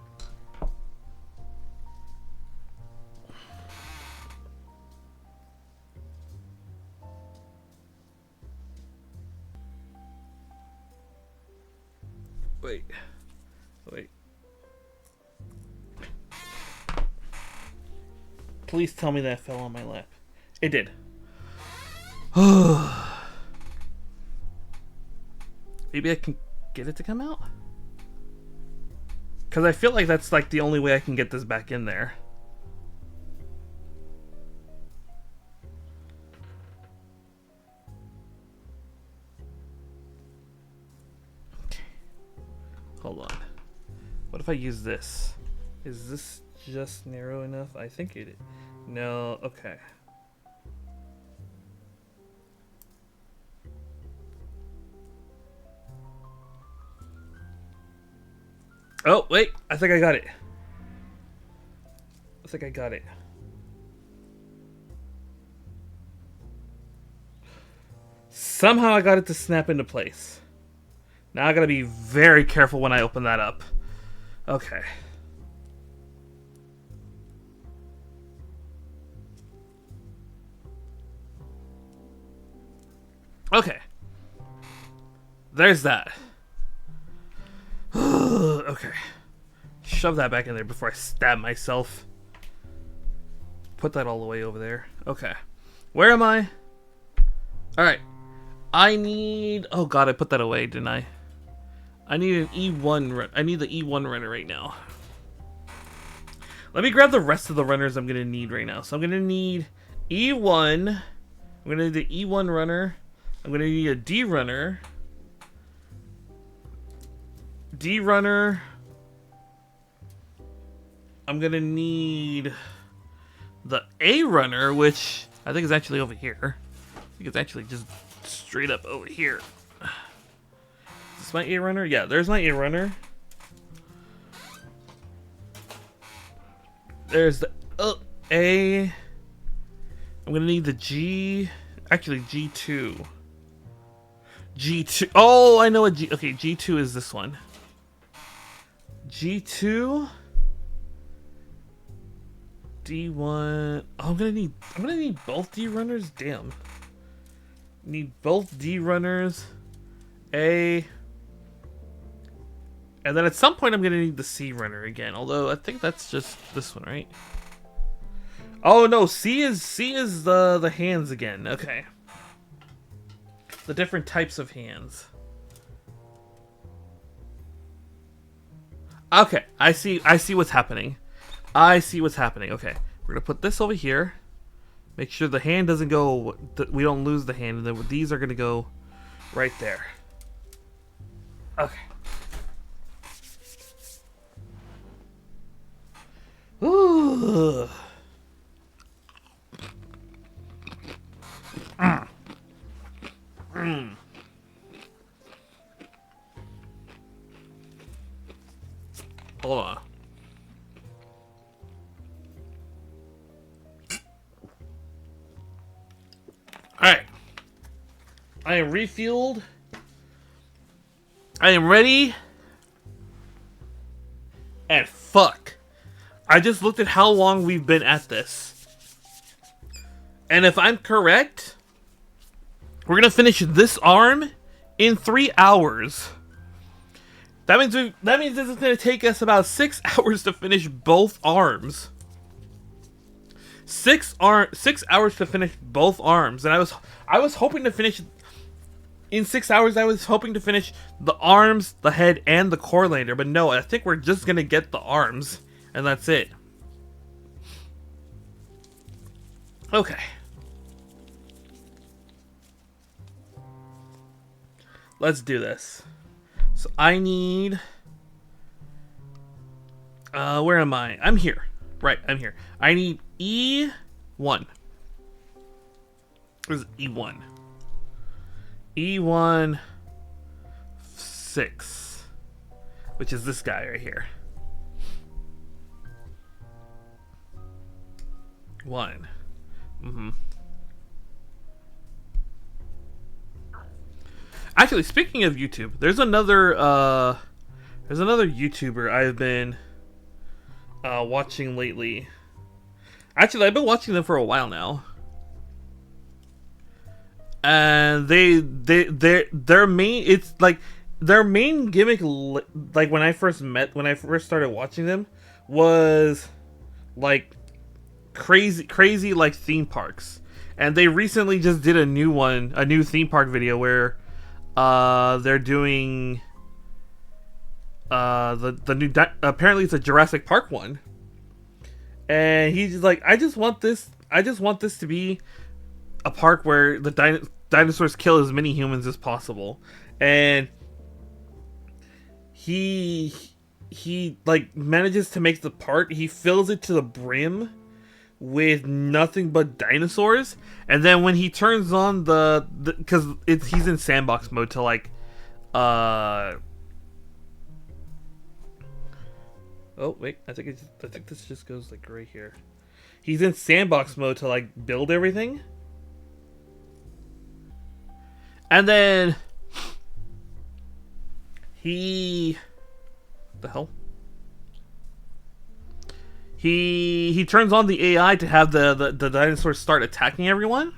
Wait. Please tell me that fell on my lap. It did. Maybe I can get it to come out? Because I feel like that's like the only way I can get this back in there. Okay. Hold on. What if I use this? Is this just narrow enough? I think it is. No, okay. Oh, wait. I think I got it. Somehow I got it to snap into place. Now I gotta be very careful when I open that up. Okay. Okay. There's that. Okay. Shove that back in there before I stab myself. Put that all the way over there. Okay. Where am I? Alright. I need... Oh god, I put that away, didn't I? I need an E1 I need the E1 runner right now. Let me grab the rest of the runners I'm going to need right now. So I'm going to need E1. I'm going to need the E1 runner. I'm going to need a D runner. D runner. I'm going to need the A runner, which I think is actually over here. I think it's actually just straight up over here. Is this my A runner? Yeah, there's my A runner. There's the A. I'm going to need the G. Actually, G2. G2. Oh, I know what G... Okay, G2 is this one. G2. D1. Oh, I'm gonna need both D runners. Damn. Need both D runners. A. And then at some point I'm gonna need the C runner again. Although I think that's just this one, right? Oh no, C is the hands again. Okay. The different types of hands. Okay, I see what's happening. Okay, we're gonna put this over here. Make sure the hand doesn't go. We don't lose the hand, and then these are gonna go right there. Okay. Ooh. Hold on. I am refueled. I am ready. And fuck. I just looked at how long we've been at this. And if I'm correct, we're gonna finish this arm in 3 hours. That means this is gonna take us about 6 hours to finish both arms. 6 hours to finish both arms, and I was hoping to finish in 6 hours. I was hoping to finish the arms, the head, and the core later, but no, I think we're just gonna get the arms, and that's it. Okay. Let's do this. So I need... where am I? I'm here. Right, I'm here. I need E1. This is E1. E1 6. Which is this guy right here. 1. Actually, speaking of YouTube, there's another YouTuber I've been watching lately. Actually, I've been watching them for a while now, and their main gimmick, like when I first started watching them, was like crazy like theme parks. And they recently just did a new theme park video where they're doing the new apparently it's a Jurassic Park one, and he's just like, I just want this to be a park where the dinosaurs kill as many humans as possible. And he like manages to make the park, he fills it to the brim with nothing but dinosaurs. And then when he turns on because he's in sandbox mode to like oh wait, I think this just goes like right here. He's in sandbox mode to like build everything. And then the hell? He turns on the AI to have the dinosaurs start attacking everyone.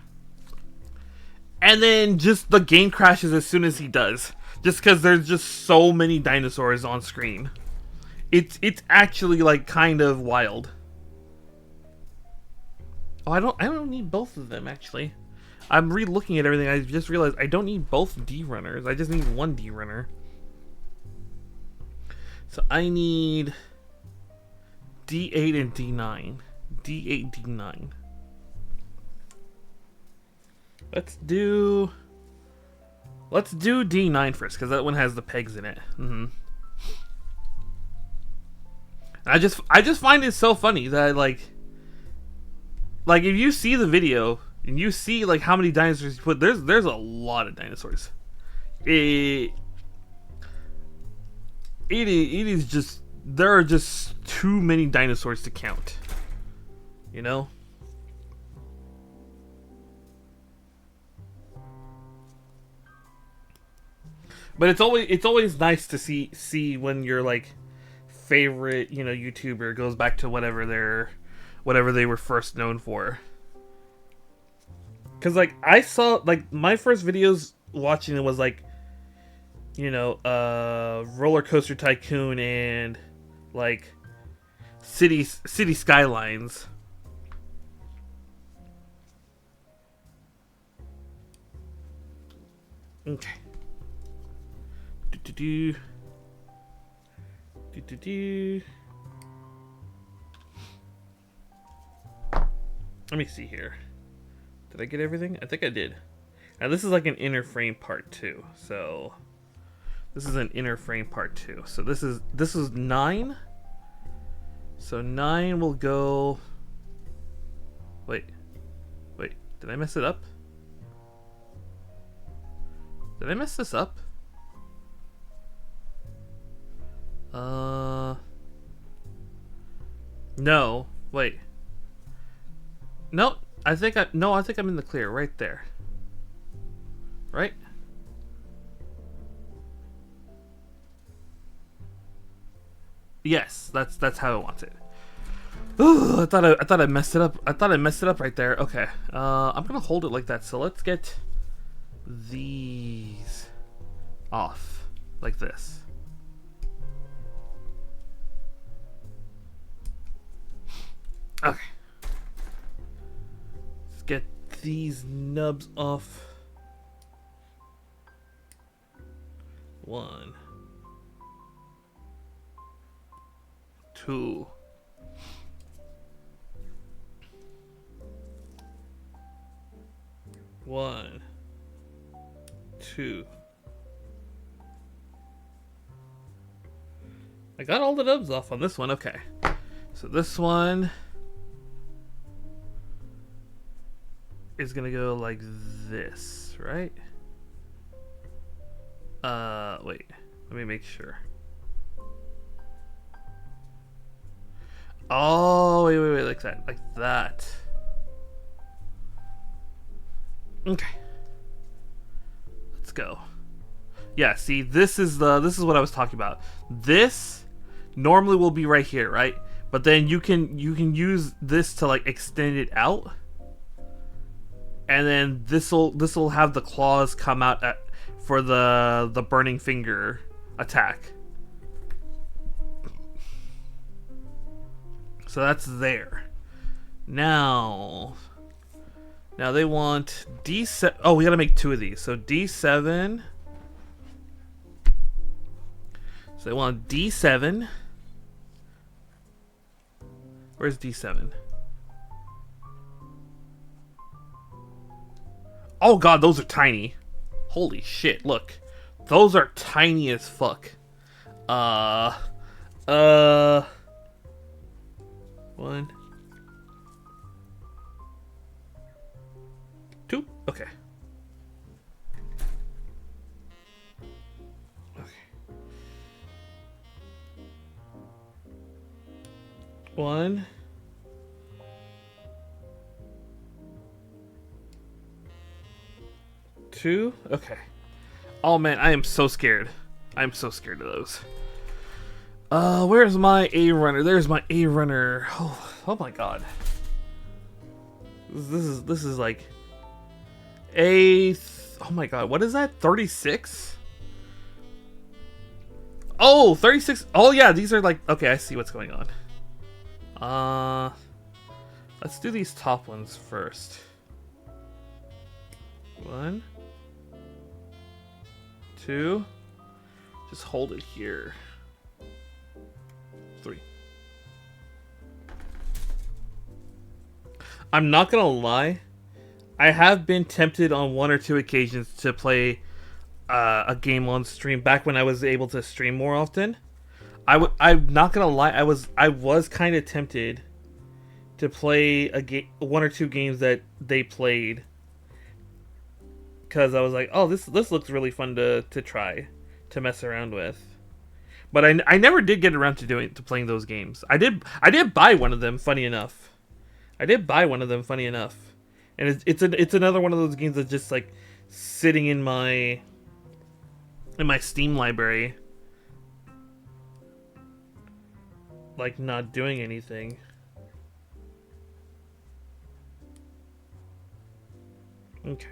And then just the game crashes as soon as he does. Just because there's just so many dinosaurs on screen. It's actually like kind of wild. Oh, I don't need both of them actually. I'm re-looking at everything. I just realized I don't need both D runners. I just need one D runner. So I need D8 and D9. D8, D9. Let's do D9 first, because that one has the pegs in it. I just find it so funny that like if you see the video and you see like how many dinosaurs you put, there's a lot of dinosaurs. It is just, there are just too many dinosaurs to count, you know. But it's always nice to see when your like favorite, you know, YouTuber goes back to whatever they were first known for. Cause like I saw, like my first videos watching it was like, you know, Roller Coaster Tycoon and like City Skylines. Okay. Let me see here. Did I get everything? I think I did. Now this is like an inner frame part 2. So this is an inner frame part 2. So this is 9. So 9 will go. Wait. Did I mess it up? Did I mess this up? No. Wait. No, I think I'm in the clear right there. right? Yes, that's how I want it. Ooh, I thought I messed it up. I thought I messed it up right there. Okay. I'm gonna hold it like that. So let's get these off like this. Okay. Let's get these nubs off. 1, 2. 1, 2. I got all the nubs off on this one. Okay. So this one is gonna go like this, right? Wait. Let me make sure. Oh, wait, like that. Okay. Let's go. Yeah, see, this is what I was talking about. This normally will be right here, right? But then you can use this to like extend it out. And then this'll have the claws come out for the burning finger attack. So that's there. Now they want D7. Oh, we gotta make 2 of these. So D7. So they want D7. Where's D7? Oh god, those are tiny. Holy shit, look. Those are tiny as fuck. 1, 2. Okay. Okay. 1. 2. Okay. Oh man, I am so scared. I'm so scared of those. Where's my A runner? There's my A runner. Oh my god. This is like oh my god, what is that? 36? Oh, 36. Oh yeah, these are like, okay, I see what's going on. Let's do these top ones first. 1, 2. Just hold it here. 3. I'm not gonna lie, I have been tempted on 1 or 2 occasions to play a game on stream back when I was able to stream more often. I'm not gonna lie, I was kind of tempted to play 1 or 2 games that they played, because I was like, oh, this looks really fun to try to mess around with. But I never did get around to playing those games. I did buy one of them, funny enough. And it's another one of those games that's just like sitting in my Steam library, like not doing anything. Okay.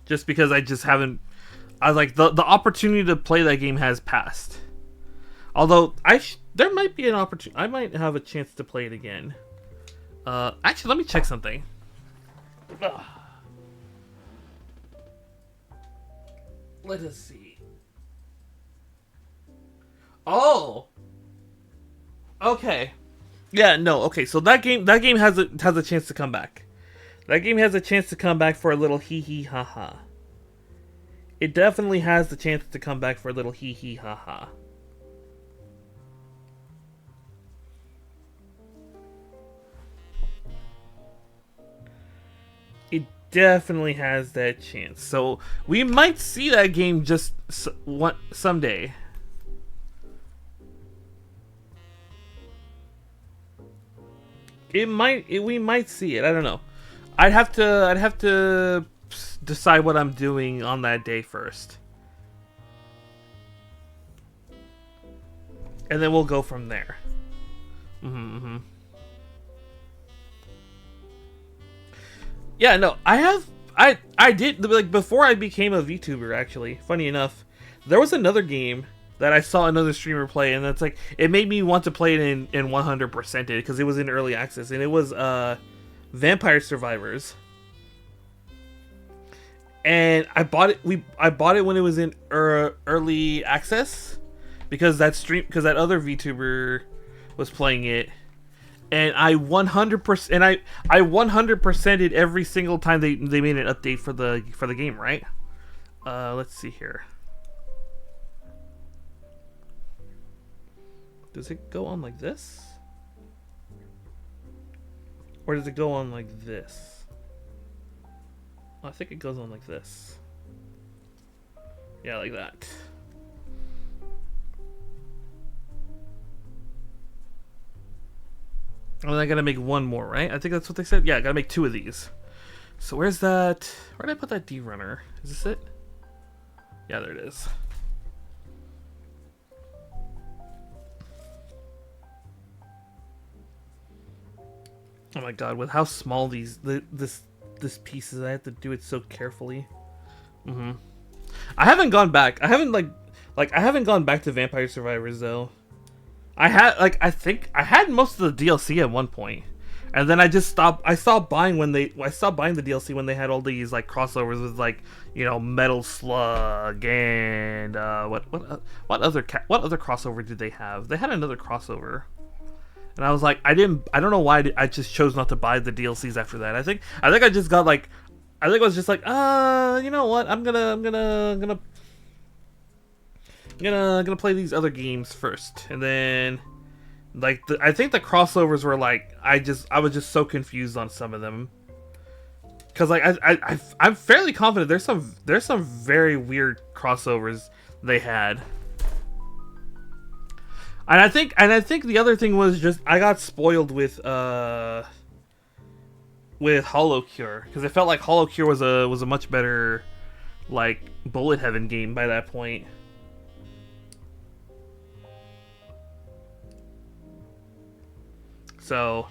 Just because I just haven't, I was like, the opportunity to play that game has passed. Although there might be an opportunity, I might have a chance to play it again. Actually, let me check something. Ugh. Let us see. Oh. Okay. Yeah. No. Okay. So that game has a chance to come back. That game has a chance to come back for a little hee hee ha ha. It definitely has the chance to come back for a little hee hee ha ha. It definitely has that chance. So we might see that game just someday. We might see it. I don't know. I'd have to decide what I'm doing on that day first. And then we'll go from there. Yeah, no, I did, like, before I became a VTuber, actually, funny enough, there was another game that I saw another streamer play, and that's like, it made me want to play it in 100%ed, because it was in early access, and it was, Vampire Survivors. And I bought it when it was in early access, because that other VTuber was playing it, and I 100% and I 100%ed every single time they made an update for the game, right? Let's see here. Does it go on like this? Or does it go on like this? I think it goes on like this. Yeah, like that. And I gotta make one more, right? I think that's what they said. Yeah, I gotta make 2 of these. So where's that? Where did I put that D runner? Is this it? Yeah, there it is. Oh my god, with how small this piece is, I have to do it so carefully. I haven't gone back. I haven't I haven't gone back to Vampire Survivors though. I think I had most of the DLC at one point, and then I just stopped. I stopped buying the DLC when they had all these like crossovers with, like, you know, Metal Slug and what other crossover did they have? They had another crossover. And I was like, I don't know why I just chose not to buy the DLCs after that. I think I just got like, I think I was just like, you know what? I'm gonna play these other games first, and then, like, I think the crossovers were like, I was just so confused on some of them, because like I'm fairly confident there's some very weird crossovers they had. And I think the other thing was just I got spoiled with Hollow Cure, because it felt like Hollow Cure was a much better, like, bullet heaven game by that point. So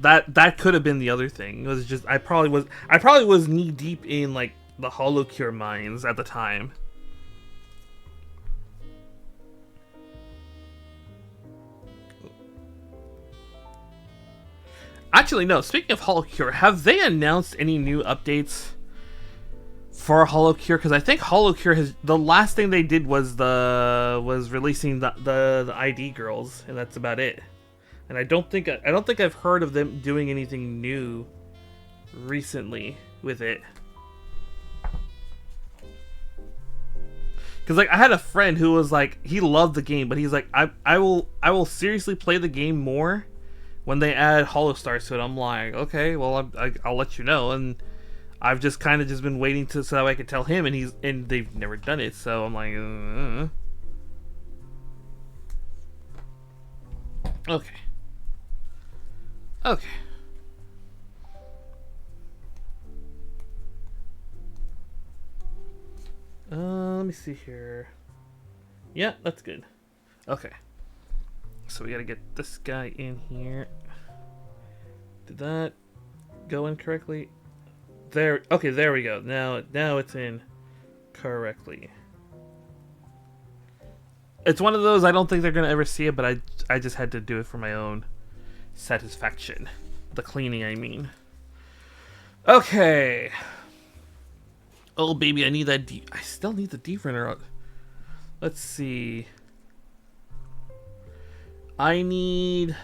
that could have been the other thing. It was just I probably was knee deep in, like, the Hollow Cure mines at the time. Actually, no. Speaking of Hollow Cure, have they announced any new updates for Hollow Cure? Because I think Hollow Cure the last thing they did was releasing the ID girls, and that's about it. And I don't think I've heard of them doing anything new recently with it. Because, like, I had a friend who was like, he loved the game, but he's like, I will seriously play the game more when they add Hollow Stars to it. I'm like, okay, well, I'll let you know. And I've just kind of been waiting so that I could tell him, and they've never done it. So I'm like, okay. Let me see here. Yeah, that's good. Okay. So we gotta get this guy in here. Did that go in correctly? There. Okay, there we go. Now it's in correctly. It's one of those, I don't think they're gonna ever see it, but I just had to do it for my own satisfaction. The cleaning, I mean. Okay. Oh baby, I need that I still need the defriender. Let's see. I need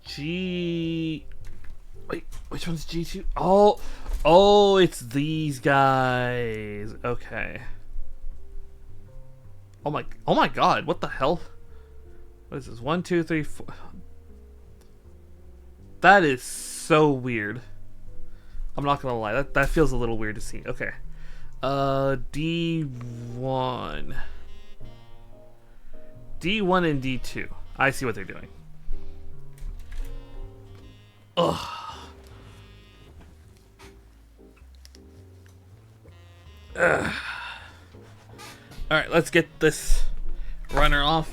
G. Wait, which one's G2? Oh, it's these guys. Okay. Oh my god, what the hell? What is this? 1, 2, 3, 4. That is so weird. I'm not gonna lie, that feels a little weird to see. Okay. D1. D1 and D2. I see what they're doing. Ugh. Alright, let's get this runner off.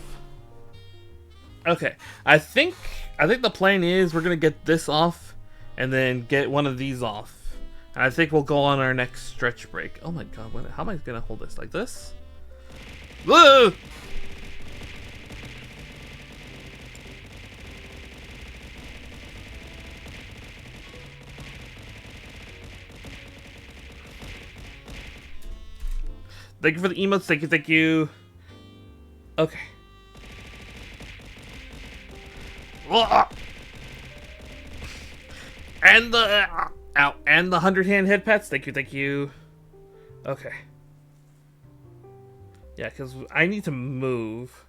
Okay, I think the plan is we're gonna get this off and then get one of these off. And I think we'll go on our next stretch break. Oh my god, how am I gonna hold this? Like this? Whoa! Thank you for the emotes. Thank you, thank you. Okay. And the ow, and the 100-hand head pats. Thank you, thank you. Okay. Yeah, because I need to move.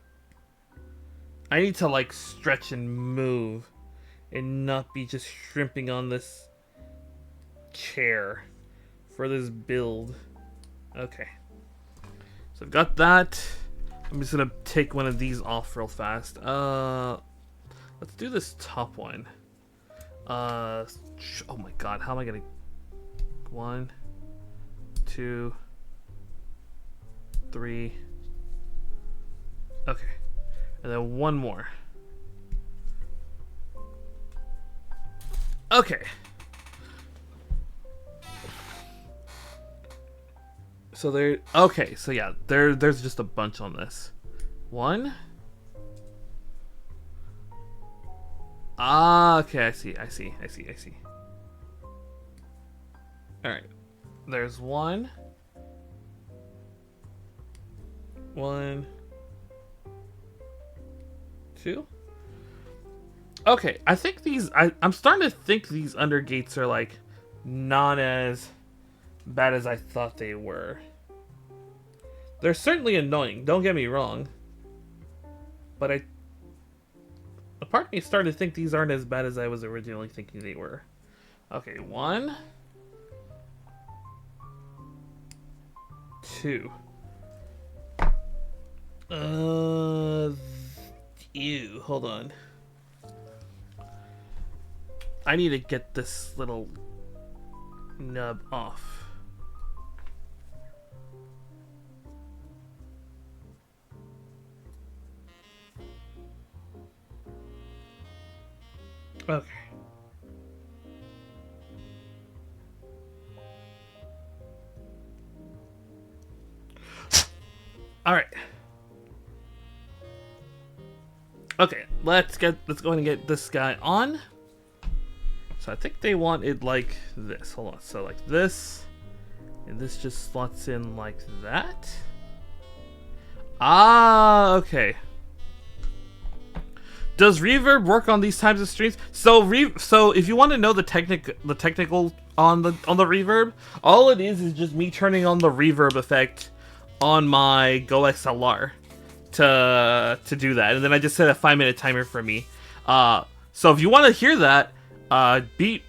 I need to like stretch and move, and not be just shrimping on this chair for this build. Okay. So I've got that. I'm just gonna take one of these off real fast. Let's do this top one. Oh my god, how am I gonna... 1, 2, 3. Okay. And then one more. Okay. So there... Okay, so yeah, there's just a bunch on this. 1. Ah, okay, I see. Alright. There's 1. 1. 2. Okay, I think these... I'm starting to think these undergates are, like, not as bad as I thought they were. They're certainly annoying, don't get me wrong. But a part of me started to think these aren't as bad as I was originally thinking they were. Okay, 1. 2. Ew, hold on. I need to get this little nub off. Okay. All right. Okay, let's go ahead and get this guy on. So I think they want it like this. Hold on. So like this, and this just slots in like that. Ah, okay. Does reverb work on these types of streams? So if you want to know the technical on the reverb, all it is just me turning on the reverb effect on my Go XLR to do that, and then I just set a 5-minute timer for me. So if you want to hear that, be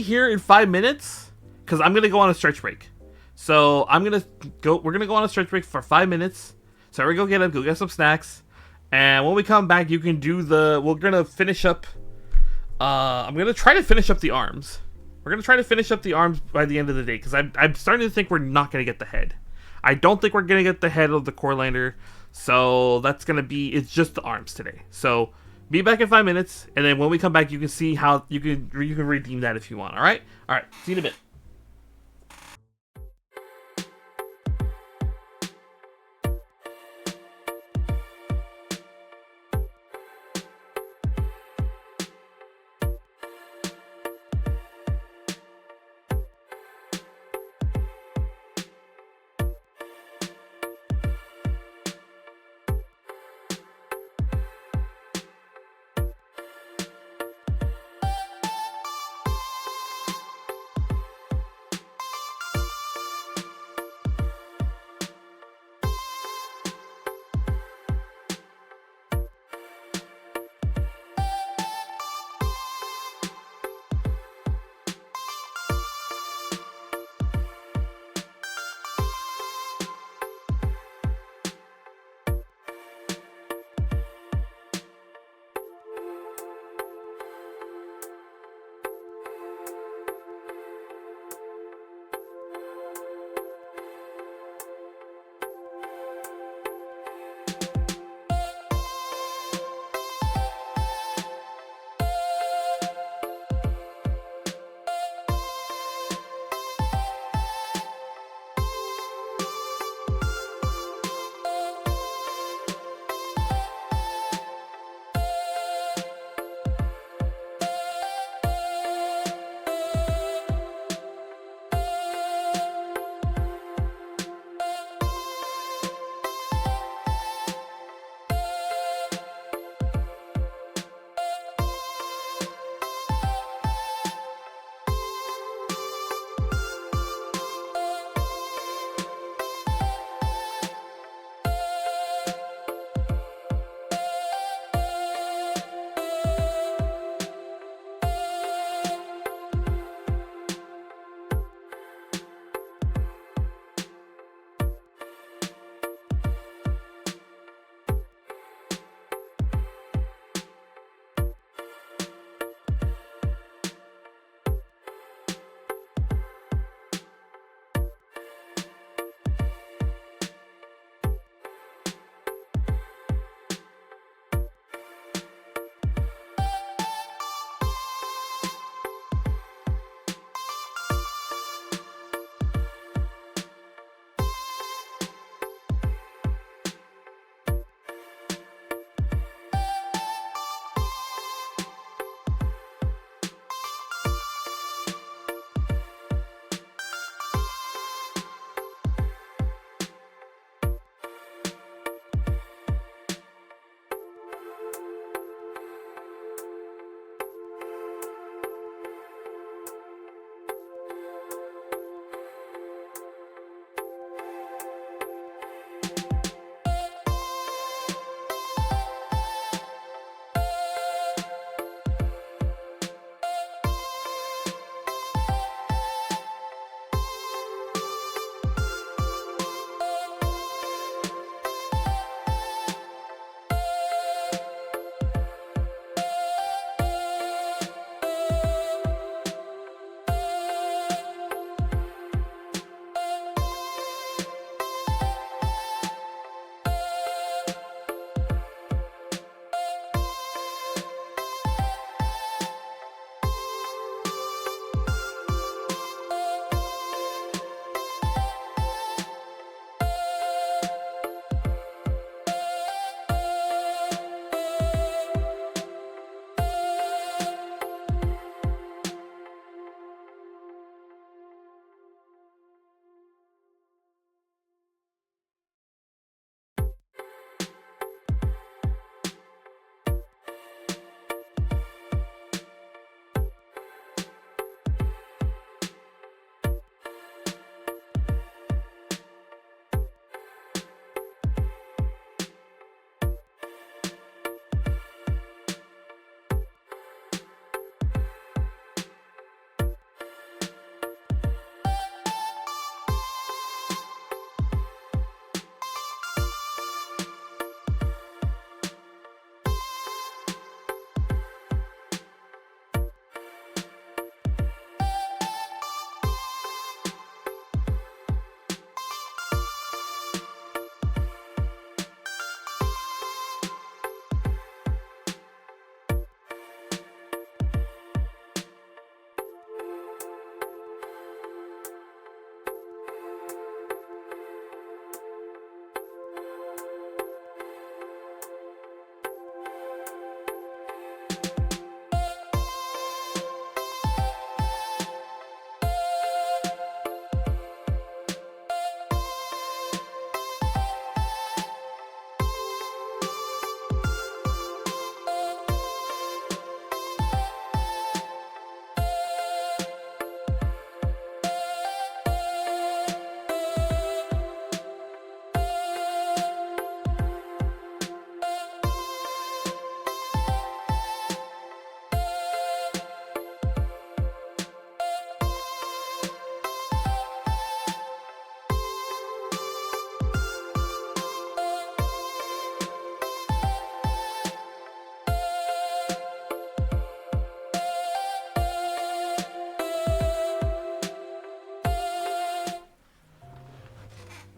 here in 5 minutes, because I'm gonna go on a stretch break. So we're gonna go on a stretch break for 5 minutes. So we go get some snacks. And when we come back, you can do we're gonna finish up, I'm gonna try to finish up the arms. We're gonna try to finish up the arms by the end of the day, because I'm starting to think we're not gonna get the head. I don't think we're gonna get the head of the core lander, so it's just the arms today. So be back in 5 minutes, and then when we come back, you can see how you can redeem that if you want. All right, see you in a bit.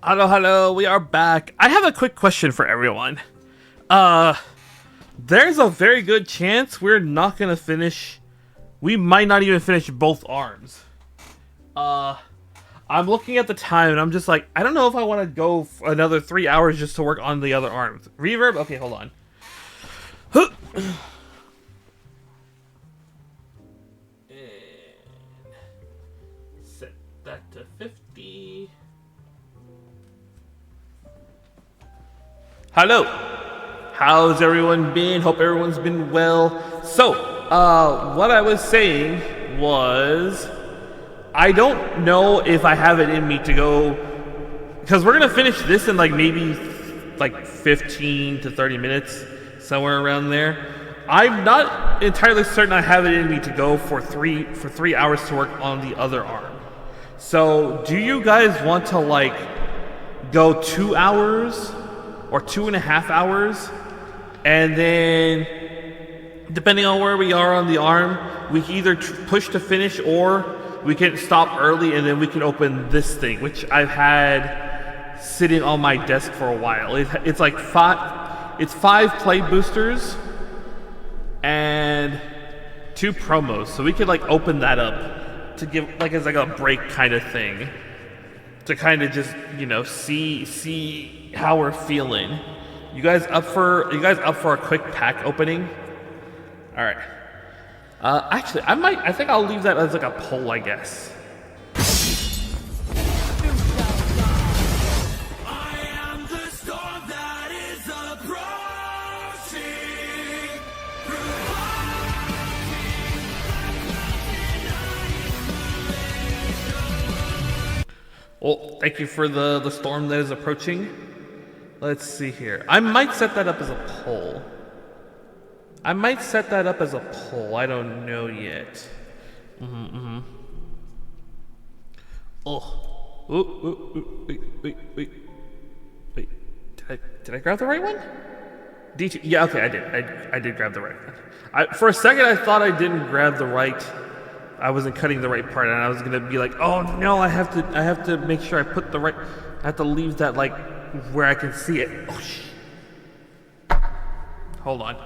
Hello, we are back. I have a quick question for everyone. There's a very good chance we're not gonna finish. We might not even finish both arms. I'm looking at the time and I'm just like, I don't know if I want to go for another 3 hours just to work on the other arms. Reverb? Okay, hold on. And set that to 50. Hello. How's everyone been? Hope everyone's been well. So, what I was saying was, I don't know if I have it in me to go, because we're gonna finish this in like maybe like 15 to 30 minutes, somewhere around there. I'm not entirely certain I have it in me to go for three hours to work on the other arm. So, do you guys want to like go 2 hours or 2.5 hours, and then depending on where we are on the arm, we can either push to finish or we can stop early and then we can open this thing, which I've had sitting on my desk for a while. It's like five play boosters and 2 promos. So we could like open that up to give like as like a break kind of thing, to kind of just, you know, see how we're feeling. You guys up for a quick pack opening? All right. Actually, I think I'll leave that as like a poll, I guess. I am the storm that is approaching. Well, thank you for the storm that is approaching. Let's see here. I might set that up as a poll. I don't know yet. Oh. Wait. Did I grab the right one? D2. Yeah, okay, I did. I did grab the right one. For a second, I thought I didn't grab the right. I wasn't cutting the right part, and I was gonna be like, oh no, I have to make sure I put the right. I have to leave that like where I can see it. Oh shit. Hold on.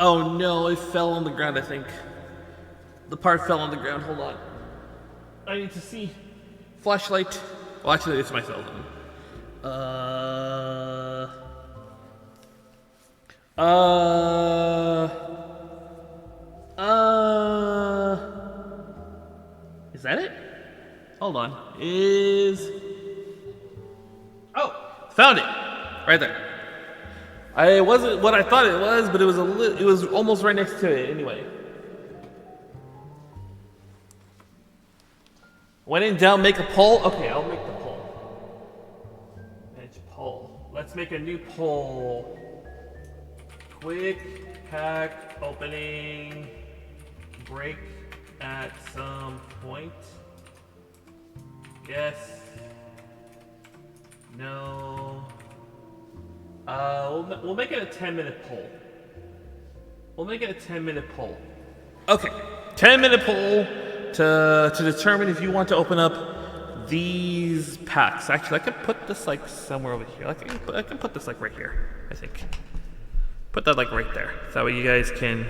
Oh no, it fell on the ground, I think. The part fell on the ground, hold on. I need to see. Flashlight. Well, actually, it's my cell phone. Is that it? Hold on. Oh, found it. Right there. It wasn't what I thought it was, but it was almost right next to it anyway. When in doubt, make a poll. Okay, I'll make the poll. Manage poll. Let's make a new poll. Quick pack opening. Break at some point. Yes. No. We'll make it a 10-minute poll. Okay, 10-minute poll to determine if you want to open up these packs. Actually, I can put this like somewhere over here. I can put this like right here, I think. Put that like right there. So that way you guys can.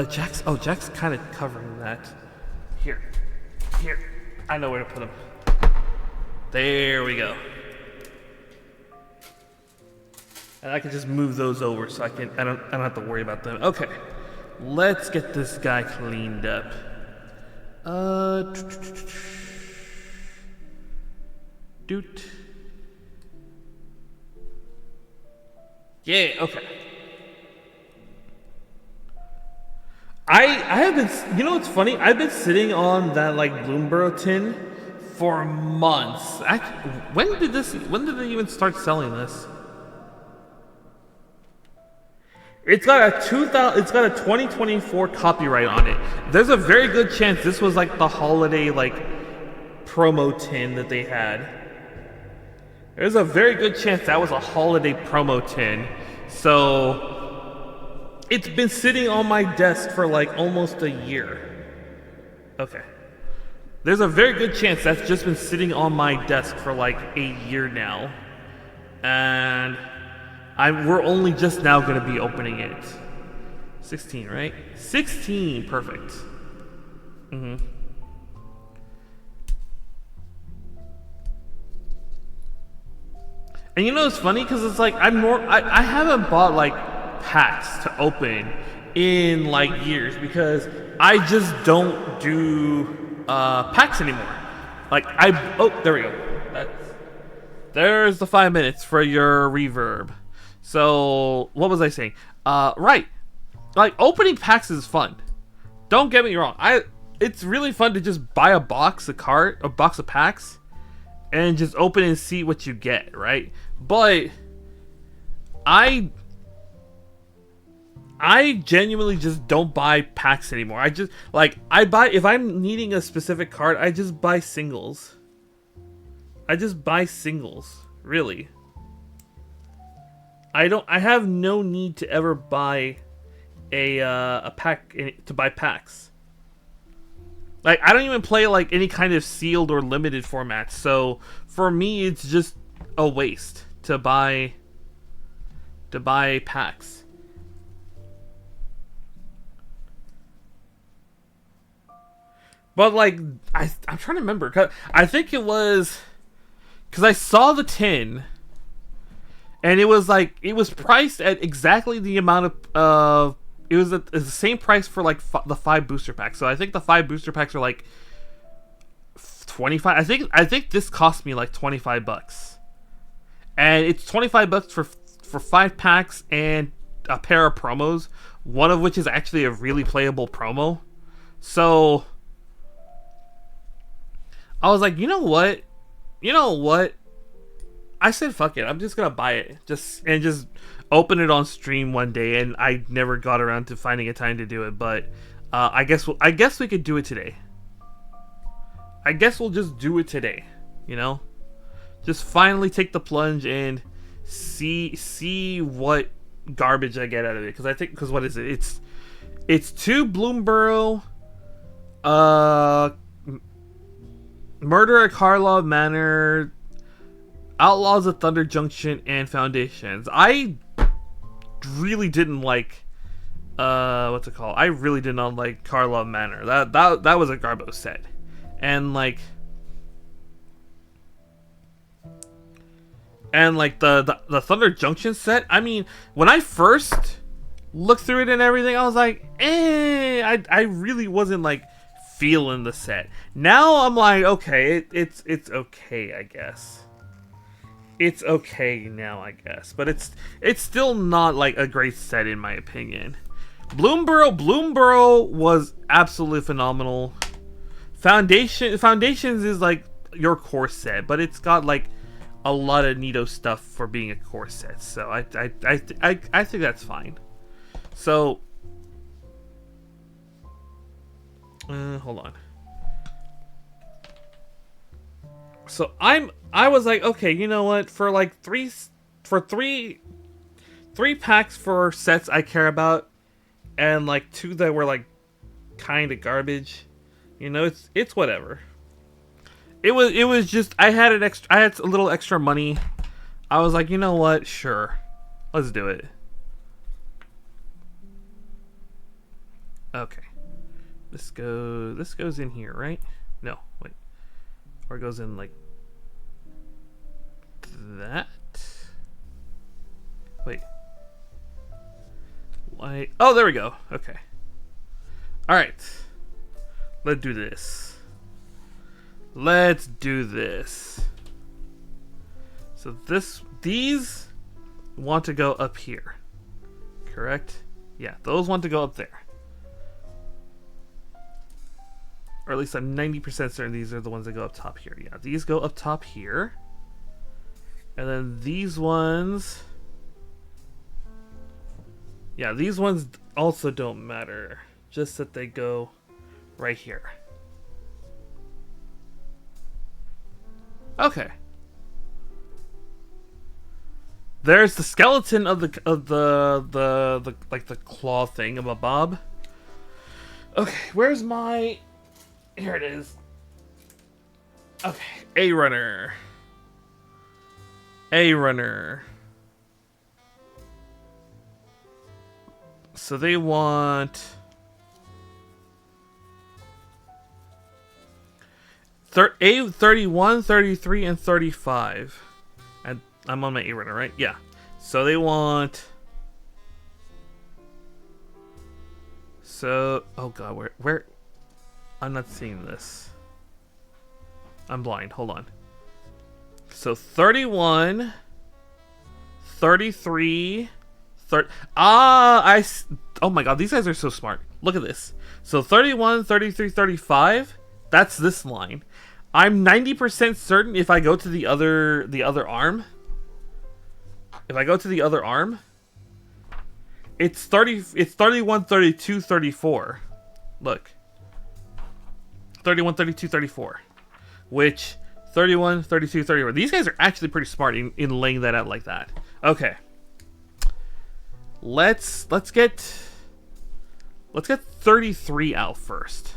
Jack's kind of covering that. Here. I know where to put them. There we go. And I can just move those over so I don't have to worry about them. Okay. Let's get this guy cleaned up. Doot. Yeah, okay. I have been, you know what's funny? I've been sitting on that like Bloomborough tin for months. When did they even start selling this? It's got a 2024 copyright on it. There's a very good chance this was like the holiday like promo tin that they had. There's a very good chance that was a holiday promo tin. So it's been sitting on my desk for like almost a year. Okay. There's a very good chance that's just been sitting on my desk for like a year now. And we're only just now going to be opening it. 16, right? 16, perfect. And you know it's funny because it's like I haven't bought like packs to open in like years because I just don't do packs anymore. Like there we go. There's the 5 minutes for your reverb. So what was I saying? Right, like opening packs is fun. Don't get me wrong. It's really fun to just buy a box of packs, and just open and see what you get, right? But I genuinely just don't buy packs anymore. I just if I'm needing a specific card, I just buy singles. Really. I have no need to ever buy a pack to buy packs. Like I don't even play like any kind of sealed or limited formats. So for me it's just a waste to buy packs. But like I'm trying to remember, 'cause I think it was because I saw the tin, and it was priced at exactly the amount of it was the same price for like the 5 booster packs. So I think the 5 booster packs are like 25. I think this cost me like $25, and it's $25 for 5 packs and a pair of promos. One of which is actually a really playable promo. So I was like, you know what? I said fuck it. I'm just gonna buy it, just open it on stream one day, and I never got around to finding a time to do it. But I guess we could do it today. I guess we'll just do it today. You know, just finally take the plunge and see what garbage I get out of it. Because what is it? It's 2 Bloomborough, Murder at Karlov Manor, Outlaws of Thunder Junction, and Foundations. I really didn't like what's it called? I really did not like Karlov Manor. That was a Garbo set. And like the Thunder Junction set, I mean, when I first looked through it and everything, I was like, I really wasn't like feeling the set. Now I'm like, okay, it's okay, I guess. It's okay now, I guess, but it's still not like a great set in my opinion. Bloomborough was absolutely phenomenal. Foundations is like your core set, but it's got like a lot of neato stuff for being a core set, so I think that's fine. So hold on. So I was like, okay, you know what? For like three packs for sets I care about, and like 2 that were like kind of garbage, you know, it's whatever. It was just I had a little extra money. I was like, you know what? Sure, let's do it. Okay, this goes in here, right? No, wait. Or it goes in like that. Wait. Why? Oh, there we go. Okay. All right. Let's do this. So these want to go up here. Correct? Yeah, those want to go up there. Or at least I'm 90% certain these are the ones that go up top here. Yeah, these go up top here. And then these ones... Yeah, these ones also don't matter. Just that they go right here. Okay. There's the skeleton of the like the claw thing of a bob. Okay, where's my... Here it is. Okay, A runner. A runner. So they want A 31, 33, and 35. And I'm on my A runner, right? Yeah. So they want. So, oh god, where? I'm not seeing this. I'm blind. Hold on. So 31, 33, 30. Oh my god, these guys are so smart. Look at this. So 31, 33, 35. That's this line. I'm 90% certain if I go to the other arm. If I go to the other arm, it's 31, 32, 34. Look. 31, 32, 34. Which 31, 32, 34. These guys are actually pretty smart in laying that out like that. Okay. Let's get 33 out first.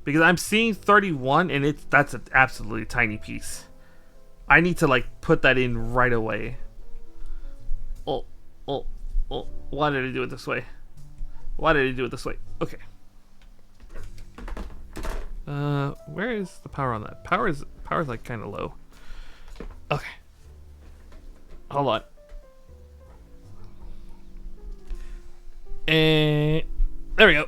Because I'm seeing 31 and that's an absolutely tiny piece. I need to like put that in right away. Oh. Why did I do it this way? Why did I do it this way? Okay. Where is the power on that? Power is like kind of low. Okay. Hold on. And there we go.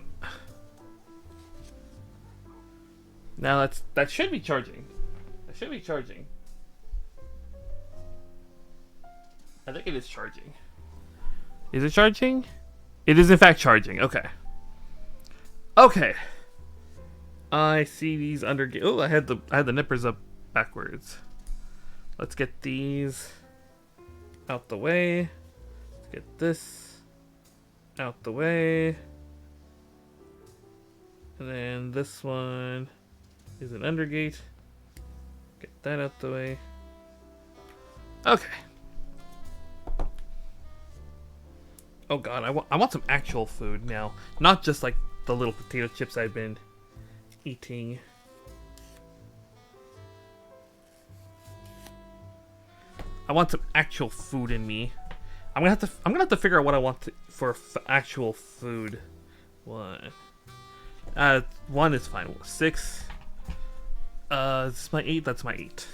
Now that should be charging. That should be charging. I think it is charging. Is it charging? It is in fact charging. Okay. Okay. I see these under. Oh, I had the nippers up backwards. Let's get these out the way. Let's get this out the way. And then this one is an undergate. Get that out the way. Okay. Oh god, I want some actual food now. Not just like the little potato chips I've been eating. I want some actual food in me. I'm gonna have to figure out what I want for actual food. One is fine. 6. This is my 8. That's my 8.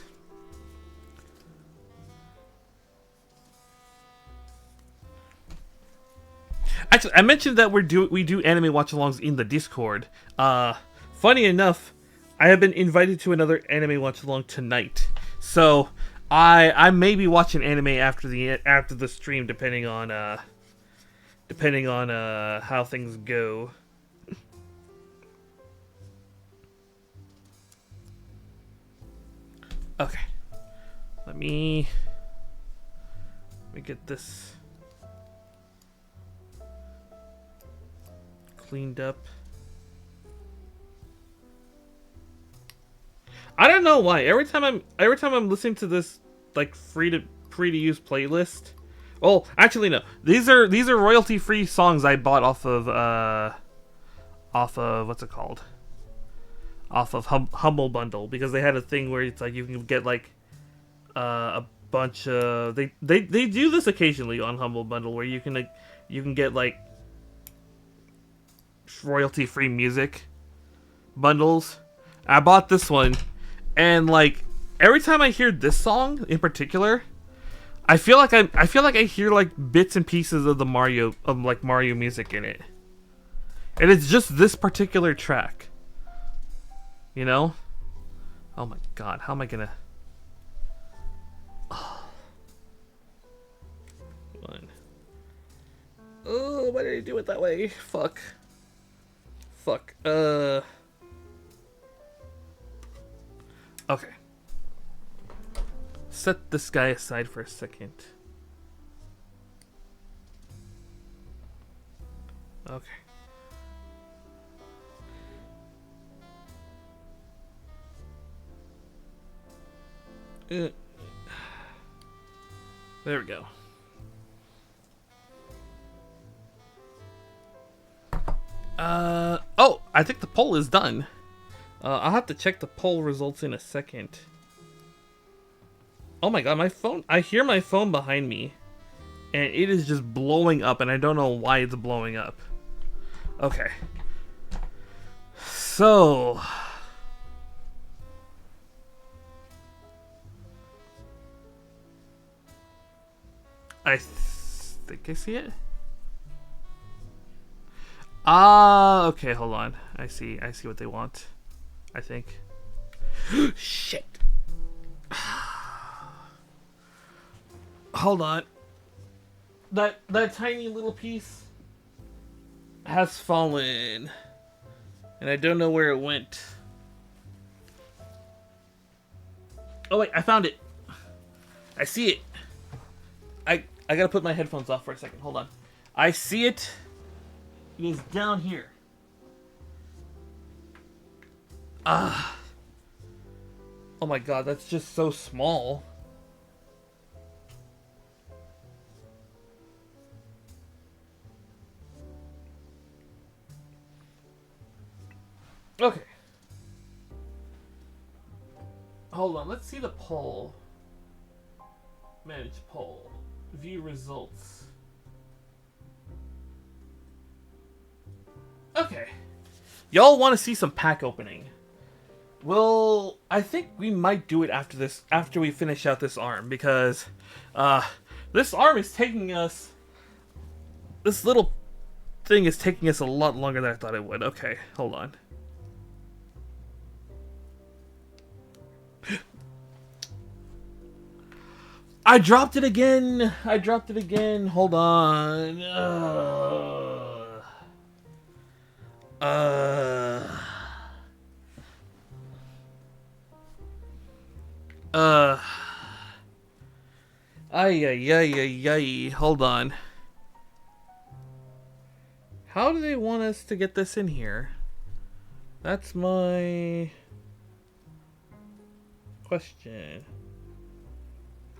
Actually, I mentioned that we do anime watch-alongs in the Discord. Funny enough, I have been invited to another anime watch-along tonight. So I may be watching anime after the stream, depending on how things go. Okay, let me get this cleaned up. I don't know why. Every time I'm listening to this like free to use playlist. Well, actually no. These are royalty free songs I bought off of what's it called? Off of Humble Bundle, because they had a thing where it's like you can get like a bunch of they do this occasionally on Humble Bundle where you can get like royalty free music bundles. I bought this one, and like every time I hear this song in particular, I feel like I hear like bits and pieces of Mario music in it, and it's just this particular track. You know? Oh my god, how am I gonna? One. Oh, why did I do it that way? Fuck. Okay. Set this guy aside for a second. Okay. There we go. Oh, I think the poll is done. I'll have to check the poll results in a second. Oh my god, my phone. I hear my phone behind me. And it is just blowing up, and I don't know why it's blowing up. Okay. So. I think I see it. Ah, okay, hold on. I see what they want. I think. Shit. Hold on. That tiny little piece has fallen. And I don't know where it went. Oh wait, I found it. I see it. I gotta put my headphones off for a second. Hold on. I see it. It is down here. Ah. Oh my god, that's just so small. Okay. Hold on, let's see the poll. Manage poll. View results. Okay. Y'all want to see some pack opening. Well, I think we might do it after this, after we finish out this arm, because this arm is taking us, this little thing is taking us a lot longer than I thought it would. Okay, hold on. I dropped it again. Hold on. Ay. Hold on. How do they want us to get this in here? That's my question.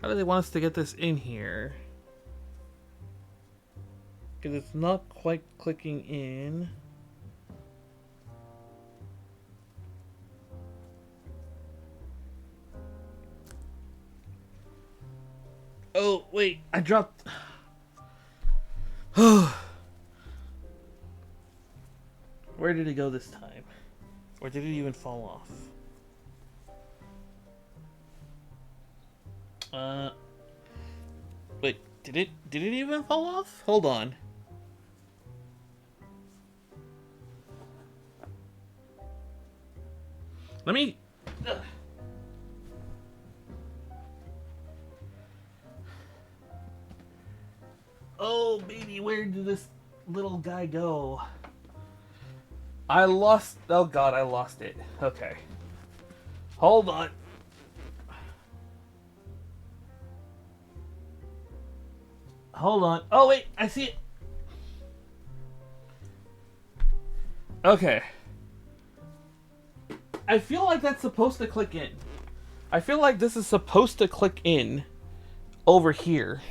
How do they want us to get this in here? Because it's not quite clicking in. Oh, wait, I dropped... Where did it go this time? Or did it even fall off? Wait, did it even fall off? Hold on. Let me... Oh, baby, where did this little guy go? I lost... Oh, God, I lost it. Okay. Hold on. Hold on. Oh, wait, I see it. Okay. I feel like that's supposed to click in. I feel like this is supposed to click in over here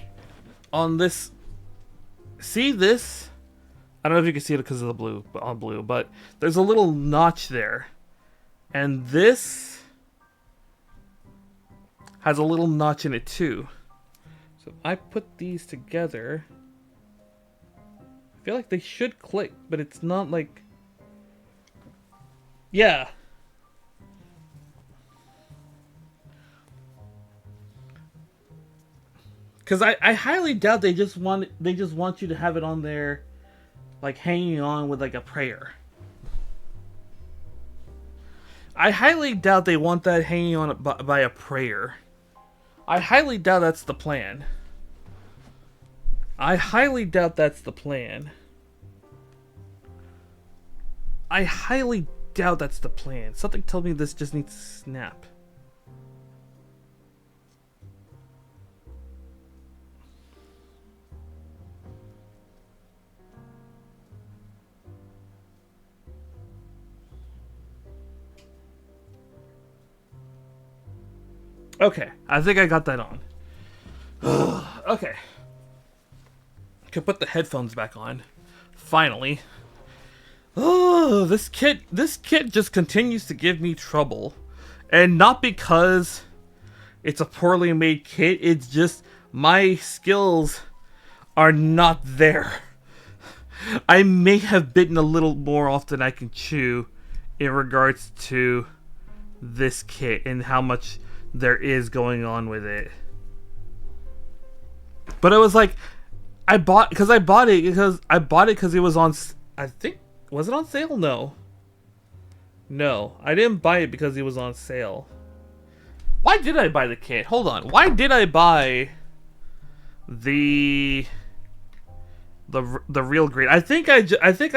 on this. See this? I don't know if you can see it because of the blue, on blue, but there's a little notch there. And this has a little notch in it too. So if I put these together, I feel like they should click, but it's not like... Yeah. Because I highly doubt they just want you to have it on there, like hanging on with like a prayer. I highly doubt they want that hanging on by a prayer. I highly doubt that's the plan. I highly doubt that's the plan. I highly doubt that's the plan. Something tells me this just needs to snap. Okay, I think I got that on. Okay. Could put the headphones back on. Finally. Oh, this kit just continues to give me trouble. And not because it's a poorly made kit, it's just my skills are not there. I may have bitten a little more off than I can chew in regards to this kit and how much there is going on with it. But it was like, I bought it because it was on, I think, was it on sale? No, I didn't buy it because it was on sale. Why did I buy the kit? Hold on. Why did I buy the real grade? I think I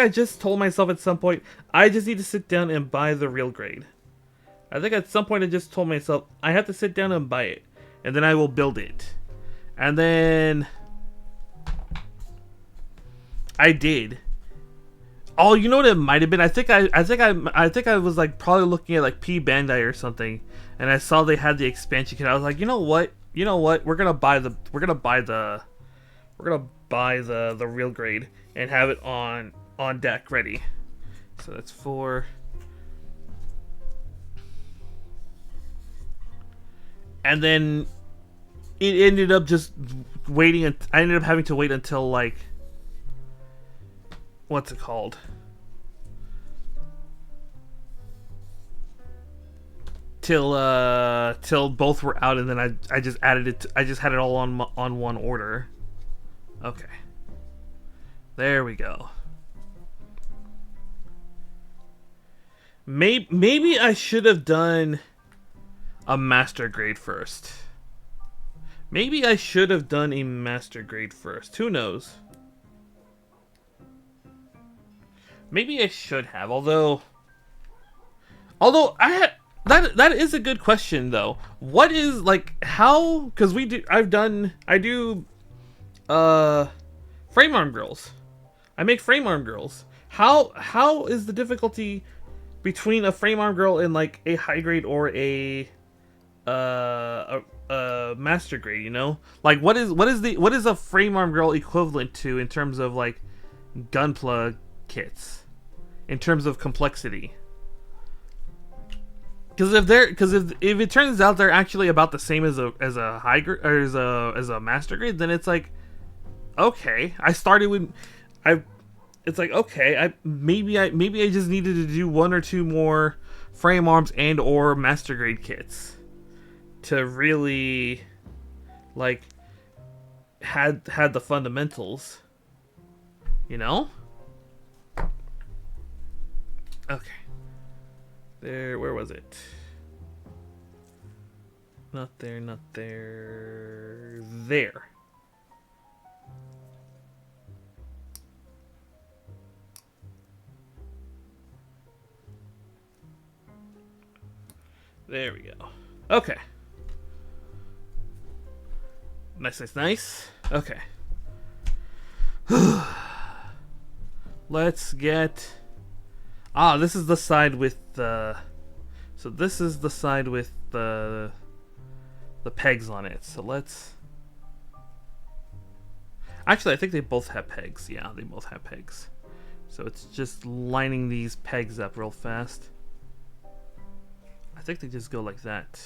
just told myself at some point I just need to sit down and buy the real grade. I think at some point I just told myself I have to sit down and buy it, and then I will build it. And then I did. Oh, you know what it might have been? I think I was like probably looking at like P Bandai or something, and I saw they had the expansion kit. I was like, you know what? We're gonna buy the real grade and have it on deck ready. So that's 4. And then it ended up just waiting. I ended up having to wait until like, what's it called? Till both were out, and then I just added it. I just had it all on one order. Okay. There we go. Maybe I should have done a master grade first. Maybe I should have done a master grade first. Who knows? Maybe I should have. Although I had that is a good question though. What is like how? Because I do frame arm girls. I make frame arm girls. How is the difficulty between a frame arm girl and like a high grade or a master grade? You know, like what is a frame arm girl equivalent to in terms of like Gunpla kits, in terms of complexity? Because if it turns out they're actually about the same as a high grade or as a master grade, then it's like, okay, it's like, okay, maybe I just needed to do 1 or 2 more frame arms and or master grade kits to really like had the fundamentals, you know? Okay. There, where was it? Not there, not there. There. There we go. Okay. Nice. Okay. Let's get... this is the side with the... So this is the side with the pegs on it. So let's... Actually, I think they both have pegs. Yeah, they both have pegs. So it's just lining these pegs up real fast. I think they just go like that.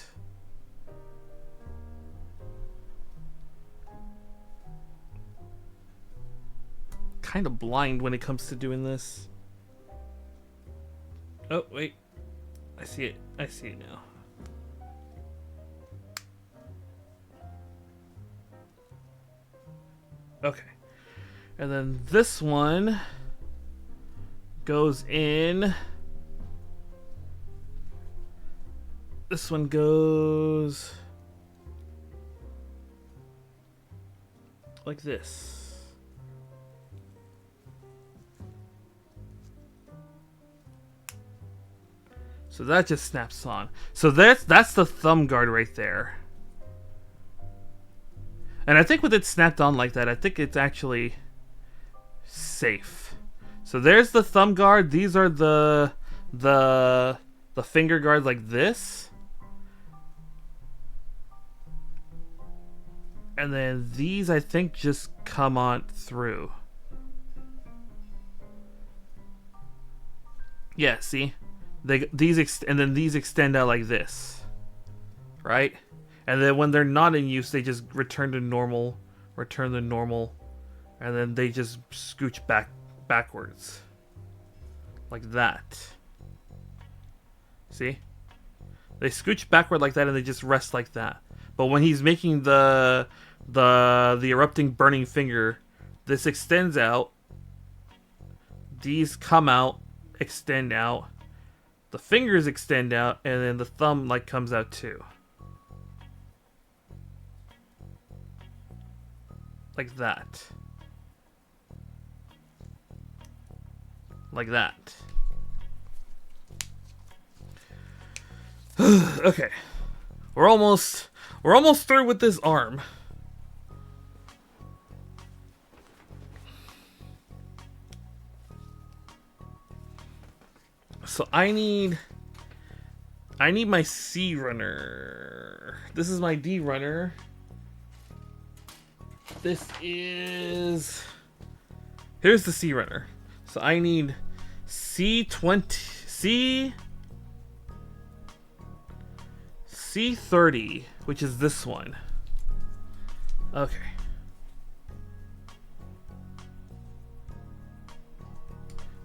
Kind of blind when it comes to doing this. Oh, wait. I see it. I see it now. Okay. And then this one goes in. This one goes like this. So that just snaps on. So that's the thumb guard right there. And I think with it snapped on like that, I think it's actually safe. So there's the thumb guard. These are the finger guards like this. And then these, I think, just come on through. Yeah, see? And then these extend out like this. Right? And then when they're not in use, they just return to normal, and then they just scooch backwards. Like that. See? They scooch backward like that and they just rest like that. But when he's making the erupting burning finger, this extends out. These come out, extend out. The fingers extend out, and then the thumb like comes out too. Like that. Like that. Okay. We're almost through with this arm. So I need my C runner. This is my D runner. Here's the C runner. So I need C30, which is this one. Okay.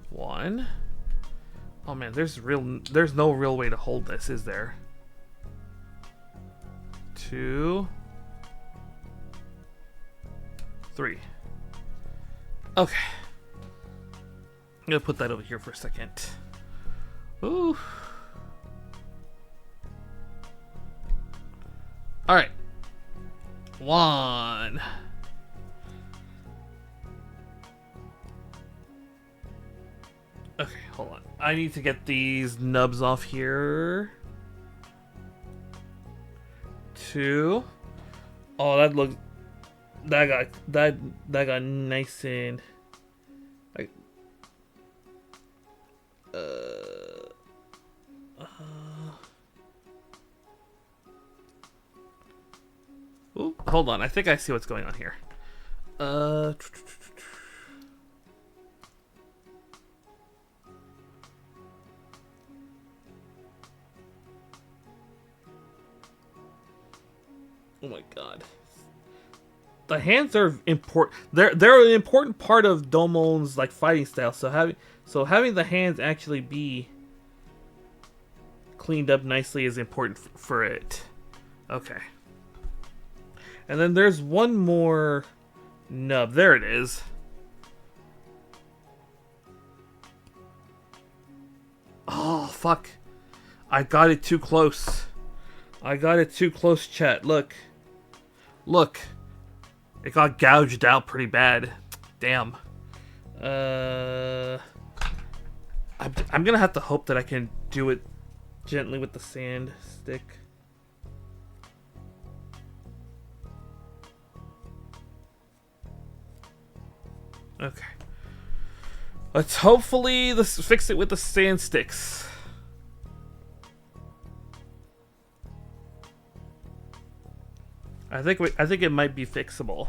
One. Oh man, there's no real way to hold this, is there? 2, 3. Okay. I'm gonna put that over here for a second. Ooh. Alright. 1. Okay, hold on. I need to get these nubs off here. 2. Oh, that got nice and like Ooh, hold on. I think I see what's going on here. Oh my god. The hands are important. They're an important part of Domon's like fighting style. So having the hands actually be cleaned up nicely is important for it. Okay. And then there's one more nub. There it is. Oh fuck. I got it too close. Chat. Look. It got gouged out pretty bad. Damn. I'm gonna have to hope that I can do it gently with the sand stick. Okay. Let's hopefully fix it with the sand sticks. I think it might be fixable.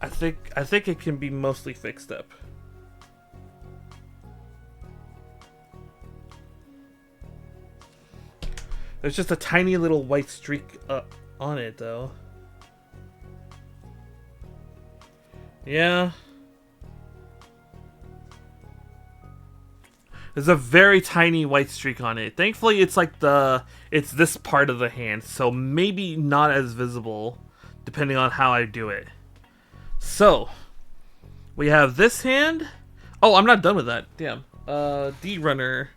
I think it can be mostly fixed up. There's just a tiny little white streak on it though. Yeah. There's a very tiny white streak on it. Thankfully, it's this part of the hand, so maybe not as visible, depending on how I do it. So, we have this hand. Oh, I'm not done with that. Damn. D runner.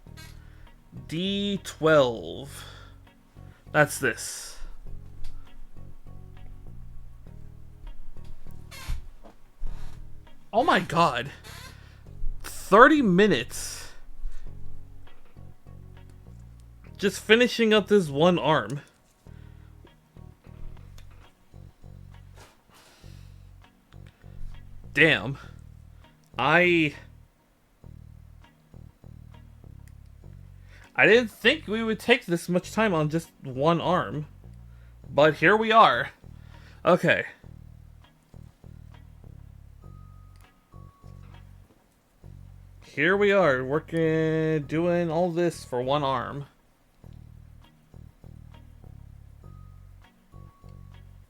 D12. That's this. Oh my god. 30 minutes. Just finishing up this one arm. Damn. I didn't think we would take this much time on just one arm. But here we are. Okay. here we are, working, doing all this for one arm.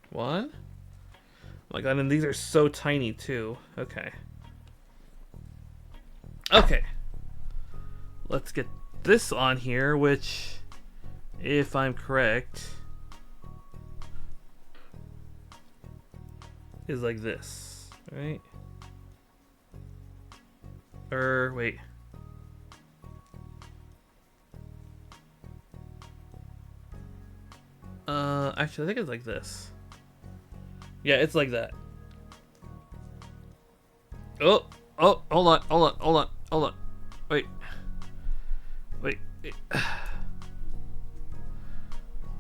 One? Oh my god, and these are so tiny too. Okay. Okay. Let's get this on here, which, if I'm correct, is like this, right? Wait. Actually, I think it's like this. Yeah, it's like that. Oh, hold on. Wait.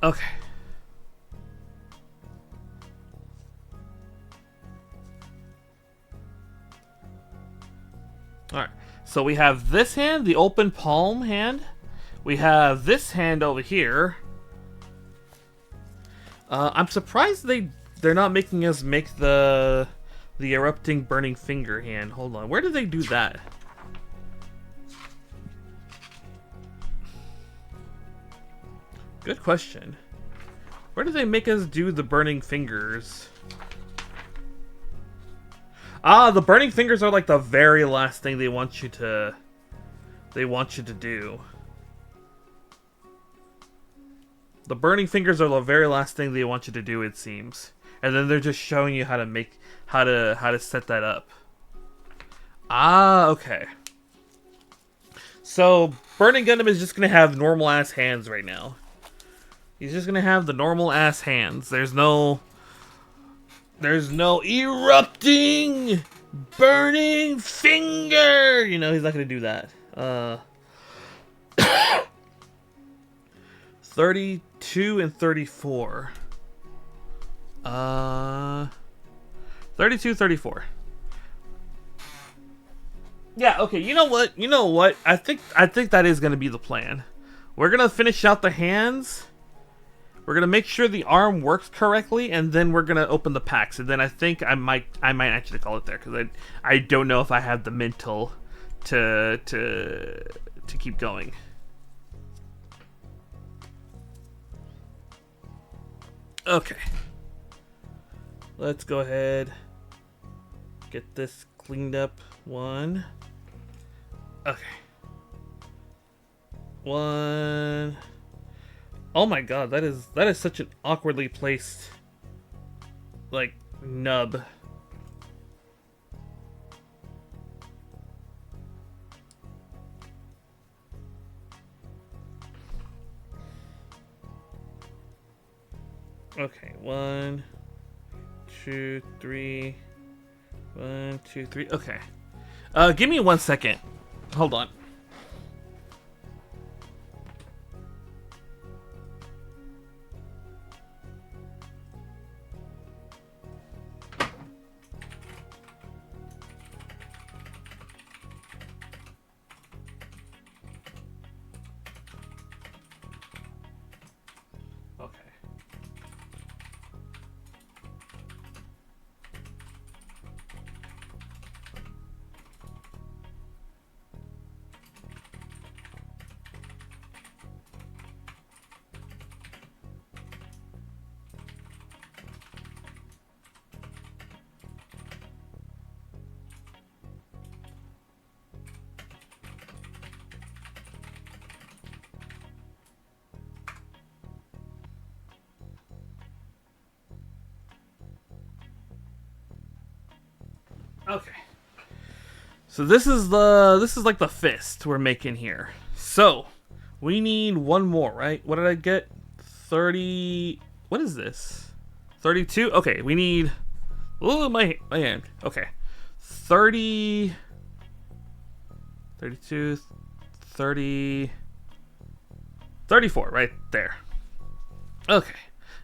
Okay. Alright, so we have this hand, the open palm hand. We have this hand over here. I'm surprised they're not making us make the erupting burning finger hand. Hold on, where did they do that? Good question. Where did they make us do the burning fingers? Ah, the burning fingers are like the very last thing they want you to do. The burning fingers are the very last thing they want you to do, it seems. And then they're just showing you how to set that up. Ah, okay. So Burning Gundam is just gonna have normal ass hands right now. He's just gonna have the normal ass hands. There's no erupting burning finger. You know, he's not gonna do that. 32 and 34. 32, 34. Yeah, okay, you know what? I think that is gonna be the plan. We're gonna finish out the hands. We're gonna make sure the arm works correctly, and then we're gonna open the packs. And then I think I might actually call it there, because I don't know if I have the mental to keep going. Okay. Let's go ahead. Get this cleaned up. One. Okay. One. Oh my god, that is such an awkwardly placed, like, nub. Okay, 1, 2, 3. 1, 2, 3. Okay. Give me 1 second. Hold on. Okay. So this is like the fist we're making here. So we need one more, right? What did I get? 30. What is this? 32. Okay, we need. Oh, my hand. Okay, 30. 32. 30. 34. Right there. Okay.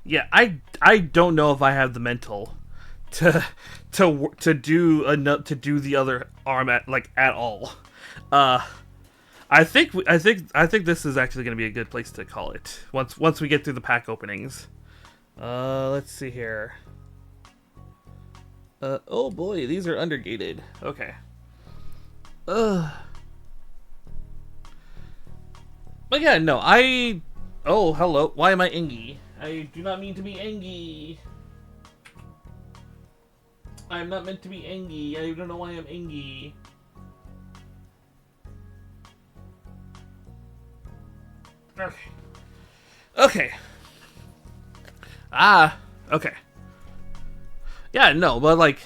Yeah, I don't know if I have the mental to do the other arm at all. I think this is actually going to be a good place to call it once we get through the pack openings. Let's see here. Oh boy, these are undergated. Okay. But yeah, no, oh, hello. Why am I Engie? I do not mean to be Engie. I'm not meant to be Engie. I don't know why I'm Engie. Okay. Okay. Okay. Yeah, no, but like,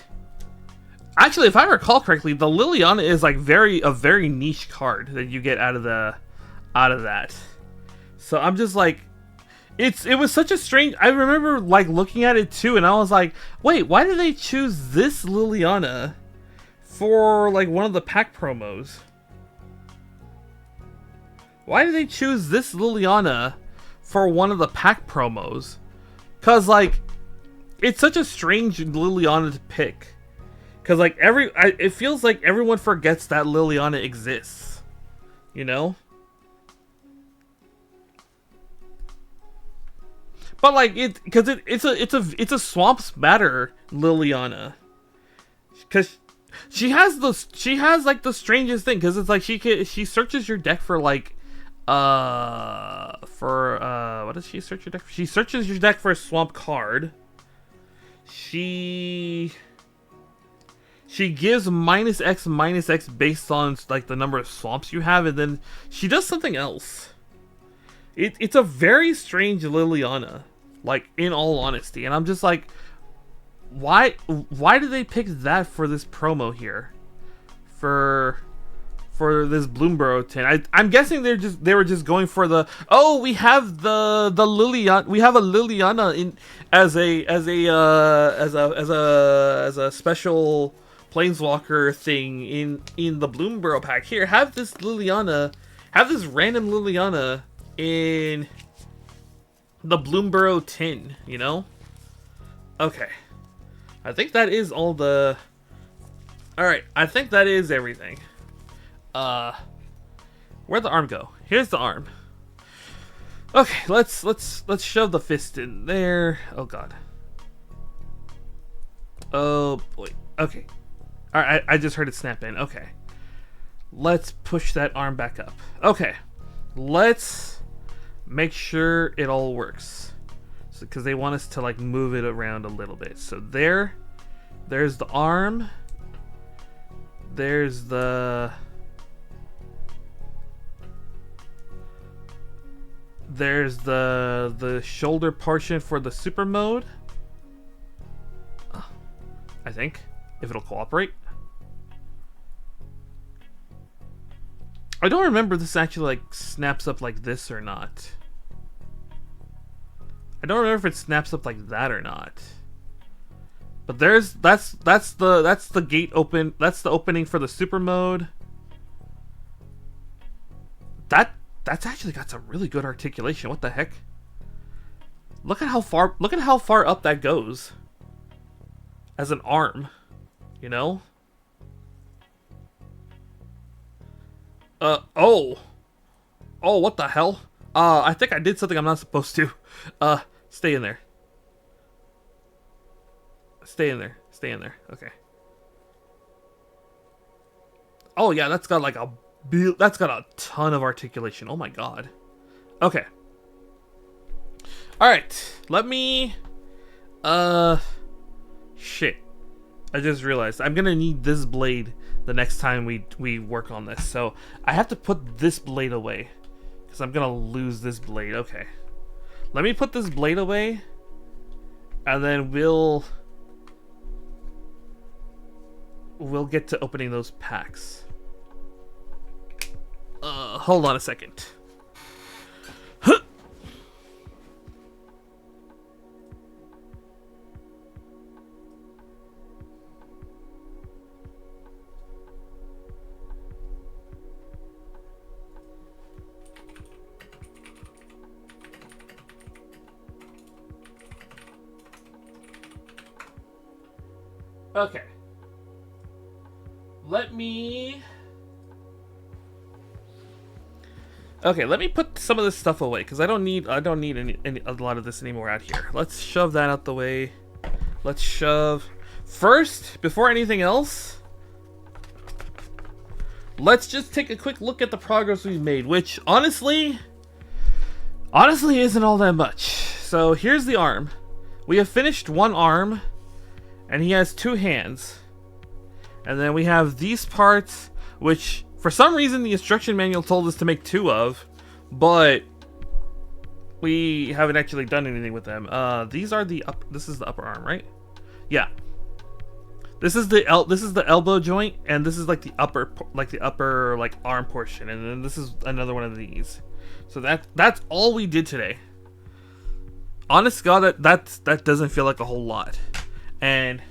actually, if I recall correctly, the Liliana is like a very niche card that you get out of that. So I'm just like, it was such a strange. I remember like looking at it too, and I was like, wait, why did they choose this Liliana for like one of the pack promos? Why did they choose this Liliana for one of the pack promos? Cause like, it's such a strange Liliana to pick. Cause like it feels like everyone forgets that Liliana exists. You know? But like it's a swamp spatter Liliana. Cause she has like the strangest thing. Cause it's like she searches your deck for like what does she search your deck for? She searches your deck for a swamp card. She gives -X based on like the number of swamps you have, and then she does something else. It's a very strange Liliana, like, in all honesty, and I'm just like, why did they pick that for this promo here, for this Bloomborough 10? I'm guessing they were just going for the, oh, we have the Liliana, we have a Liliana in as a special Planeswalker thing in the Bloomborough pack. Here, have this Liliana, have this random Liliana in the Bloomborough 10, you know? Okay. I think that is all the... Alright, I think that is everything. Where'd the arm go? Here's the arm. Okay, let's shove the fist in there. Oh god. Oh boy. Okay. Alright, I just heard it snap in. Okay. Let's push that arm back up. Okay. Let's make sure it all works. So, because they want us to like move it around a little bit. So there's the arm. There's the shoulder portion for the super mode. I think, if it'll cooperate. I don't remember if this actually like snaps up like this or not. I don't remember if it snaps up like that or not. But that's the gate open. That's the opening for the super mode. That's actually got some really good articulation. What the heck? Look at how far up that goes. As an arm, you know? Oh, what the hell? I think I did something I'm not supposed to. Stay in there. Stay in there. Okay. Oh yeah, that's got like that's got a ton of articulation. Oh my god. Okay. Alright. Let me... Shit. I just realized I'm gonna need this blade the next time we work on this. So I have to put this blade away, because I'm gonna lose this blade. Okay. Let me put this blade away, and then we'll get to opening those packs. Hold on a second. Okay. Let me put some of this stuff away, because I don't need a lot of this anymore out here. Let's shove that out the way. Let's shove first, before anything else, let's just take a quick look at the progress we've made, which honestly, Honestly, it isn't all that much. So here's the arm. We have finished one arm, and he has 2 hands. And then we have these parts, which for some reason the instruction manual told us to make 2 of, but we haven't actually done anything with them. These are the this is the upper arm, right? Yeah. This is the elbow joint, and this is like the upper arm portion, and then this is another one of these. So that's all we did today. Honest to God, that doesn't feel like a whole lot. And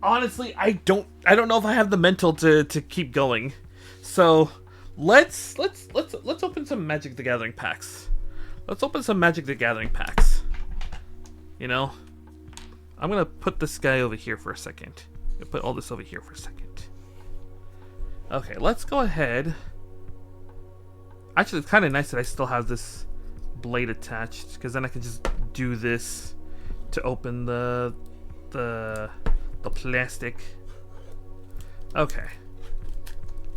honestly, I don't know if I have the mental to keep going. So let's open some Magic the Gathering packs. Let's open some Magic the Gathering packs. You know, I'm gonna put this guy over here for a second. I'm gonna put all this over here for a second. Okay, let's go ahead. Actually, it's kind of nice that I still have this blade attached, because then I can just do this to open the plastic. Okay.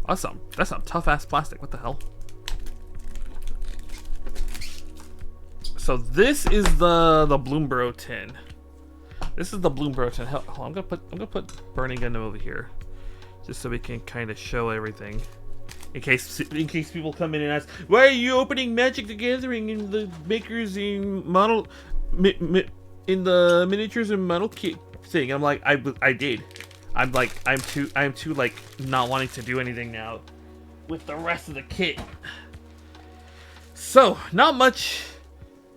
Awesome. That's some tough ass plastic. What the hell? So this is the Bloomborough tin. This is the Bloomborough tin. Hell, I'm gonna put Burning Gundam over here, just so we can kind of show everything. In case people come in and ask, why are you opening Magic the Gathering in the makers in model in the miniatures and model kit thing? I'm like, I did. I'm too like not wanting to do anything now with the rest of the kit. So not much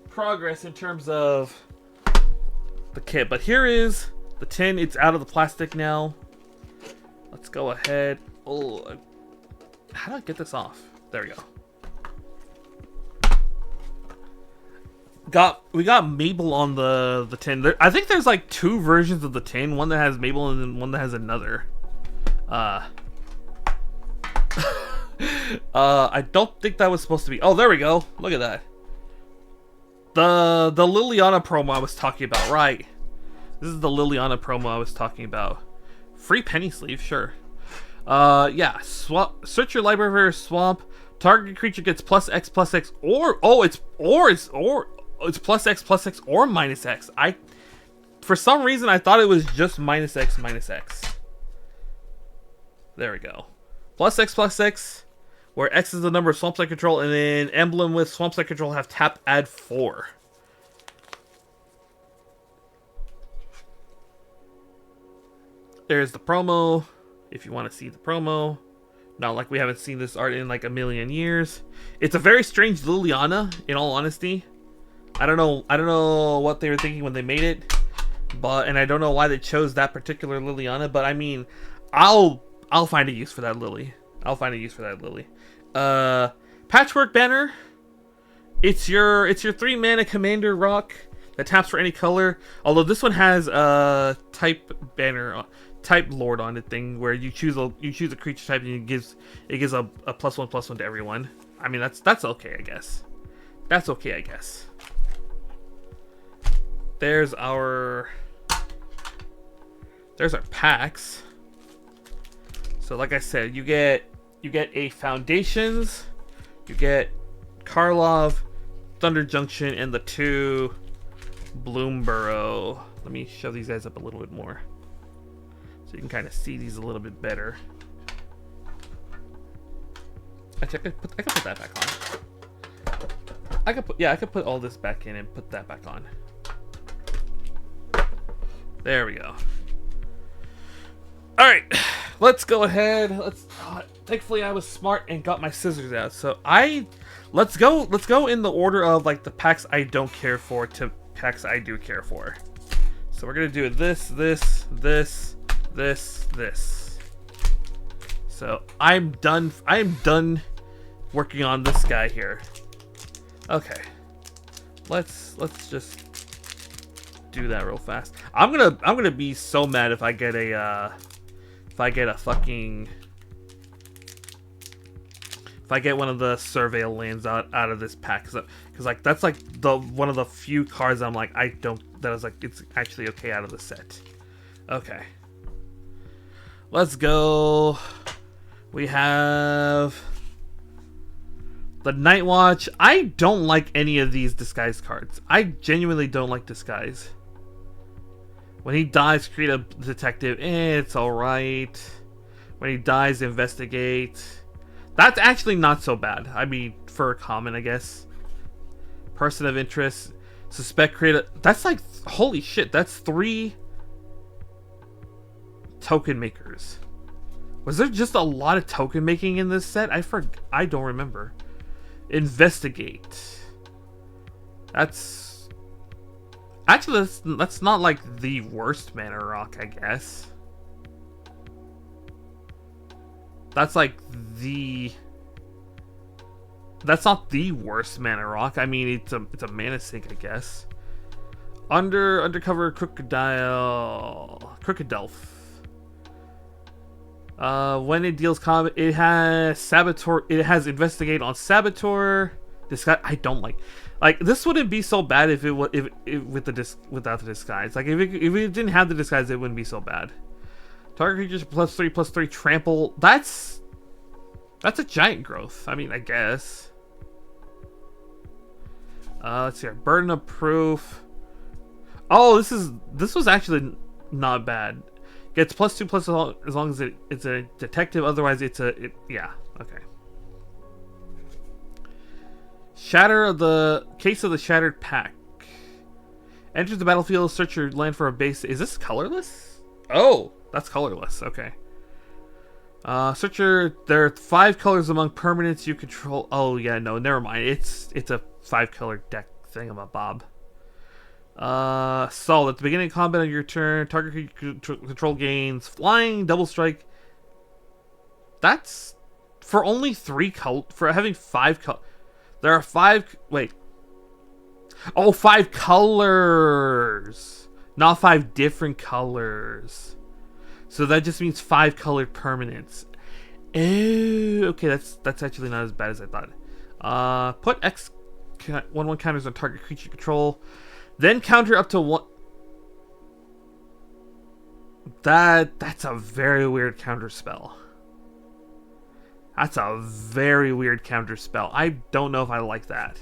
progress in terms of the kit, but here is the tin. It's out of the plastic now. Let's go ahead. Oh, how do I get this off? There we go. We got Mabel on the tin. I think there's like 2 versions of the tin. One that has Mabel and then one that has another. I don't think that was supposed to be. Oh, there we go. Look at that. The Liliana promo I was talking about, right? This is the Liliana promo I was talking about. Free penny sleeve, sure. Yeah. Search your library for swamp. Target creature gets +X or it's +X or -X. For some reason I thought it was just -X. There we go. +X, where X is the number of swamp site control, and then emblem with swamp site control have tap add 4. There's the promo, if you want to see the promo. Not like we haven't seen this art in like a million years. It's a very strange Liliana, in all honesty. I don't know what they were thinking when they made it, and I don't know why they chose that particular Liliana. But I mean, I'll find a use for that Lily. Patchwork banner. It's your 3-mana commander rock that taps for any color. Although this one has a type banner, type lord on it thing, where you choose a creature type and it gives a +1/+1 to everyone. I mean that's okay, I guess. There's our packs. So like I said, you get a Foundations, you get Karlov, Thunder Junction, and the 2 Bloomborough. Let me shove these guys up a little bit more so you can kind of see these a little bit better. Actually, I could put that back on. I could put all this back in and put that back on. There we go. All right, let's go ahead. Thankfully, I was smart and got my scissors out. So let's go in the order of like the packs I don't care for to packs I do care for. So we're gonna do this. So I'm done working on this guy here. Okay, let's just do that real fast. I'm gonna be so mad if I get a if I get one of the Surveil lands out of this pack, because like that's like one of the few cards I'm like it's actually okay out of the set. Okay, let's go. We have The Night Watch. I don't like any of these disguise cards. I genuinely don't like disguise. When he dies, create a detective. It's alright. When he dies, investigate. That's actually not so bad. I mean, for a common, I guess. Person of interest. Suspect, create a... That's like... Holy shit, that's 3 token makers. Was there just a lot of token making in this set? I don't remember. Investigate. That's... Actually, that's not like the worst mana rock, I guess. That's like the... That's not the worst mana rock. I mean, it's a mana sink, I guess. Undercover Crocodile. When it deals combat, it has Saboteur. It has Investigate on Saboteur. Disguise. I don't like this. Wouldn't be so bad if it was without the disguise. Like if it didn't have the disguise, it wouldn't be so bad. Target creatures +3/+3 trample. That's a giant growth. I mean, I guess. Let's see. Burden of proof. Oh, this was actually not bad. Gets +2/+2 as long as it's a detective. Otherwise, yeah. Okay. Shatter of the Case of the Shattered Pack. Enters the battlefield. Search your land for a base. Is this colorless? Oh, that's colorless. Okay. Searcher. There are 5 colors among permanents you control. Oh yeah, no, never mind. It's a 5-color deck thingamabob. Solid. At the beginning of combat on your turn, target control gains flying, double strike. That's for only 3 for having 5 colors. There are 5. Wait. Oh, 5 colors, not 5 different colors. So that just means 5 colored permanents. Oh, okay, that's actually not as bad as I thought. Put X 1/1 counters on target creature control. Then counter up to 1. That's a very weird counter spell. That's a very weird counter spell. I don't know if I like that.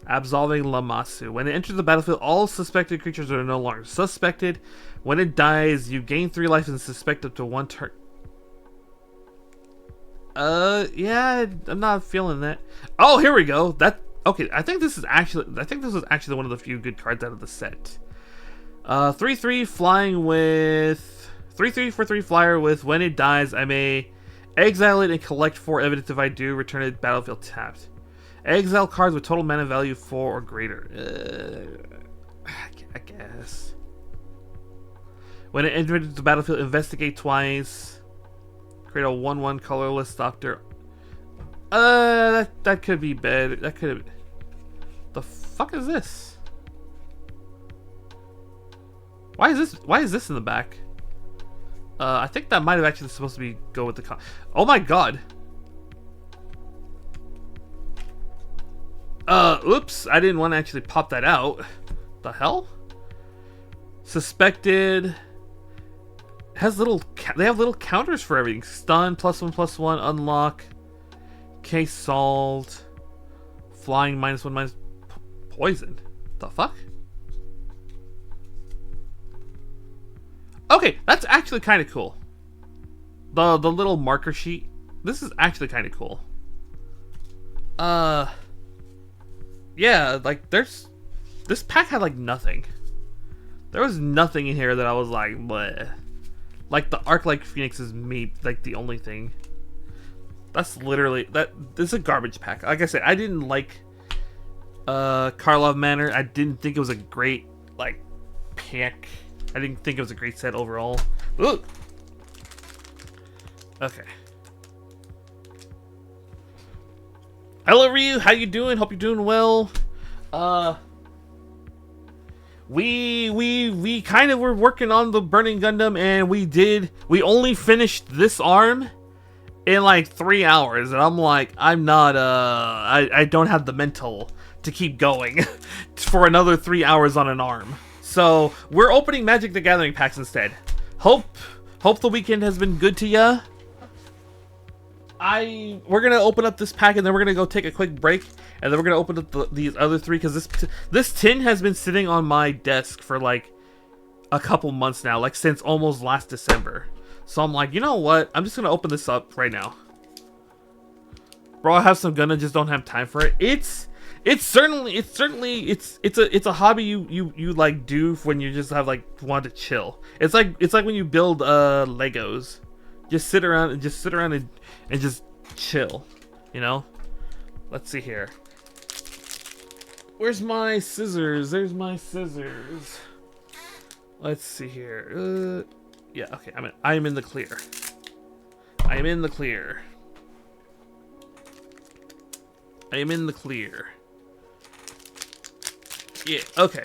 Absolving Lamasu. When it enters the battlefield, all suspected creatures are no longer suspected. When it dies, you gain 3 life and suspect up to 1 turn. Yeah, I'm not feeling that. Oh, here we go. Okay, I think this was actually one of the few good cards out of the set. 3/3 flying with 3/3 for 3 flyer with when it dies, I may exile it and collect 4 evidence. If I do, return it battlefield tapped. Exile cards with total mana value 4 or greater. I guess. When it enters the battlefield, investigate twice. Create a 1/1 colorless doctor. That could be bad. That could have. The fuck is this? Why is this in the back? I think that might have actually supposed to be go with the oh my god. Oops, I didn't want to actually pop that out. The hell? Suspected has they have little counters for everything. Stun, +1/+1, unlock, case solved, flying -1/- poison. The fuck? Okay, that's actually kind of cool. The little marker sheet. This is actually kind of cool. Yeah, like this pack had like nothing. There was nothing in here that I was like, bleh. Like the Arc-like Phoenix is like the only thing. This is a garbage pack. Like I said, I didn't like Karlov Manor. I didn't think it was a great like pack. I didn't think it was a great set overall. Ooh. Okay. Hello Ryu, how you doing? Hope you're doing well. We kind of were working on the Burning Gundam, and we only finished this arm in like 3 hours, and I'm like, I'm not I don't have the mental to keep going for another 3 hours on an arm. So we're opening Magic the Gathering packs instead. Hope the weekend has been good to ya. we're gonna open up this pack and then we're gonna go take a quick break and then we're gonna open up these other 3 because this tin has been sitting on my desk for like a couple months now, like since almost last December. So I'm like, you know what? I'm just gonna open this up right now. Bro, I have some Gundam, just don't have time for it. It's certainly a hobby you like do when you just have like want to chill. It's like when you build Legos. Just sit around and just chill, you know? Let's see here. Where's my scissors? There's my scissors. Let's see here. Yeah, okay. I'm in the clear. I am in the clear. I am in the clear. Yeah, okay.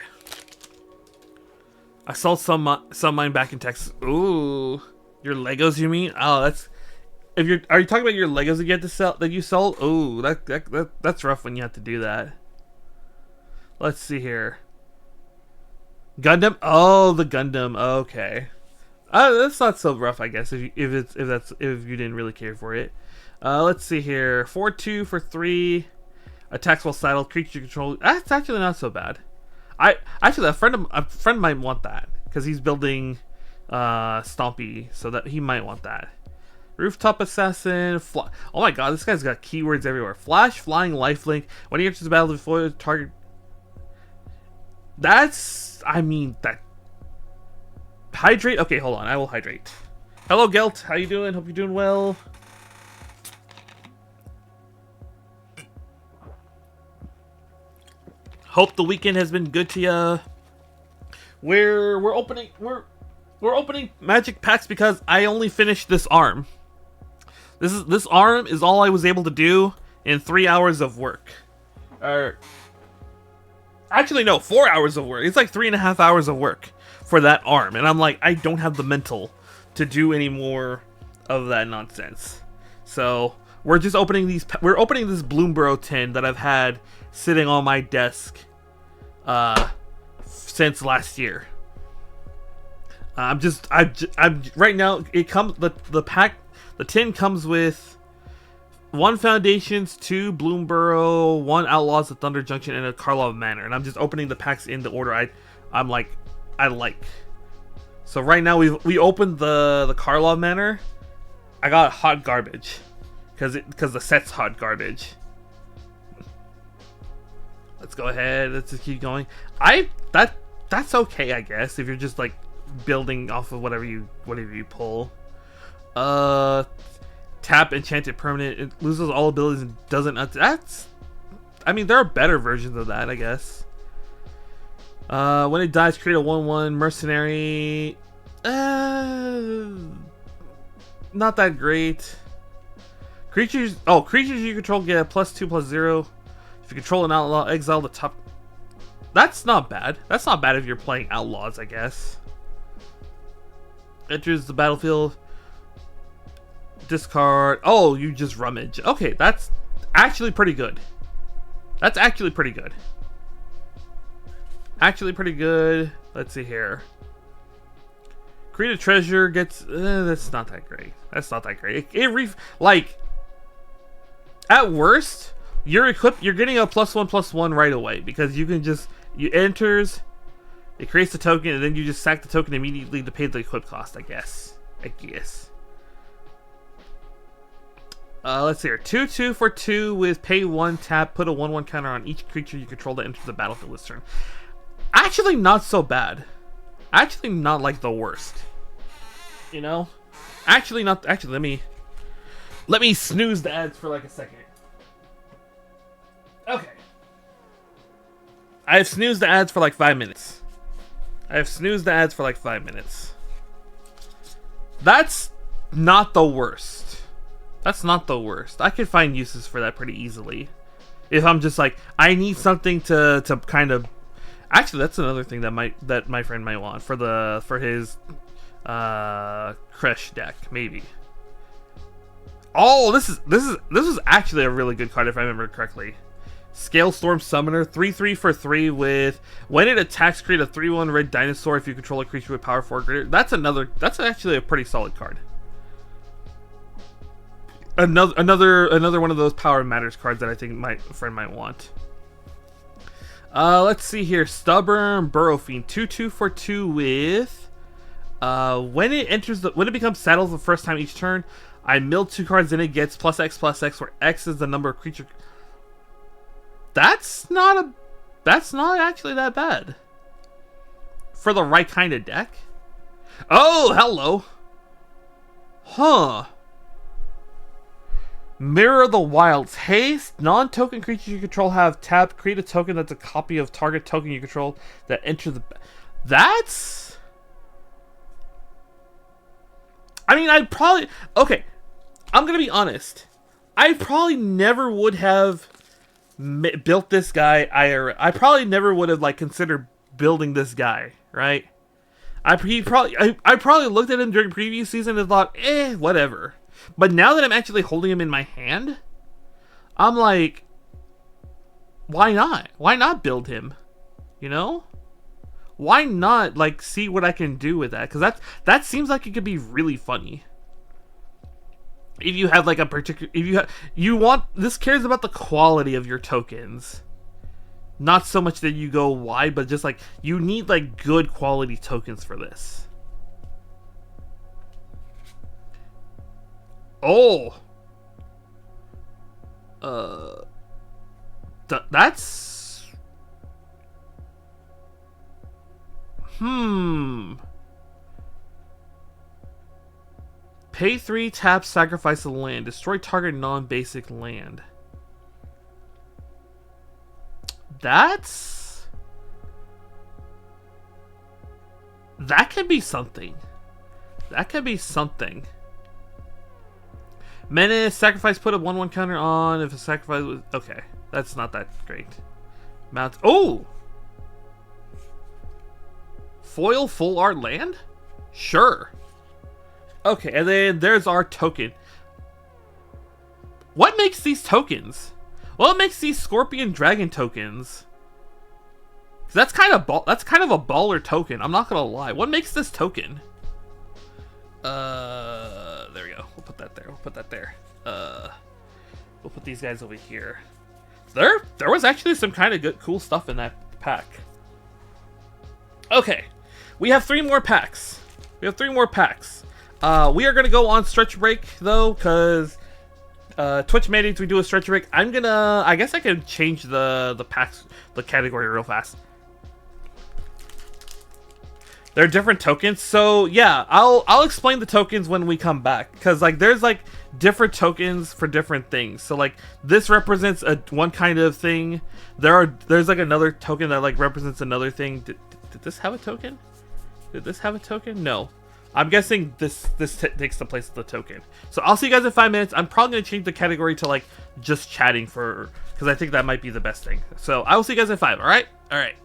I sold some mine back in Texas. Ooh, your Legos, you mean? Oh, that's. Are you talking about your Legos that you had to sell that you sold? Ooh, that's rough when you have to do that. Let's see here. Gundam. Oh, the Gundam. Okay. That's not so rough, I guess. If you didn't really care for it. Let's see here. 4-2 for 3. Attacks while saddled. Creature control. That's actually not so bad. Actually a friend might want that because he's building Stompy, so that he might want that. Rooftop assassin. Oh my god, this guy's got keywords everywhere. Flash, flying, lifelink. When he enters the battle, before the target. That. Hydrate. Okay, hold on. I will hydrate. Hello, Gelt. How you doing? Hope you're doing well. Hope the weekend has been good to ya. We're opening magic packs because I only finished this arm. This arm is all I was able to do in 3 hours of work. Actually, no, 4 hours of work. It's like 3.5 hours of work for that arm, and I'm like, I don't have the mental to do any more of that nonsense. So we're just opening these. We're opening this Bloomborough tin that I've had sitting on my desk since last year. I'm right now. It comes the tin comes with 1 Foundations, 2 Bloomborough, 1 Outlaws of Thunder Junction, and a Karlov Manor. And I'm just opening the packs in the order I like. So right now we opened the Karlov Manor. I got hot garbage because the set's hot garbage. Let's go ahead. Let's just keep going. That's okay, I guess, if you're just like building off of whatever you pull. Tap enchanted permanent. It loses all abilities and doesn't. There are better versions of that, I guess. When it dies, create a 1/1 mercenary. Not that great. Creatures you control get a +2/+0. If you control an outlaw, exile the top. That's not bad. That's not bad if you're playing outlaws, I guess. Enters the battlefield. Discard. Oh, you just rummage. Okay, that's actually pretty good. Let's see here. Create a treasure gets. That's not that great. At worst, you're equipped. You're getting a +1/+1 right away because you can just enters. It creates the token and then you just sack the token immediately to pay the equip cost. I guess. Let's see here. 2/2 for 2 with pay 1 tap. Put a 1/1 counter on each creature you control that enters the battlefield this turn. Actually, not so bad. Actually, not like the worst. You know? Actually, not. Actually, let me snooze the ads for like a second. Okay. I've snoozed the ads for like 5 minutes. That's not the worst. I could find uses for that pretty easily. If I'm just like, I need something to kind of. Actually, that's another thing that my friend might want for his Kresh deck, maybe. Oh, this is actually a really good card if I remember correctly. Scalestorm Summoner, 3/3 for 3 with when it attacks, create a 3/1 red dinosaur if you control a creature with power 4 greater. That's actually a pretty solid card. another one of those Power Matters cards that I think my friend might want. Let's see here. Stubborn Burrow Fiend, 2/2 for 2 with. When it becomes saddled the first time each turn, I mill 2 cards. Then it gets +X/+X, where X is the number of creature. That's not actually that bad for the right kind of deck. Oh, hello. Huh. Mirror the Wilds. Haste. Non-token creatures you control have tapped. Create a token that's a copy of target token you control that enters the... That's... I mean, I'd probably... Okay. I'm going to be honest. I probably never would have built this guy IRL. I probably never would have, like, considered building this guy, right? I probably looked at him during previous season and thought, whatever. But now that I'm actually holding him in my hand, I'm like, why not? Why not build him? You know? Why not, like, see what I can do with that? Because that seems like it could be really funny. If you have, like, a particular... You want... This cares about the quality of your tokens. Not so much that you go wide, but just, like, you need, like, good quality tokens for this. Oh! That's... Pay 3, tap, sacrifice a land. Destroy target non-basic land. That's... That could be something. That could be something. Menace, sacrifice, put a 1/1 counter on if a sacrifice was... Okay, that's not that great. Mount... Oh! Foil full art land? Sure. Okay, and then there's our token. What makes these tokens? Well, it makes these Scorpion Dragon tokens. That's kind of a baller token. I'm not gonna lie. What makes this token? There we go. We'll put that there. We'll put that there. We'll put these guys over here. There was actually some kind of good, cool stuff in that pack. Okay, we have 3 more packs. We are gonna go on stretch break though, because Twitch mandates we do a stretch break. I guess I can change the packs, the category real fast. They're different tokens, so yeah, I'll explain the tokens when we come back, because like there's like different tokens for different things. So like this represents one kind of thing. There's like another token that like represents another thing. Did this have a token? Did this have a token? No. I'm guessing this takes the place of the token. So I'll see you guys in 5 minutes. I'm probably gonna change the category to like just chatting because I think that might be the best thing. So I will see you guys in 5. All right. All right.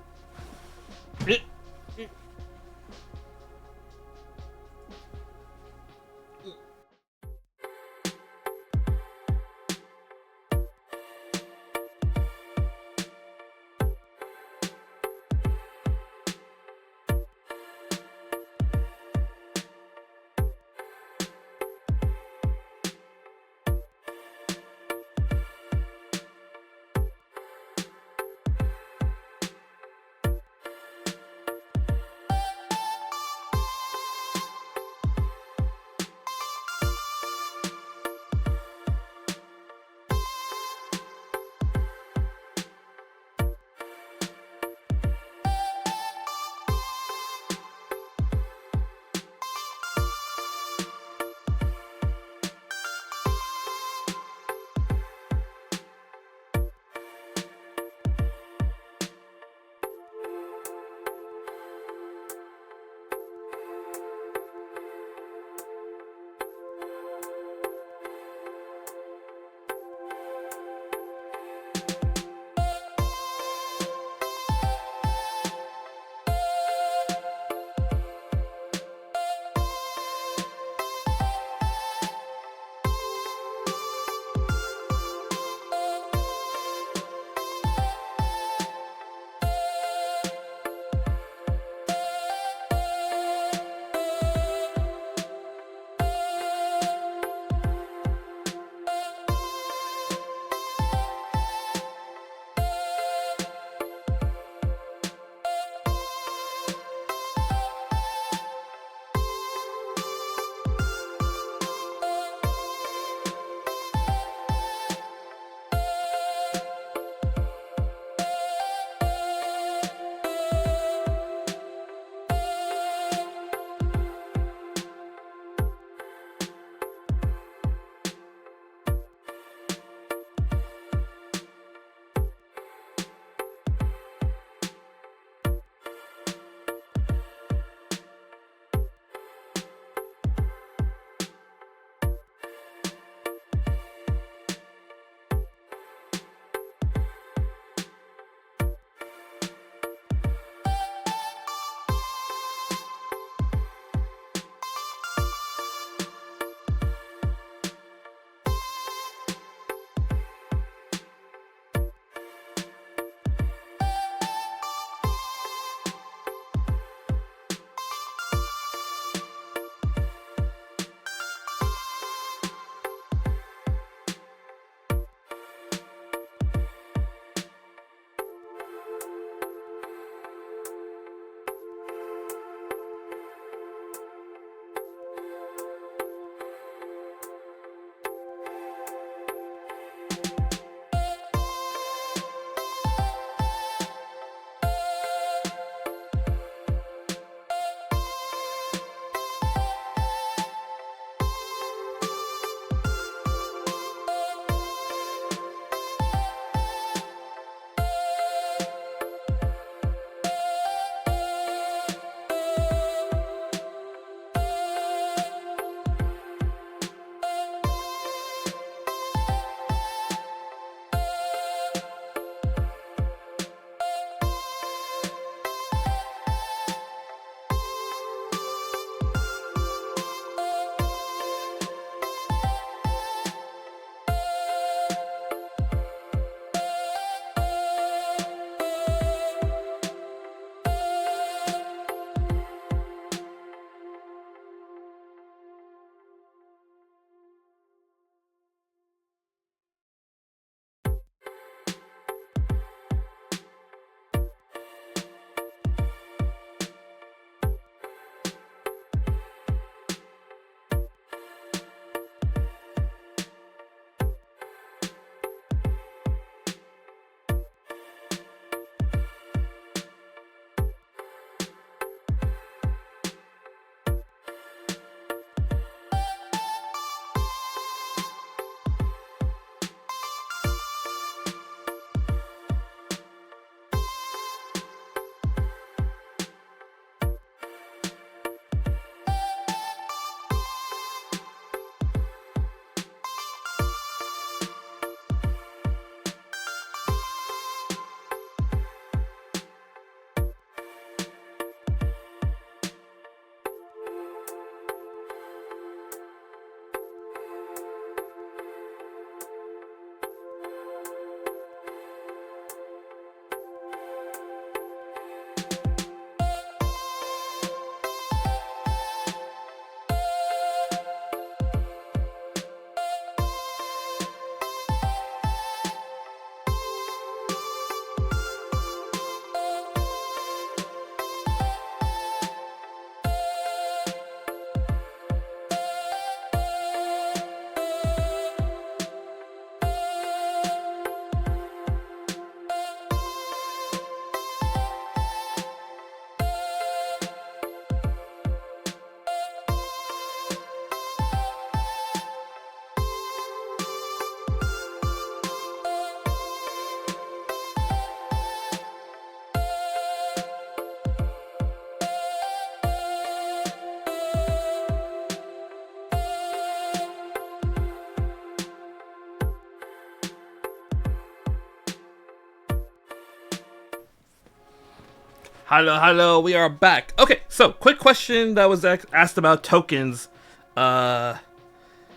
Hello, we are back. Okay, so quick question that was asked about tokens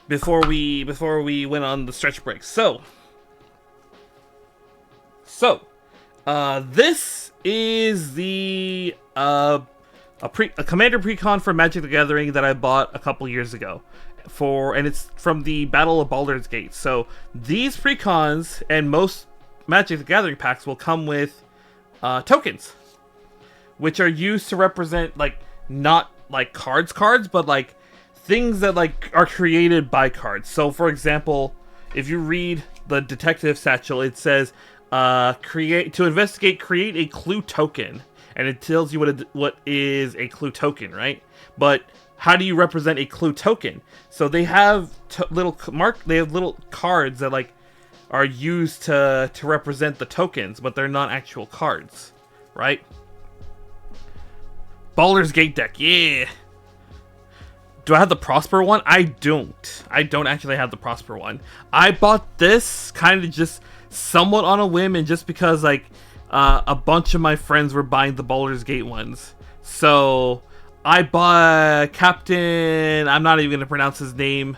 before we went on the stretch break. So this is the a commander precon for Magic the Gathering that I bought a couple years ago and it's from the Battle of Baldur's Gate. So these precons and most Magic the Gathering packs will come with tokens, which are used to represent, like, not like cards, but like things that like are created by cards. So for example, if you read the Detective Satchel, it says create a clue token, and it tells you what is a clue token, right? But how do you represent a clue token? So they have little cards that like are used to represent the tokens, but they're not actual cards, right? Baldur's Gate deck, yeah. Do I have the Prosper one? I don't. I don't actually have the Prosper one. I bought this kind of just somewhat on a whim, and just because like a bunch of my friends were buying the Baldur's Gate ones. So I bought Captain, I'm not even gonna pronounce his name,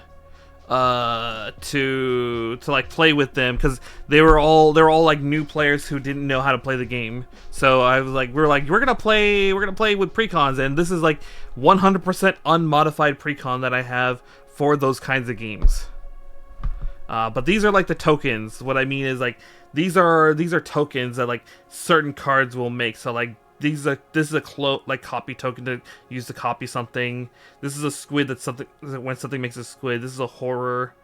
to like play with them, because they were all like new players who didn't know how to play the game. So I was like, we're gonna play with precons, and this is like 100% unmodified precon that I have for those kinds of games. But these are like the tokens. What I mean is like these are tokens that like certain cards will make. So like this is a copy token to use to copy something. This is a squid that's something when something makes a squid. This is a horror.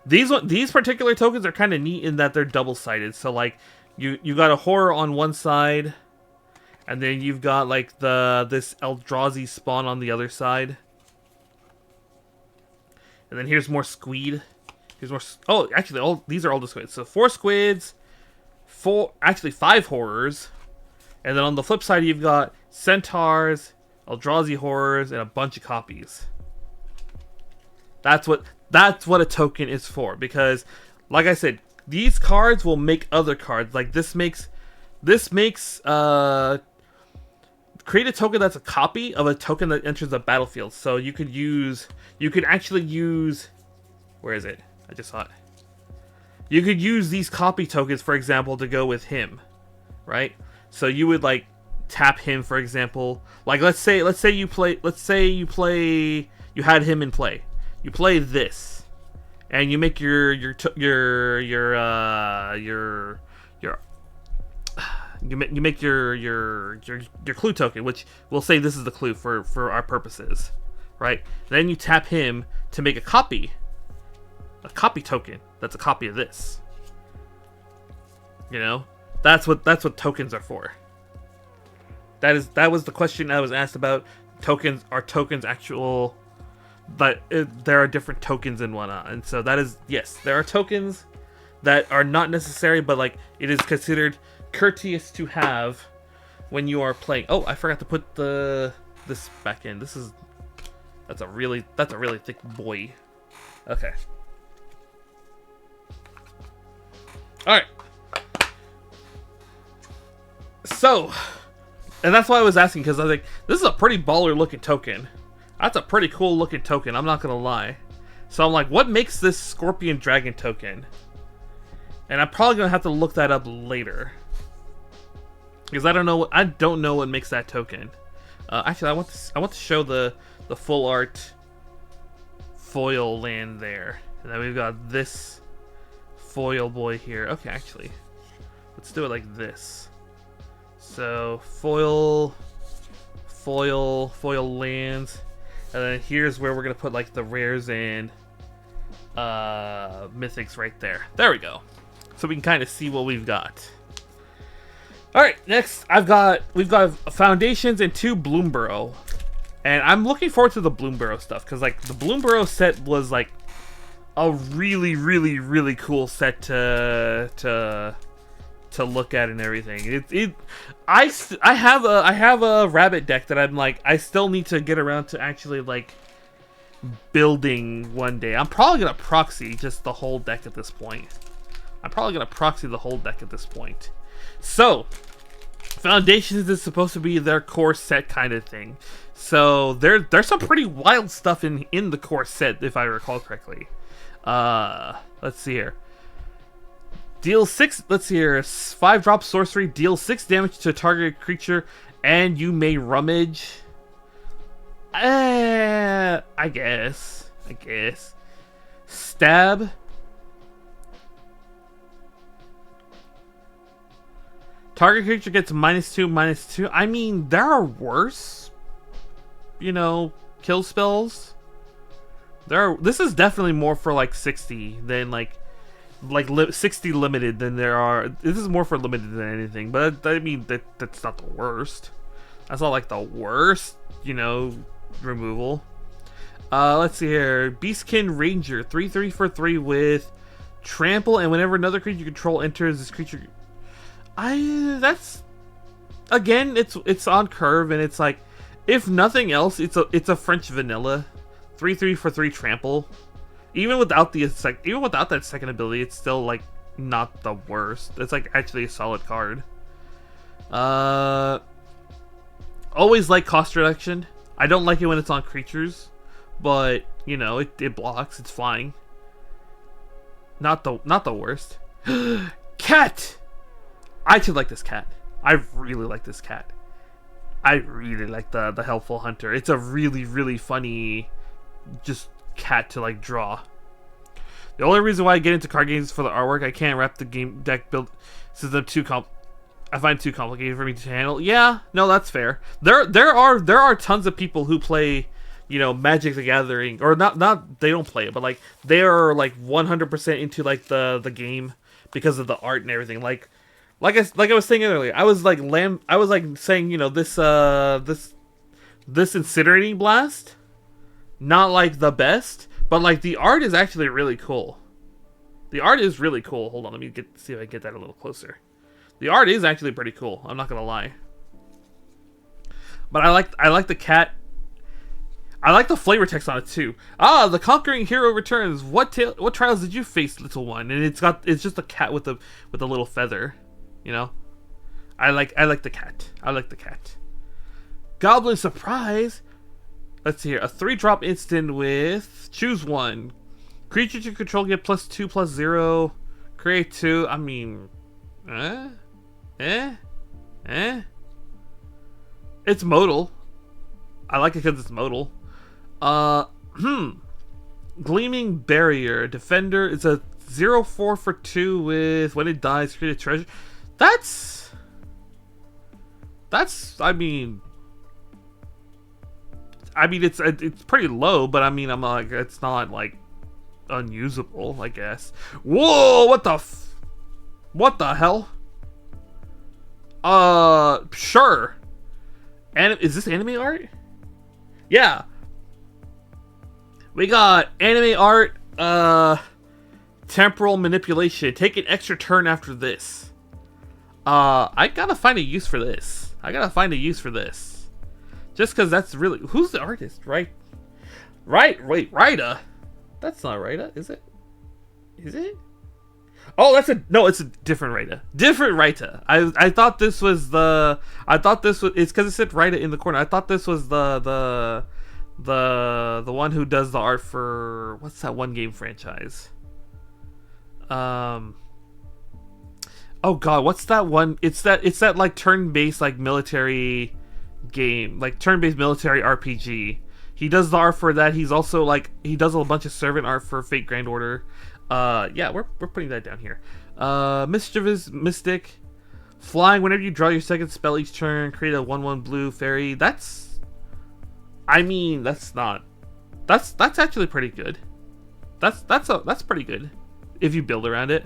These particular tokens are kind of neat in that they're double-sided. So like you got a horror on one side, and then you've got like this Eldrazi spawn on the other side. And then here's more squid. Here's more. Oh, actually, these are all the squids. So 4 squids, 5 horrors. And then on the flip side, you've got centaurs, Eldrazi horrors, and a bunch of copies. That's what a token is for. Because, like I said, these cards will make other cards. Like this makes create a token that's a copy of a token that enters the battlefield. So you could actually use. Where is it? I just saw it. You could use these copy tokens, for example, to go with him, right? So you would like tap him, for example. Like let's say you had him in play. You play this, and you make your clue token, which we'll say this is the clue for our purposes, right? Then you tap him to make a copy token that's a copy of this. You know? That's what tokens are for. That was the question I was asked about. Tokens are tokens actual, but there are different tokens and whatnot. And so that is, yes, there are tokens that are not necessary, but like it is considered courteous to have when you are playing. Oh, I forgot to put this back in. That's a really thick boy. Okay. All right. So, and that's why I was asking, because I was like, this is a pretty baller looking token. That's a pretty cool looking token, I'm not gonna lie. So I'm like, what makes this Scorpion Dragon token? And I'm probably gonna have to look that up later, because I don't know what makes that token. Actually, I want to show the full art foil land there. And then we've got this foil boy here. Okay, actually, let's do it like this. So foil lands, and then here's where we're gonna put like the rares and mythics right there. There we go. So we can kind of see what we've got. All right, next we've got foundations and 2 Bloomburrow, and I'm looking forward to the Bloomburrow stuff, because like the Bloomburrow set was like a really cool set to look at and everything. I have a rabbit deck that I'm like, I still need to get around to actually like building one day. I'm probably gonna proxy just the whole deck at this point. So Foundations is supposed to be their core set kind of thing. So there's some pretty wild stuff in the core set, if I recall correctly. Let's see here. Deal 6, let's see here. 5-drop sorcery, deal 6 damage to a target creature, and you may rummage. I guess. Stab. Target creature gets -2/-2. I mean, there are worse, kill spells. This is definitely more for like 60 than like 60 limited than there are. This is more for limited than anything, but I mean that's not the worst. That's not like the worst, removal. Let's see here. Beastkin Ranger, 3/3 for 3 with trample, and whenever another creature you control enters this creature, that's again, it's on curve, and it's like, if nothing else, it's a French vanilla. 3/3 for 3 trample. Even without that second ability, it's still like not the worst. It's like actually a solid card. Always like cost reduction. I don't like it when it's on creatures, but it blocks. It's flying. Not the worst. Cat. I actually like this cat. I really like this cat. I really like the Helpful Hunter. It's a really, really funny just cat to like draw. The only reason why I get into card games is for the artwork. I can't wrap the game deck build since I'm I find it too complicated for me to handle. Yeah, no, that's fair. There are tons of people who play, Magic the Gathering, or not they don't play it, but like they are like 100% into like the game because of the art and everything. Like I was saying earlier, I was like saying, this Incinerating Blast, not like the best, but like the art is actually really cool. The art is really cool. Hold on, let me see if I can get that a little closer. The art is actually pretty cool. I'm not gonna lie. But I like the cat. I like the flavor text on it too. The Conquering Hero returns. What trials did you face, little one? And it's just a cat with a little feather. I like the cat. I like the cat. Goblin Surprise. Let's see here. A 3-drop instant with choose one. Creature you control get +2/+0. Create 2. I mean, It's modal. I like it because it's modal. Gleaming Barrier. Defender. It's a 0/4 for 2 with when it dies, create a treasure. That's I mean it's pretty low, but I mean I'm like, it's not like unusable, I guess. Whoa, what the hell? Sure. And is this anime art? Yeah. We got anime art, temporal manipulation. Take an extra turn after this. I gotta find a use for this. Just because that's really... Who's the artist? Wait, Raida? That's not Raida, is it? Is it? Oh, no, it's a different Raida. Different Raida. I thought this was the... It's because it said Raida in the corner. I thought this was the one who does the art for... What's that one game franchise? Oh god, what's that one? It's that like turn-based like military game, like turn-based military RPG. He does the art for that. He's also like, he does a bunch of servant art for Fate Grand Order. Yeah, we're putting that down here. Mischievous Mystic. Flying whenever you draw your second spell each turn, create a 1/1 blue fairy. That's actually pretty good. That's pretty good if you build around it.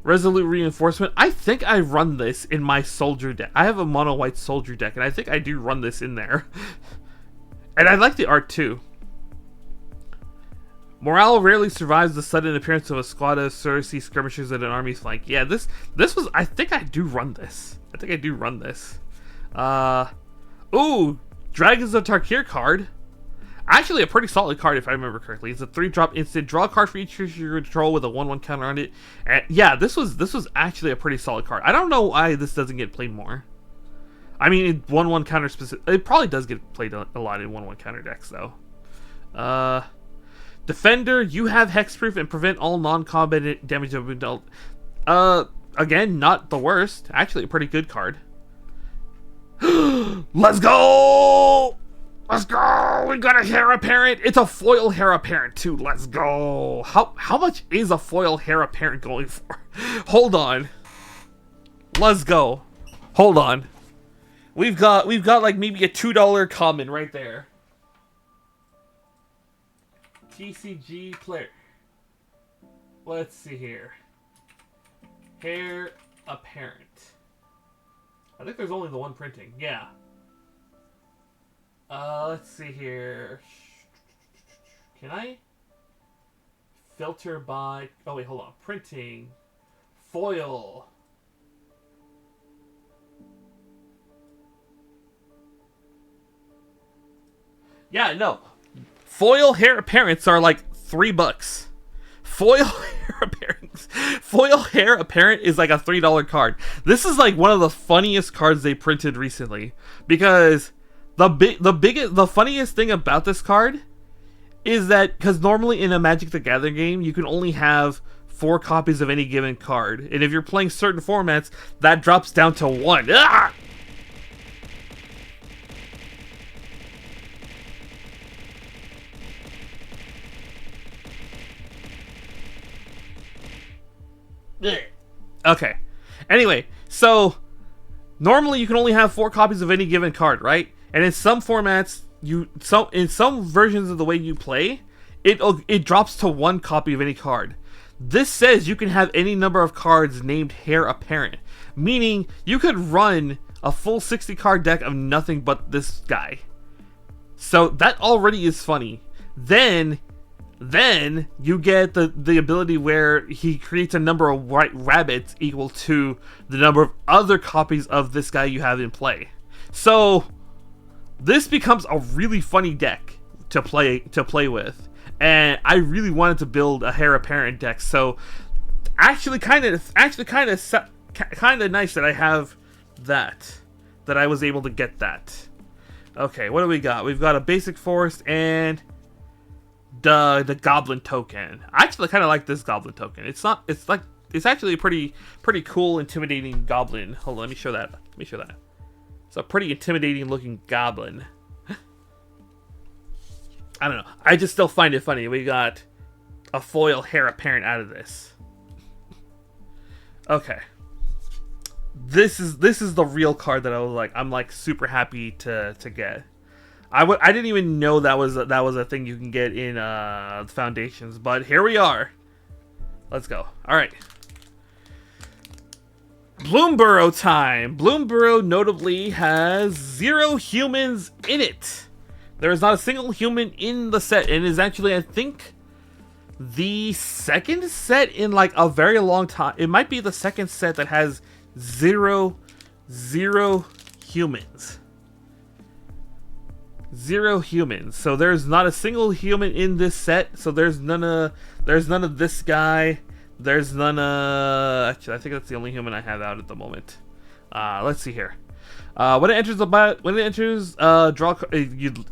Resolute Reinforcement. I think I run this in my soldier deck. I have a mono white soldier deck, and I think I do run this in there. And I like the art too. Morale rarely survives the sudden appearance of a squad of Cersei skirmishers at an army's flank. Yeah, this was... I think I do run this. Ooh, Dragons of Tarkir card. Actually, a pretty solid card if I remember correctly. It's a 3-drop instant. Draw a card for each creature you control with a 1/1 counter on it. And yeah, this was actually a pretty solid card. I don't know why this doesn't get played more. I mean, it 1/1 counter specific. It probably does get played a lot in 1/1 counter decks though. Defender, you have hexproof and prevent all non-combat damage of adult. Again, not the worst. Actually, a pretty good card. Let's go! Let's go! We got a Heir Apparent. It's a foil Heir Apparent too. Let's go. How much is a foil Heir Apparent going for? Hold on. Let's go. Hold on. We've got like maybe a $2 common right there. TCG player. Let's see here. Heir Apparent. I think there's only the one printing. Yeah. Let's see here. Can I filter by... Oh, wait, hold on. Printing. Foil. Yeah, no. Foil Heir Apparents are like $3. Foil Heir Apparent. Foil Heir Apparent is like a $3 card. This is like one of the funniest cards they printed recently because the funniest thing about this card is that because normally in a Magic the Gathering game you can only have 4 copies of any given card, and if you're playing certain formats that drops down to 1. Ah! Okay. Anyway, so normally you can only have 4 copies of any given card, right? And in some formats, in some versions of the way you play, it drops to 1 copy of any card. This says you can have any number of cards named Heir Apparent, meaning you could run a full 60 card deck of nothing but this guy. So that already is funny. Then you get the ability where he creates a number of white rabbits equal to the number of other copies of this guy you have in play. So this becomes a really funny deck to play with, and I really wanted to build a Heir Apparent deck. So actually kind of nice that I have that I was able to get that. Okay, what do we got? We've got a basic forest and the goblin token. I actually kind of like this goblin token. It's actually a pretty cool, intimidating goblin. Hold on, let me show that. It's a pretty intimidating looking goblin. I don't know. I just still find it funny. We got a foil Heir Apparent out of this. Okay. This is the real card that I'm like super happy to get. I didn't even know that was a thing you can get in Foundations, but here we are. Let's go. All right. Bloomburrow time. Bloomburrow notably has 0 humans in it. There is not a single human in the set, and is actually, I think, the second set in like a very long time. It might be the second set that has zero humans. 0 humans. So there's not a single human in this set. So there's none of this guy. There's none of... Actually, I think that's the only human I have out at the moment. Let's see here. When it enters,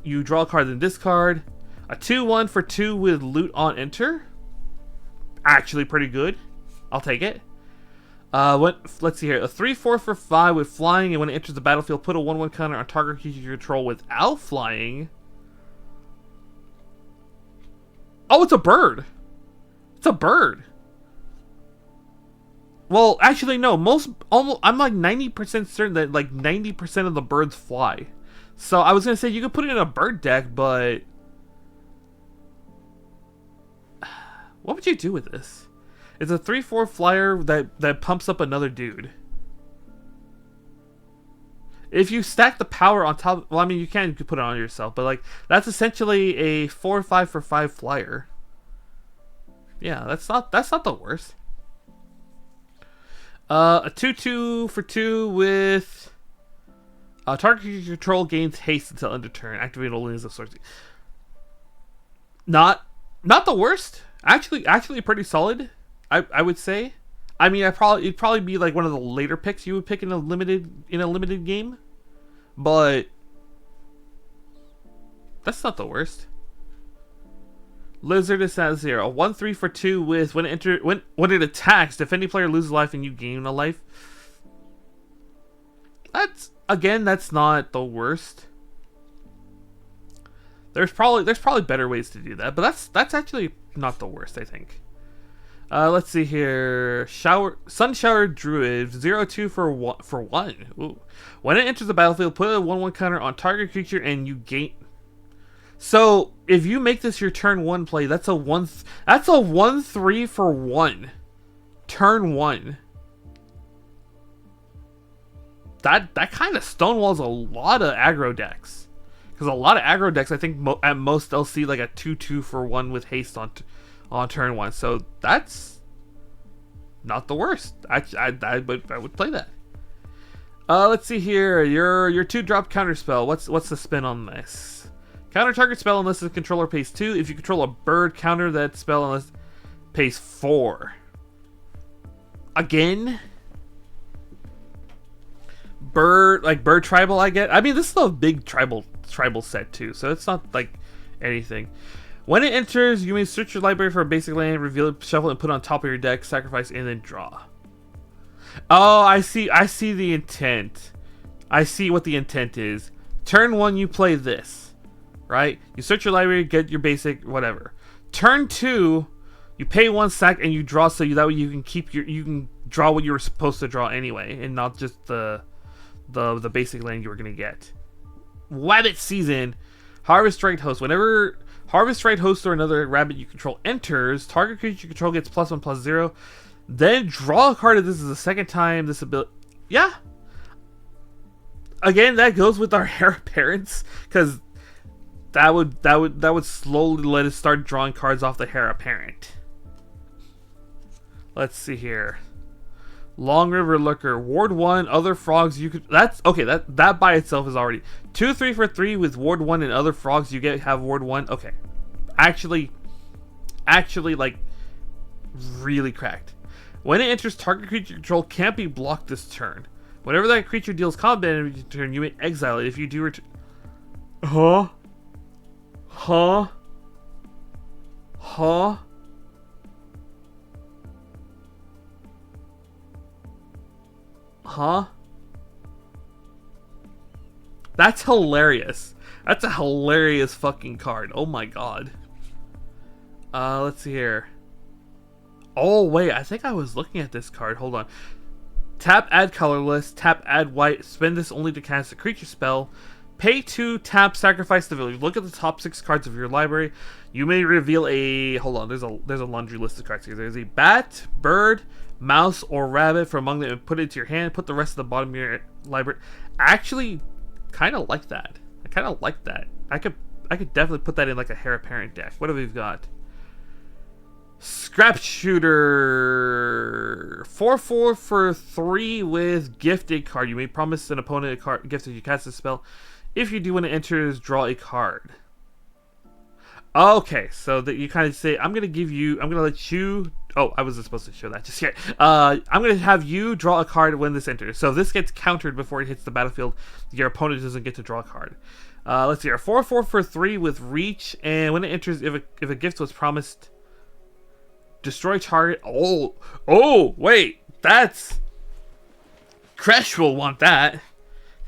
you draw a card and discard. A 2/1 for 2 with loot on enter. Actually pretty good. I'll take it. Let's see here. A 3/4 for 5 with flying, and when it enters the battlefield, put a 1/1 counter on target creature you control without flying. Oh, it's a bird. It's a bird. Well, actually, no. I'm like 90% certain that like 90% of the birds fly. So I was gonna say you could put it in a bird deck, but what would you do with this? It's a 3/4 flyer that pumps up another dude. If you stack the power on top, well, I mean, you can put it on yourself, but like that's essentially a 4/5 for 5 flyer. Yeah, that's not the worst. A 2/2 for 2 with target you control gains haste until end of turn. Activate only as a source. Not the worst. Actually pretty solid. I would say. I mean, it'd probably be like one of the later picks you would pick in a limited game, but that's not the worst. Lizard is at 0. 1-3 for 2 with when it attacks, defending player loses life and you gain a life. That's not the worst. There's probably better ways to do that, but that's actually not the worst, I think. Let's see here. Sun Shower Druid 0-2 for 1. Ooh. When it enters the battlefield, put a 1/1 counter on target creature and you gain. So if you make this your turn 1 play, that's a 1/3 for 1. Turn 1. That kind of stonewalls a lot of aggro decks. Because a lot of aggro decks, I think at most they'll see like a 2/2 for 1 with haste on turn 1. So that's not the worst. I would play that. Let's see here. Your 2-drop counter spell. What's the spin on this? Counter target spell unless the controller pays 2. If you control a bird, counter that spell unless it pays 4. Again? Bird tribal, I get. I mean, this is a big tribal set too, so it's not like anything. When it enters, you may search your library for a basic land, reveal it, shuffle, and put it on top of your deck, sacrifice, and then draw. Oh, I see the intent. I see what the intent is. Turn 1, you play this. Right? You search your library, get your basic, whatever. Turn 2, you pay 1 sack and you draw, so that way you can draw what you were supposed to draw anyway, and not just the basic land you were gonna get. Rabbit Season, Harvest Right Host. Whenever Harvest Right Host or another rabbit you control enters, target creature you control gets +1/+0. Then draw a card if this is the second time this ability. Yeah. Again, that goes with our Heir Apparents, because that would slowly let us start drawing cards off the Heir Apparent. Let's see here. Long River Looker, Ward 1, other frogs you could. That's okay. That by itself is already 2/3 for 3 with Ward 1 and other frogs you have Ward 1. Okay, actually, like really cracked. When it enters, target creature control can't be blocked this turn. Whenever that creature deals combat damage in turn, you may exile it. If you do return. Huh? That's hilarious. That's a hilarious fucking card. Oh my god. Let's see here. Oh wait, I think I was looking at this card. Hold on. Tap, add colorless. Tap, add white. Spend this only to cast a creature spell. Pay 2, tap, sacrifice the village. Look at the top 6 cards of your library. You may reveal a. Hold on, there's a laundry list of cards here. There's a bat, bird, mouse, or rabbit from among them and put it into your hand. Put the rest of the bottom of your library. Actually, kind of like that. I kind of like that. I could definitely put that in like a Heir Apparent deck. What have we got? Scrap Shooter 4/4 for 3 with gifted card. You may promise an opponent a card gift if you cast a spell. If you do, when it enters, draw a card. Okay, so that you kind of say, I'm gonna let you. Oh, I wasn't supposed to show that just yet. I'm gonna have you draw a card when this enters. So if this gets countered before it hits the battlefield, your opponent doesn't get to draw a card. Let's see here. 4/4 for 3 with reach, and when it enters, if a gift was promised. Destroy target. Oh, wait. That's. Kresh will want that.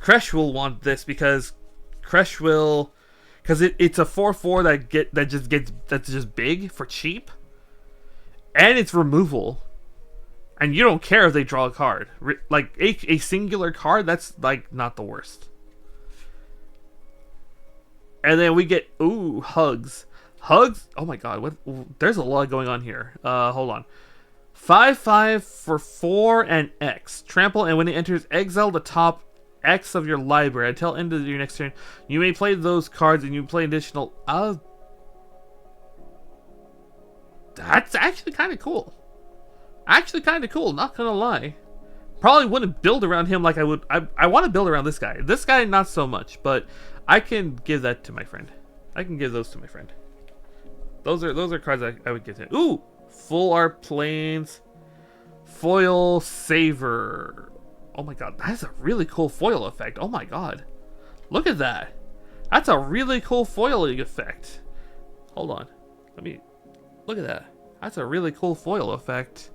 Kresh will want this because Kresh will. Because it's a 4/4 that's just big for cheap. And it's removal. And you don't care if they draw a card. Like a singular card, that's like not the worst. And then we get. Ooh, Hugs. Hugs? Oh my god, what? There's a lot going on here. Hold on. 5/5 for 4 and X. Trample, and when it enters, exile the top X of your library. Until end of your next turn, you may play those cards and you play additional. That's actually kind of cool. Not gonna lie. Probably wouldn't build around him like I would. I want to build around this guy. This guy, not so much, but I can give that to my friend. I can give those to my friend. Those are cards I would get to. Ooh, full art planes, foil saver. Oh my god, that's a really cool foil effect. Oh my god, look at that. That's a really cool foiling effect. Hold on, let me look at that. That's a really cool foil effect.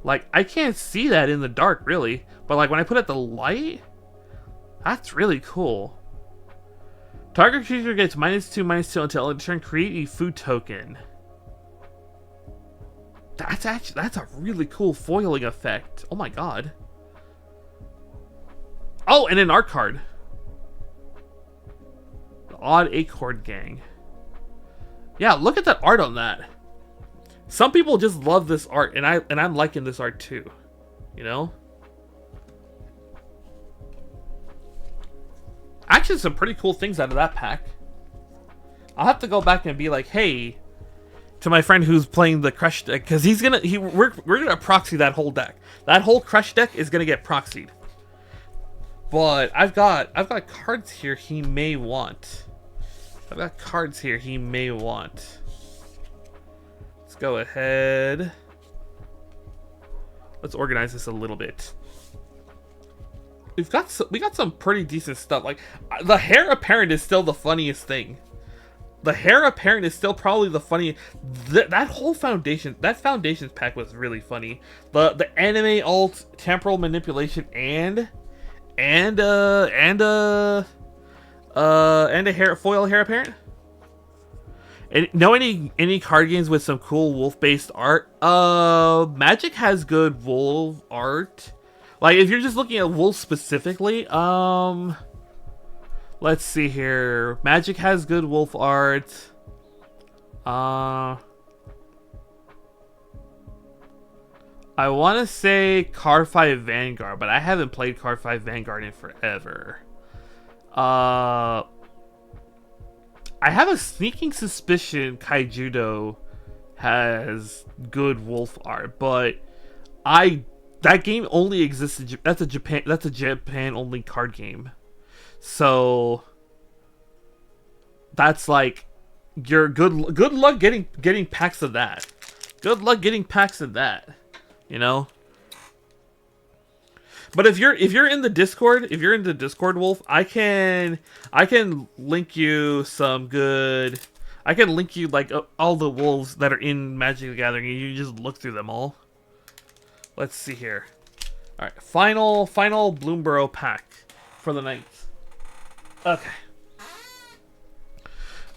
Like, I can't see that in the dark, really. But, like, when I put it the light, that's really cool. Target creature gets -2/-2 until end of turn. Create a food token. That's a really cool foiling effect. Oh my god. Oh, and an art card. The Odd Acorn Gang. Yeah, look at that art on that. Some people just love this art, and I'm liking this art too. You know? Actually, some pretty cool things out of that pack. I'll have to go back and be like, hey, to my friend who's playing the Crush deck, because we're gonna proxy that whole deck. That whole Crush deck is gonna get proxied. But I've got cards here he may want. Let's go ahead. Let's organize this a little bit. We got some pretty decent stuff. Like, the Heir Apparent is still the funniest thing. The Heir Apparent is still probably the funniest. That whole foundations pack was really funny. The anime alt, temporal manipulation, and a foil Heir Apparent. And know any card games with some cool wolf based art? Magic has good wolf art. Like, if you're just looking at wolf specifically, let's see here. Magic has good wolf art. I want to say Card 5 Vanguard, but I haven't played Card 5 Vanguard in forever. I have a sneaking suspicion Kaijudo has good wolf art, but that game only exists in that's a Japan only card game. So that's like your good luck getting packs of that. Good luck getting packs of that, you know? But if you're in the Discord, Wolf, I can link you some good. I can link you like all the wolves that are in Magic the Gathering, and you just look through them all. Let's see here. All right, final Bloomborough pack for the night. Okay.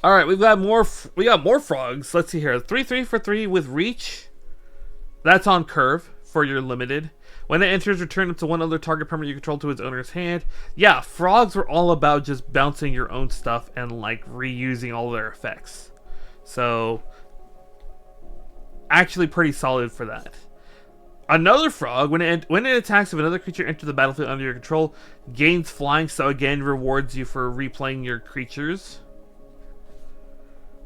All right, we got more frogs. Let's see here. 3/3 for 3 with reach. That's on curve for your limited. When it enters, return it to one other target permanent you control to its owner's hand. Yeah, frogs were all about just bouncing your own stuff and like reusing all their effects. So, actually pretty solid for that. Another frog, when it attacks, if another creature enters the battlefield under your control, gains flying, so again rewards you for replaying your creatures.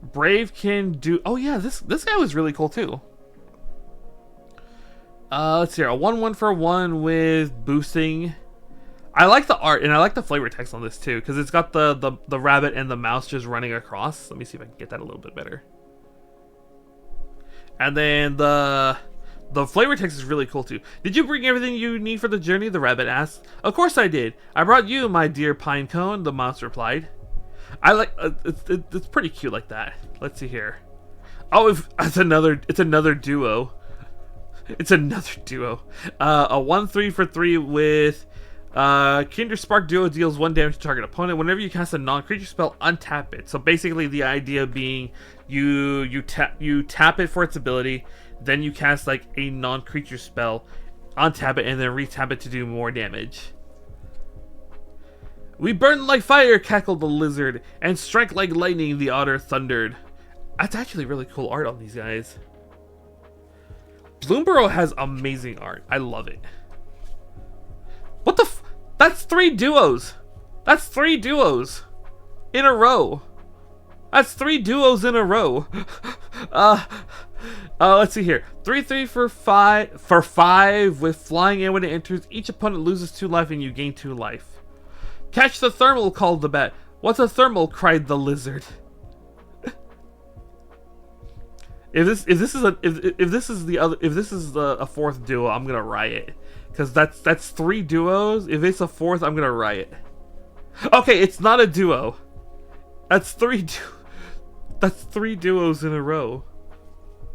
Brave can do... Oh yeah, this guy was really cool too. Let's see here. A 1/1 for 1 with boosting. I like the art and I like the flavor text on this too, because it's got the rabbit and the mouse just running across. Let me see if I can get that a little bit better. And then the flavor text is really cool too. Did you bring everything you need for the journey? The rabbit asked. Of course I did. I brought you, my dear Pinecone, the mouse replied. I like it's pretty cute like that. Let's see here. Oh, it's another duo. It's another duo. A 1/3 for 3 with Kinder Spark Duo deals 1 damage to target opponent. Whenever you cast a non-creature spell, untap it. So basically the idea being you tap it for its ability, then you cast like a non-creature spell, untap it, and then retap it to do more damage. We burn like fire, cackled the lizard, and strike like lightning, the otter thundered. That's actually really cool art on these guys. Bloomborough has amazing art. I love it. What the f... That's 3 duos. That's 3 duos in a row. That's 3 duos in a row. Let's see here. 3/3 for 5 with flying, and when it enters, each opponent loses 2 life and you gain 2 life. Catch the thermal, called the bat. What's a thermal? Cried the lizard. if this is a fourth duo, I'm gonna riot, because that's 3 duos. If it's a fourth, I'm gonna riot. Okay, it's not a duo. That's 3 duos in a row.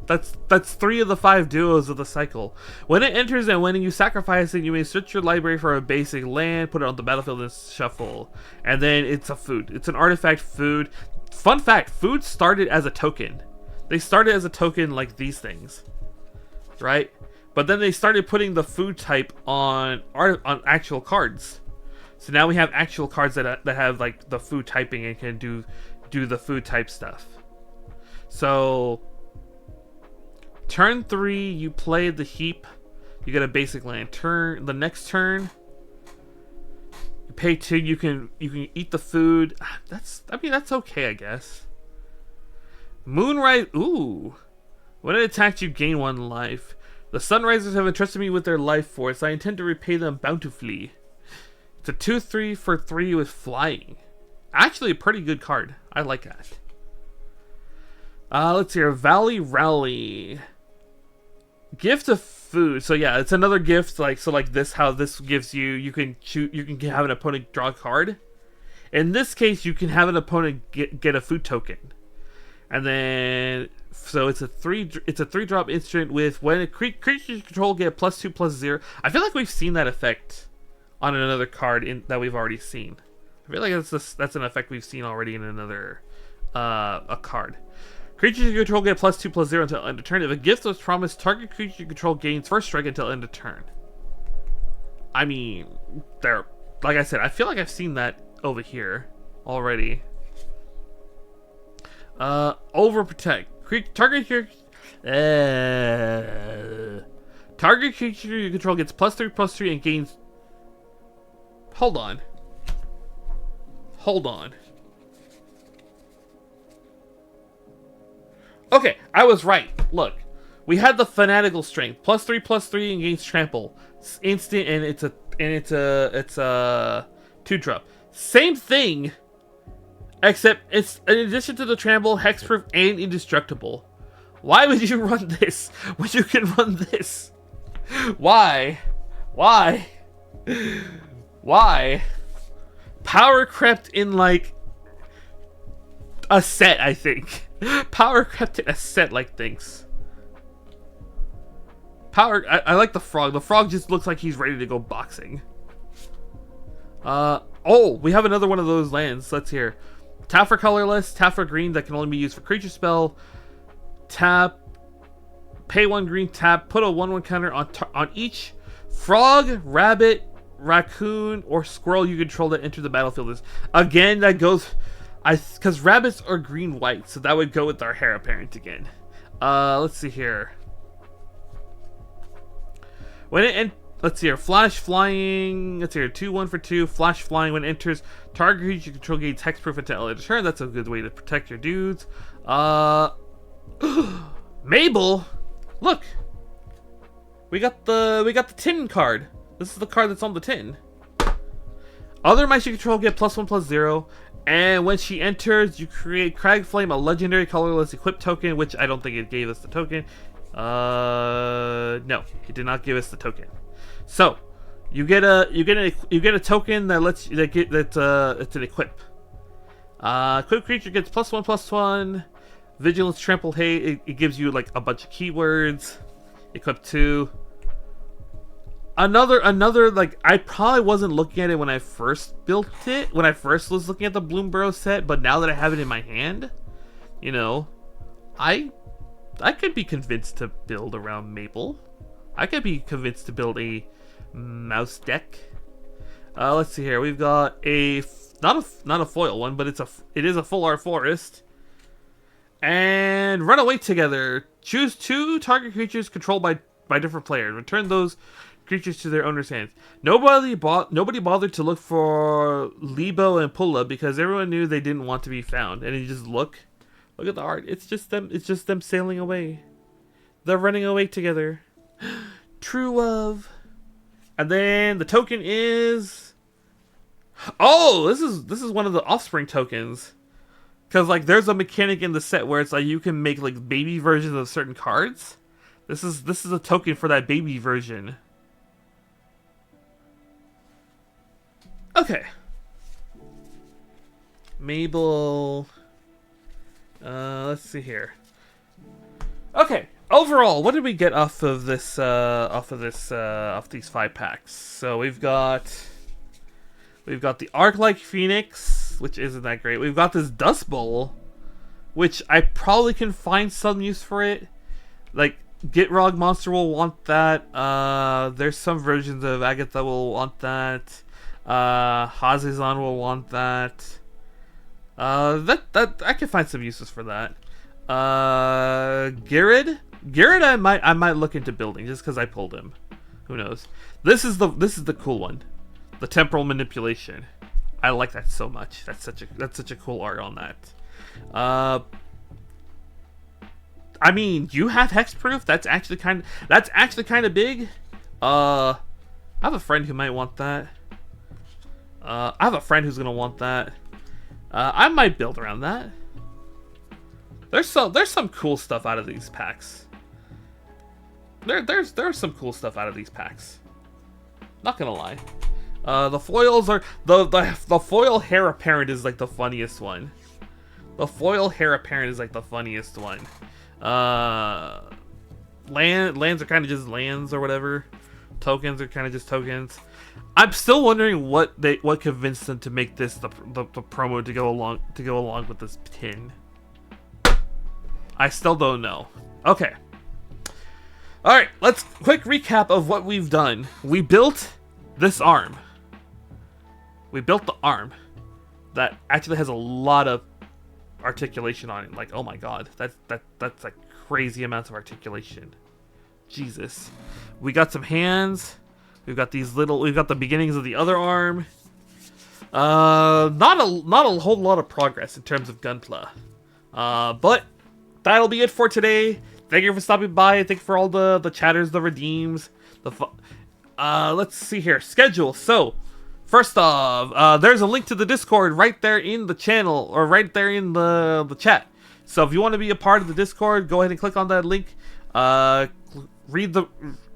That's 3 of the 5 duos of the cycle. When it enters and when you sacrifice it, you may switch your library for a basic land, put it on the battlefield, and shuffle. And then it's a food. It's an artifact food. Fun fact: food started as a token. They started as a token like these things, right? But then they started putting the food type on actual cards. So now we have actual cards that have like the food typing and can do the food type stuff. So turn 3, you play the heap. You get a basic land. The next turn, you pay 2. You can eat the food. That's okay, I guess. Moonrise. Ooh, when it attacks, you gain 1 life. The Sunrisers have entrusted me with their life force. I intend to repay them bountifully. It's a 2/3 for 3 with flying. Actually, a pretty good card. I like that. Let's see here. Valley Rally. Gift of food. So yeah, it's another gift. Like this. How this gives you. You can have an opponent draw a card. In this case, you can have an opponent get a food token, and then so it's a 3-drop instant with when creatures you control get +2/+0. I feel like we've seen that effect on another card that we've already seen. I feel like that's an effect we've seen already in another a card. Creatures you control get +2/+0 until end of turn. If a gift was promised, target creature you control gains first strike until end of turn. I mean, like I said, I feel like I've seen that over here already. Overprotect. Target creature you control gets +3/+3 and gains. Hold on. Okay, I was right. Look, we had the fanatical strength +3/+3 and gains trample, instant, and it's a 2-drop. Same thing, except it's in addition to the trample, hexproof, and indestructible. Why would you run this when you can run this? Why? Power crept in like a set, I think. Power crept in a set like things. I like the frog. The frog just looks like he's ready to go boxing. Oh, we have another one of those lands. Let's hear. Tap for colorless, tap for green that can only be used for creature spell. Tap, pay 1 green, tap, put a 1/1 counter on each frog, rabbit, raccoon, or squirrel you control that enter the battlefield. Again, that goes, because rabbits are green-white, so that would go with our heir apparent again. Let's see here. Let's see here. Flash flying. Let's see here. 2/1 for 2. Flash flying when it enters. Target creature you control gains hexproof until end of turn. That's a good way to protect your dudes. Mabel, look. We got the tin card. This is the card that's on the tin. Other mice you control get +1/+0, and when she enters, you create Cragflame, a legendary colorless equip token, which I don't think it gave us the token. No, it did not give us the token. So you get a token that lets you it's an equip. Equip creature gets +1/+1. Vigilance, trample, hate. It gives you like a bunch of keywords. Equip 2. Another like, I probably wasn't looking at it when I first built it, when I first was looking at the Bloomburrow set, but now that I have it in my hand, you know, I could be convinced to build around Maple. I could be convinced to build a mouse deck. Let's see here. We've got not a foil one, but it is a full art forest. And run away together. Choose 2 target creatures controlled by different players. Return those creatures to their owner's hands. Nobody bothered to look for Lebo and Pulla because everyone knew they didn't want to be found. And you just look at the art. It's just them sailing away. They're running away together. True love. And then the token is, oh, this is one of the offspring tokens. Because, like, there's a mechanic in the set where it's like you can make, like, baby versions of certain cards. This is a token for that baby version. Okay. Mabel. Let's see here. Okay. Overall, what did we get off of this? Off these 5 packs. So we've got the Arc-like Phoenix, which isn't that great. We've got this Dust Bowl, which I probably can find some use for it. Like, Gitrog Monster will want that. There's some versions of Agatha will want that. Hazizan will want that. That I can find some uses for that. Garrett, I might look into building just because I pulled him. Who knows? This is the cool one, the temporal manipulation. I like that so much. That's such a cool art on that. I mean, you have hexproof. That's actually kind of big. I have a friend who might want that. I have a friend who's gonna want that. I might build around that. There's some cool stuff out of these packs. There's some cool stuff out of these packs. Not gonna lie. The foils are the foil hair apparent is like the funniest one. The foil hair apparent is like the funniest one. Lands are kind of just lands or whatever. Tokens are kind of just tokens. I'm still wondering what convinced them to make this the promo to go along with this tin. I still don't know. Okay. All right, let's quick recap of what we've done. We built this arm. We built the arm that actually has a lot of articulation on it. Like, oh my god, that's like crazy amounts of articulation. Jesus. We got some hands. We've got the beginnings of the other arm. Not a whole lot of progress in terms of Gunpla. But that'll be it for today. Thank you for stopping by. Thank you for all the chatters, the redeems, let's see here. Schedule. So, first off, there's a link to the Discord right there in the channel, or right there in the chat. So if you want to be a part of the Discord, go ahead and click on that link. Read the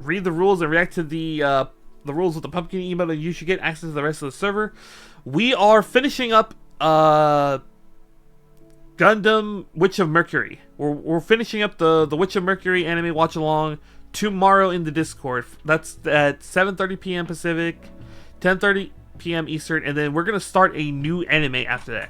rules and react to the rules with the pumpkin emote, and you should get access to the rest of the server. We are finishing up Gundam Witch of Mercury. We're finishing up the Witch of Mercury anime watch along tomorrow in the Discord. That's at 7:30 p.m. Pacific, 10:30 p.m. Eastern, and then we're gonna start a new anime after that.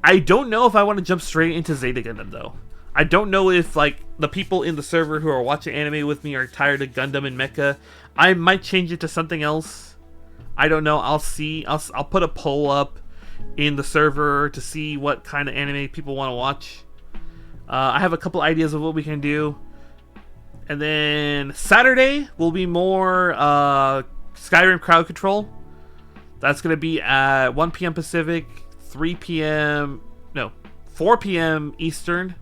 I don't know if I want to jump straight into Zeta Gundam though. I don't know if, like, the people in the server who are watching anime with me are tired of Gundam and Mecha. I might change it to something else. I don't know. I'll see. I'll put a poll up in the server to see what kind of anime people want to watch. I have a couple ideas of what we can do. And then Saturday will be more Skyrim crowd control. That's going to be at 1 p.m. Pacific, 4 p.m. Eastern.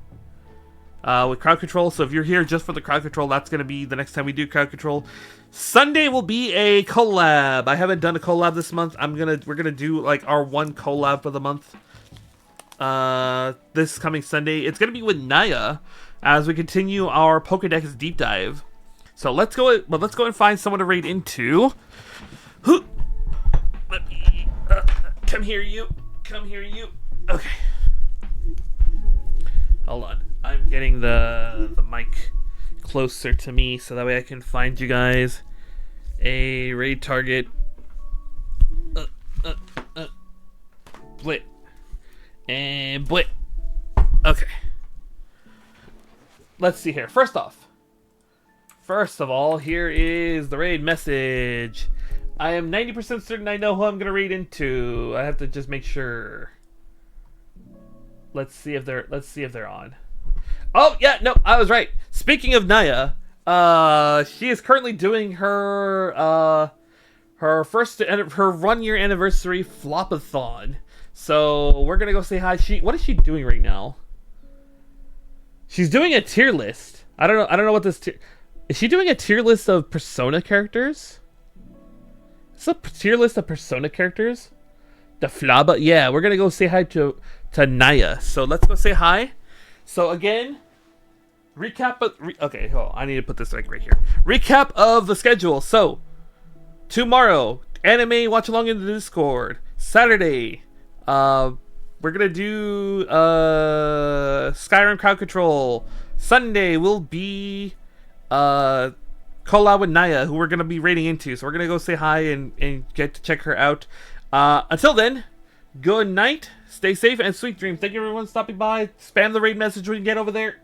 With crowd control. So if you're here just for the crowd control, that's going to be the next time we do crowd control. Sunday will be a collab. I haven't done a collab this month. We're gonna do like our one collab for the month. This coming Sunday, it's gonna be with Naya as we continue our Pokédex deep dive. So let's go and find someone to raid into. Let me come here, you. Okay. Hold on. I'm getting the mic closer to me so that way I can find you guys a raid target. Blit. And blit. Okay. Let's see here. First of all, here is the raid message. I am 90% certain I know who I'm gonna raid into. I have to just make sure. Let's see if they're on. Oh yeah, no, I was right. Speaking of Naya, she is currently doing her 1 year anniversary flopathon. So we're gonna go say hi. What is she doing right now? She's doing a tier list. I don't know what this tier. Is she doing a tier list of Persona characters? It's a tier list of Persona characters. The Flaba? Yeah, we're gonna go say hi to Naya. So let's go say hi. So again, recap of... okay, hold on. I need to put this like right here. Recap of the schedule. So, tomorrow, anime watch along in the Discord. Saturday, we're gonna do Skyrim crowd control. Sunday will be collab with Naya, who we're gonna be raiding into. So we're gonna go say hi and get to check her out. Until then, good night, stay safe, and sweet dreams. Thank you everyone for stopping by. Spam the raid message when you get over there.